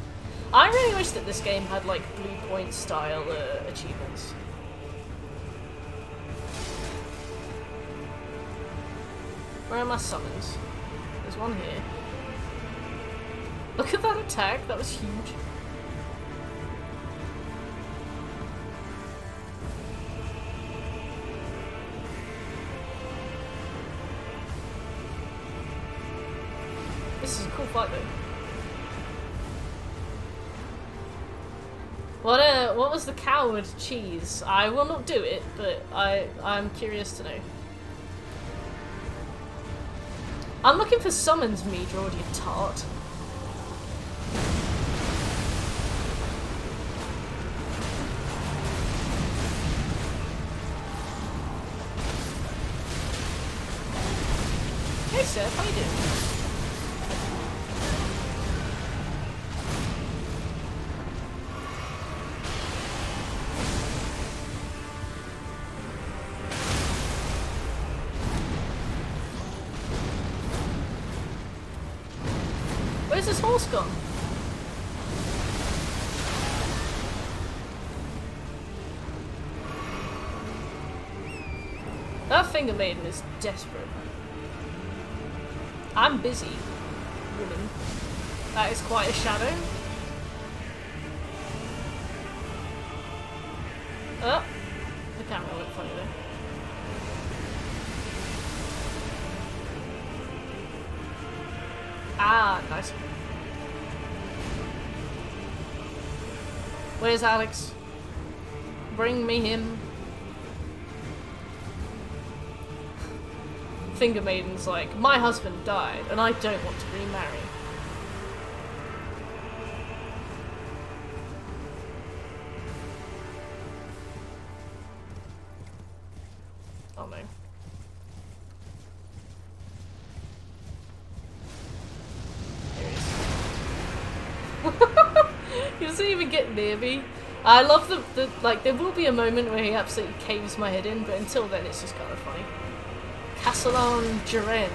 I really wish that this game had like Blue Point style achievements. Where are my summons? There's one here. Look at that attack, that was huge. This is a cool fight though. What was the coward cheese? I will not do it, but I'm curious to know. I'm looking for summons, me, Geordie, you tart. Hey Seth, how you doing? Where's this horse gone? That finger maiden is desperate. I'm busy, woman. That is quite a shadow. Oh, the camera looked funny there. Ah, nice. Where's Alex? Bring me him. Finger Maiden's like, my husband died and I don't want to remarry. Oh no. He doesn't even get near me. I love the like, there will be a moment where he absolutely caves my head in, but until then it's just kind of funny. Castellan Jiren.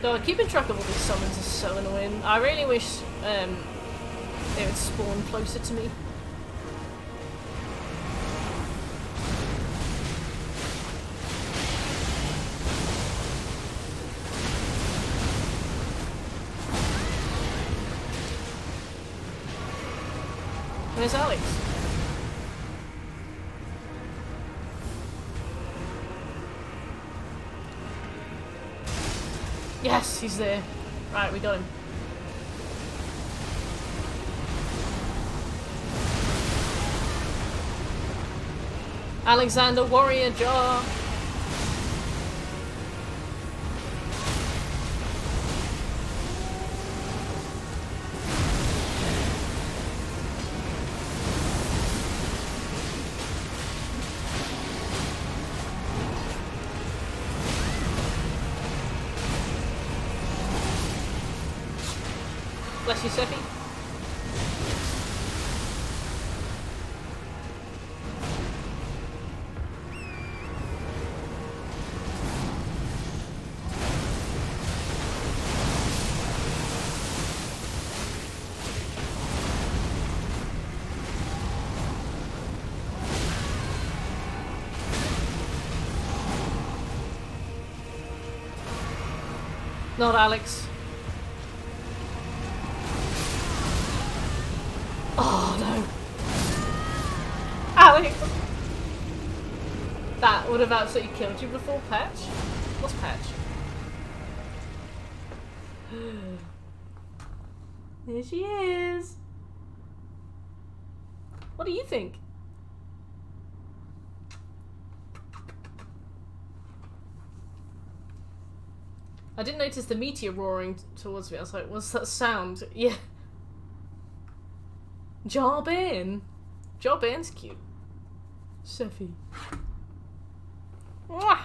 God, keeping track of all these summons is so annoying. I really wish they would spawn closer to me. Where's Alex? Yes, he's there. Right, we got him. Alexander Warrior Jaw. Bless you, Sephi. Not Alex. Oh no. Alex! That would have absolutely killed you before Patch? What's Patch? There she is. What do you think? I didn't notice the meteor roaring towards me. I was like, what's that sound? Yeah. Jarbin. Jarbin's cute. Sephi. Mwah!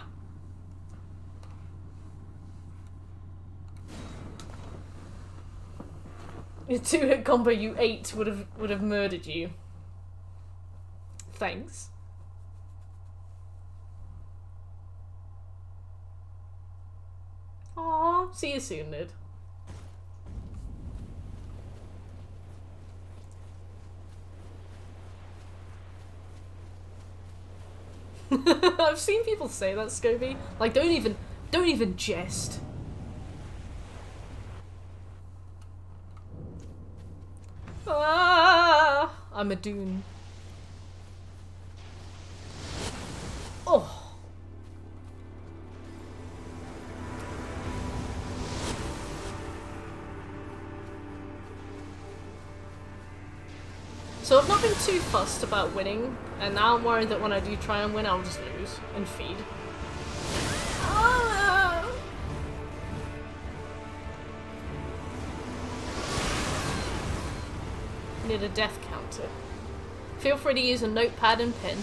Your 2-hit combo you ate would have murdered you. Thanks. Aww, see you soon, Nid. I've seen people say that, Scobie. Like, don't even jest. Ah, I'm a Dune. Oh. So I've not been too fussed about winning, and now I'm worried that when I do try and win, I'll just lose and feed. Ah! Need a death counter. Feel free to use a notepad and pen.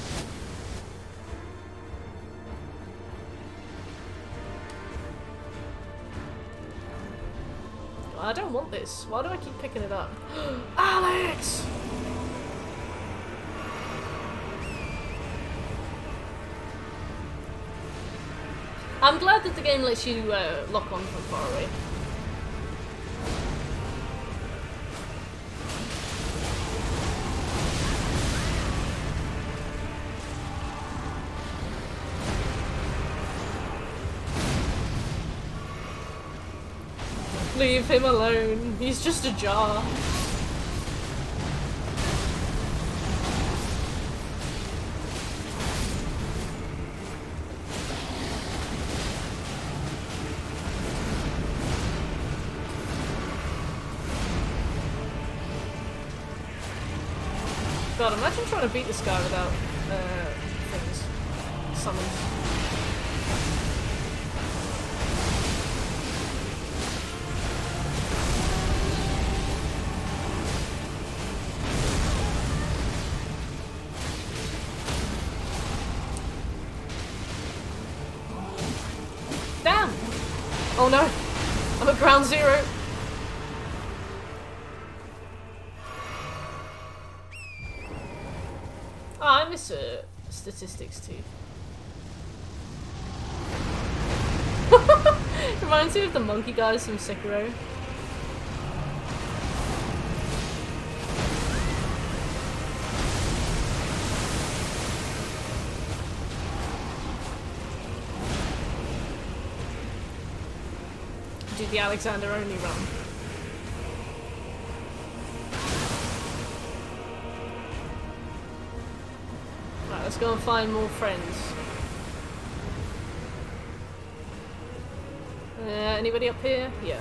I don't want this. Why do I keep picking it up? Alex! I'm glad that the game lets you lock on from far away. Leave him alone. He's just a jar. God, imagine trying to beat this guy without things. Summons. Oh no! I'm at ground zero! Oh, I miss statistics too. Reminds me of the monkey guys from Sekiro. Do the Alexander only run. Right, let's go and find more friends. Anybody up here? Yeah.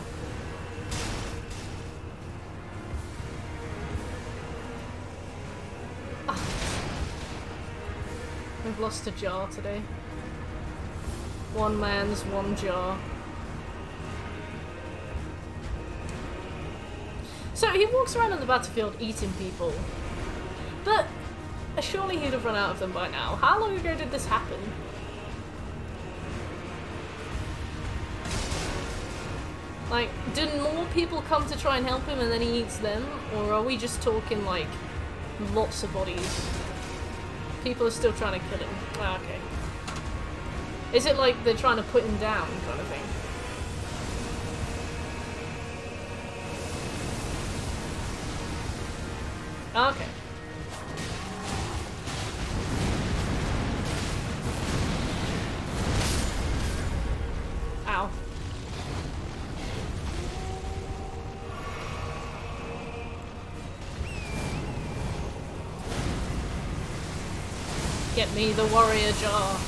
Ah. We've lost a jar today. One man's one jar. So he walks around on the battlefield eating people. But surely he'd have run out of them by now. How long ago did this happen? Like, did more people come to try and help him and then he eats them? Or are we just talking, like, lots of bodies? People are still trying to kill him. Ah, okay. Is it like they're trying to put him down, kind of thing? Okay. Ow. Get me the warrior jar.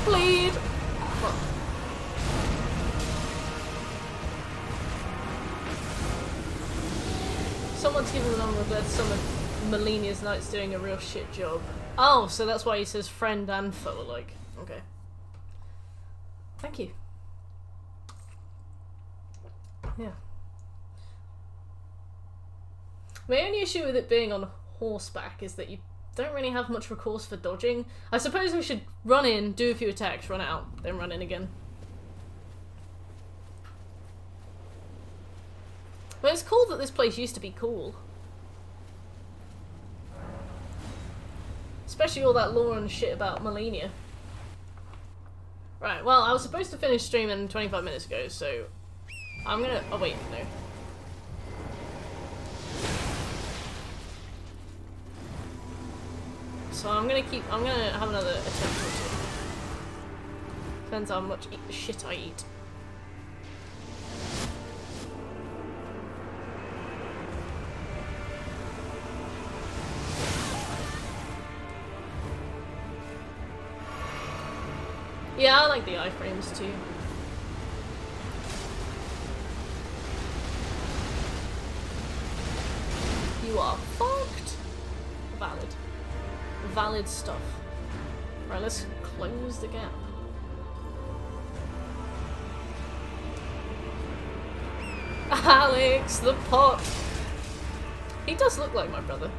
Bleed! Fuck. Someone's given the number that some of Melinia's knights doing a real shit job. Oh, so that's why he says friend and foe alike. Okay. Thank you. Yeah. My only issue with it being on horseback is that you don't really have much recourse for dodging. I suppose we should run in, do a few attacks, run out, then run in again. But it's cool that this place used to be cool. Especially all that lore and shit about Melinia. Right, well, I was supposed to finish streaming 25 minutes ago, so I'm gonna... Oh, wait, no. So I'm gonna have another attempt or two. Depends how much shit I eat. Yeah, I like the iframes too. You are fucked. Valid. Valid stuff. Right, let's close the gap. Alex, the pot! He does look like my brother.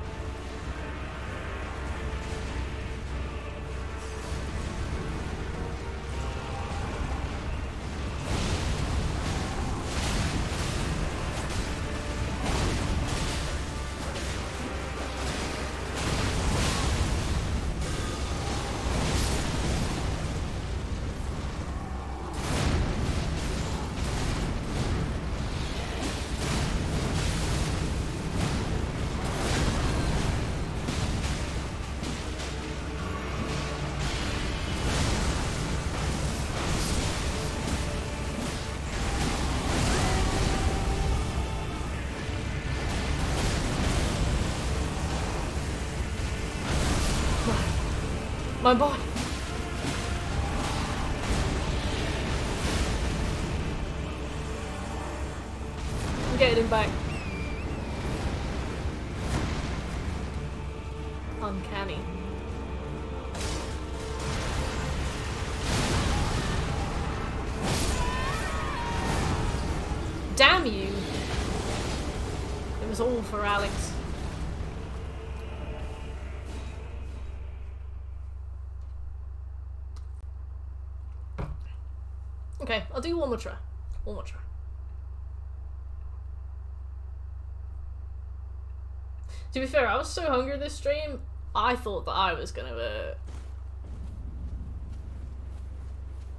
my boy. I'm getting him back. Uncanny. Damn you! It was all for Alex. Okay, I'll do one more try. One more try. To be fair, I was so hungry this stream, I thought that I was gonna,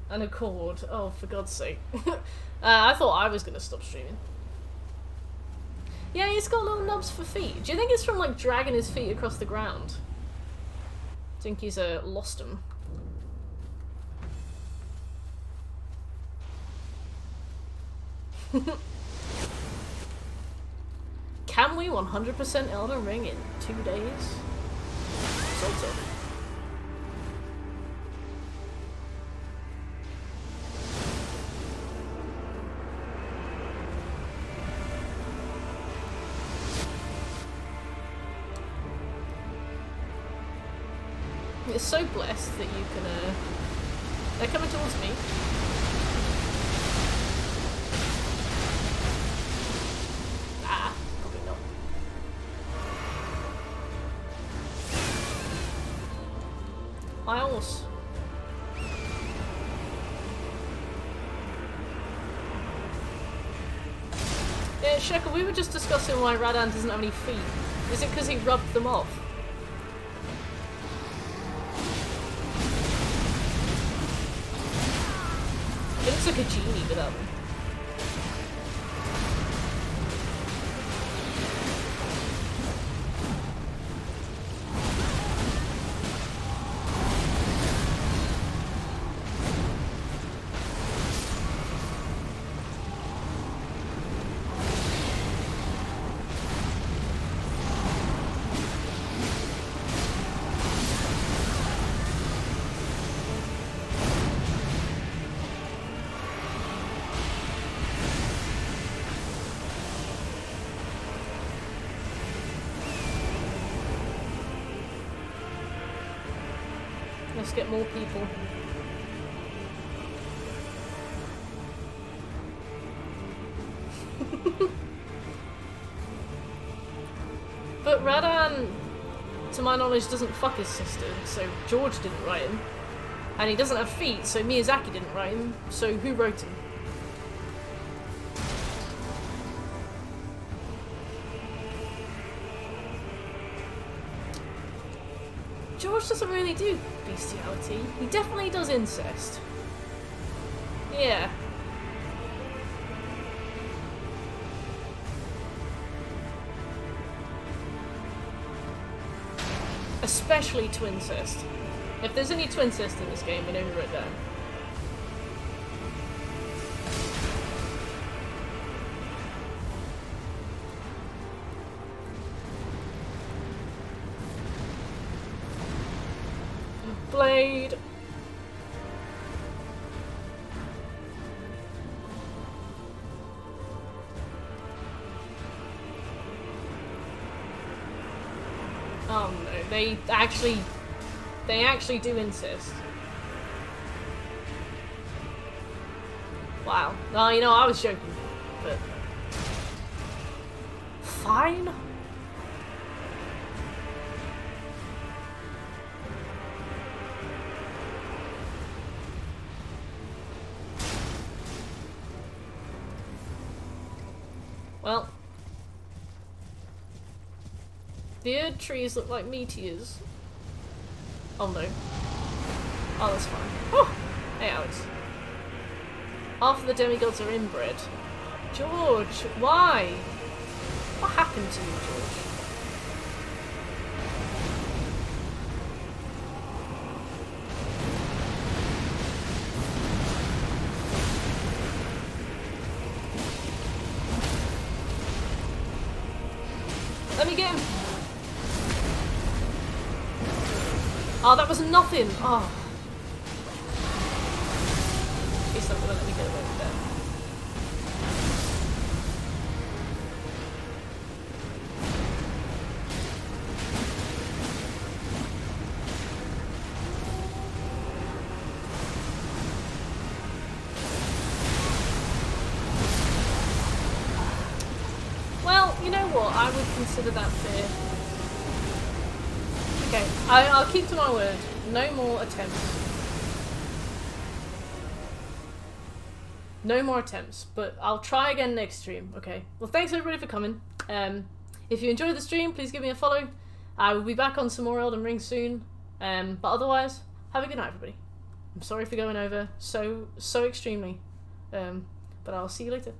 an accord. Oh, for God's sake. I thought I was gonna stop streaming. Yeah, he's got little knobs for feet. Do you think it's from, like, dragging his feet across the ground? I think he's, lost them. Can we 100% Elden Ring in 2 days? Sort of. It's so blessed that you can, they're coming towards me. Ah, probably not. I almost... Yeah, Sheka, we were just discussing why Radan doesn't have any feet. Is it because he rubbed them off? He looks like a genie without them. Let's get more people. But Radan, to my knowledge, doesn't fuck his sister, so George didn't write him. And he doesn't have feet, so Miyazaki didn't write him, so who wrote him? George doesn't really do bestiality. He definitely does incest. Yeah. Especially twincest. If there's any twincest in this game, we know who wrote that. Blade. Oh no, they actually do insist. Wow. No, you know, I was joking, but fine. Well, the Erd trees look like meteors. Oh no. Oh, that's fine. Oh! Hey, Alex. Half of the demigods are inbred. George, why? What happened to you, George? Let me get him. Oh, that was nothing! Oh. He's not gonna let me get away with that. Well, you know what? I would consider that fair. Okay, I'll keep to my word. No more attempts. No more attempts, but I'll try again next stream, okay? Well, thanks everybody for coming. If you enjoyed the stream, please give me a follow. I will be back on some more Elden Ring soon. But otherwise, have a good night, everybody. I'm sorry for going over so extremely. But I'll see you later.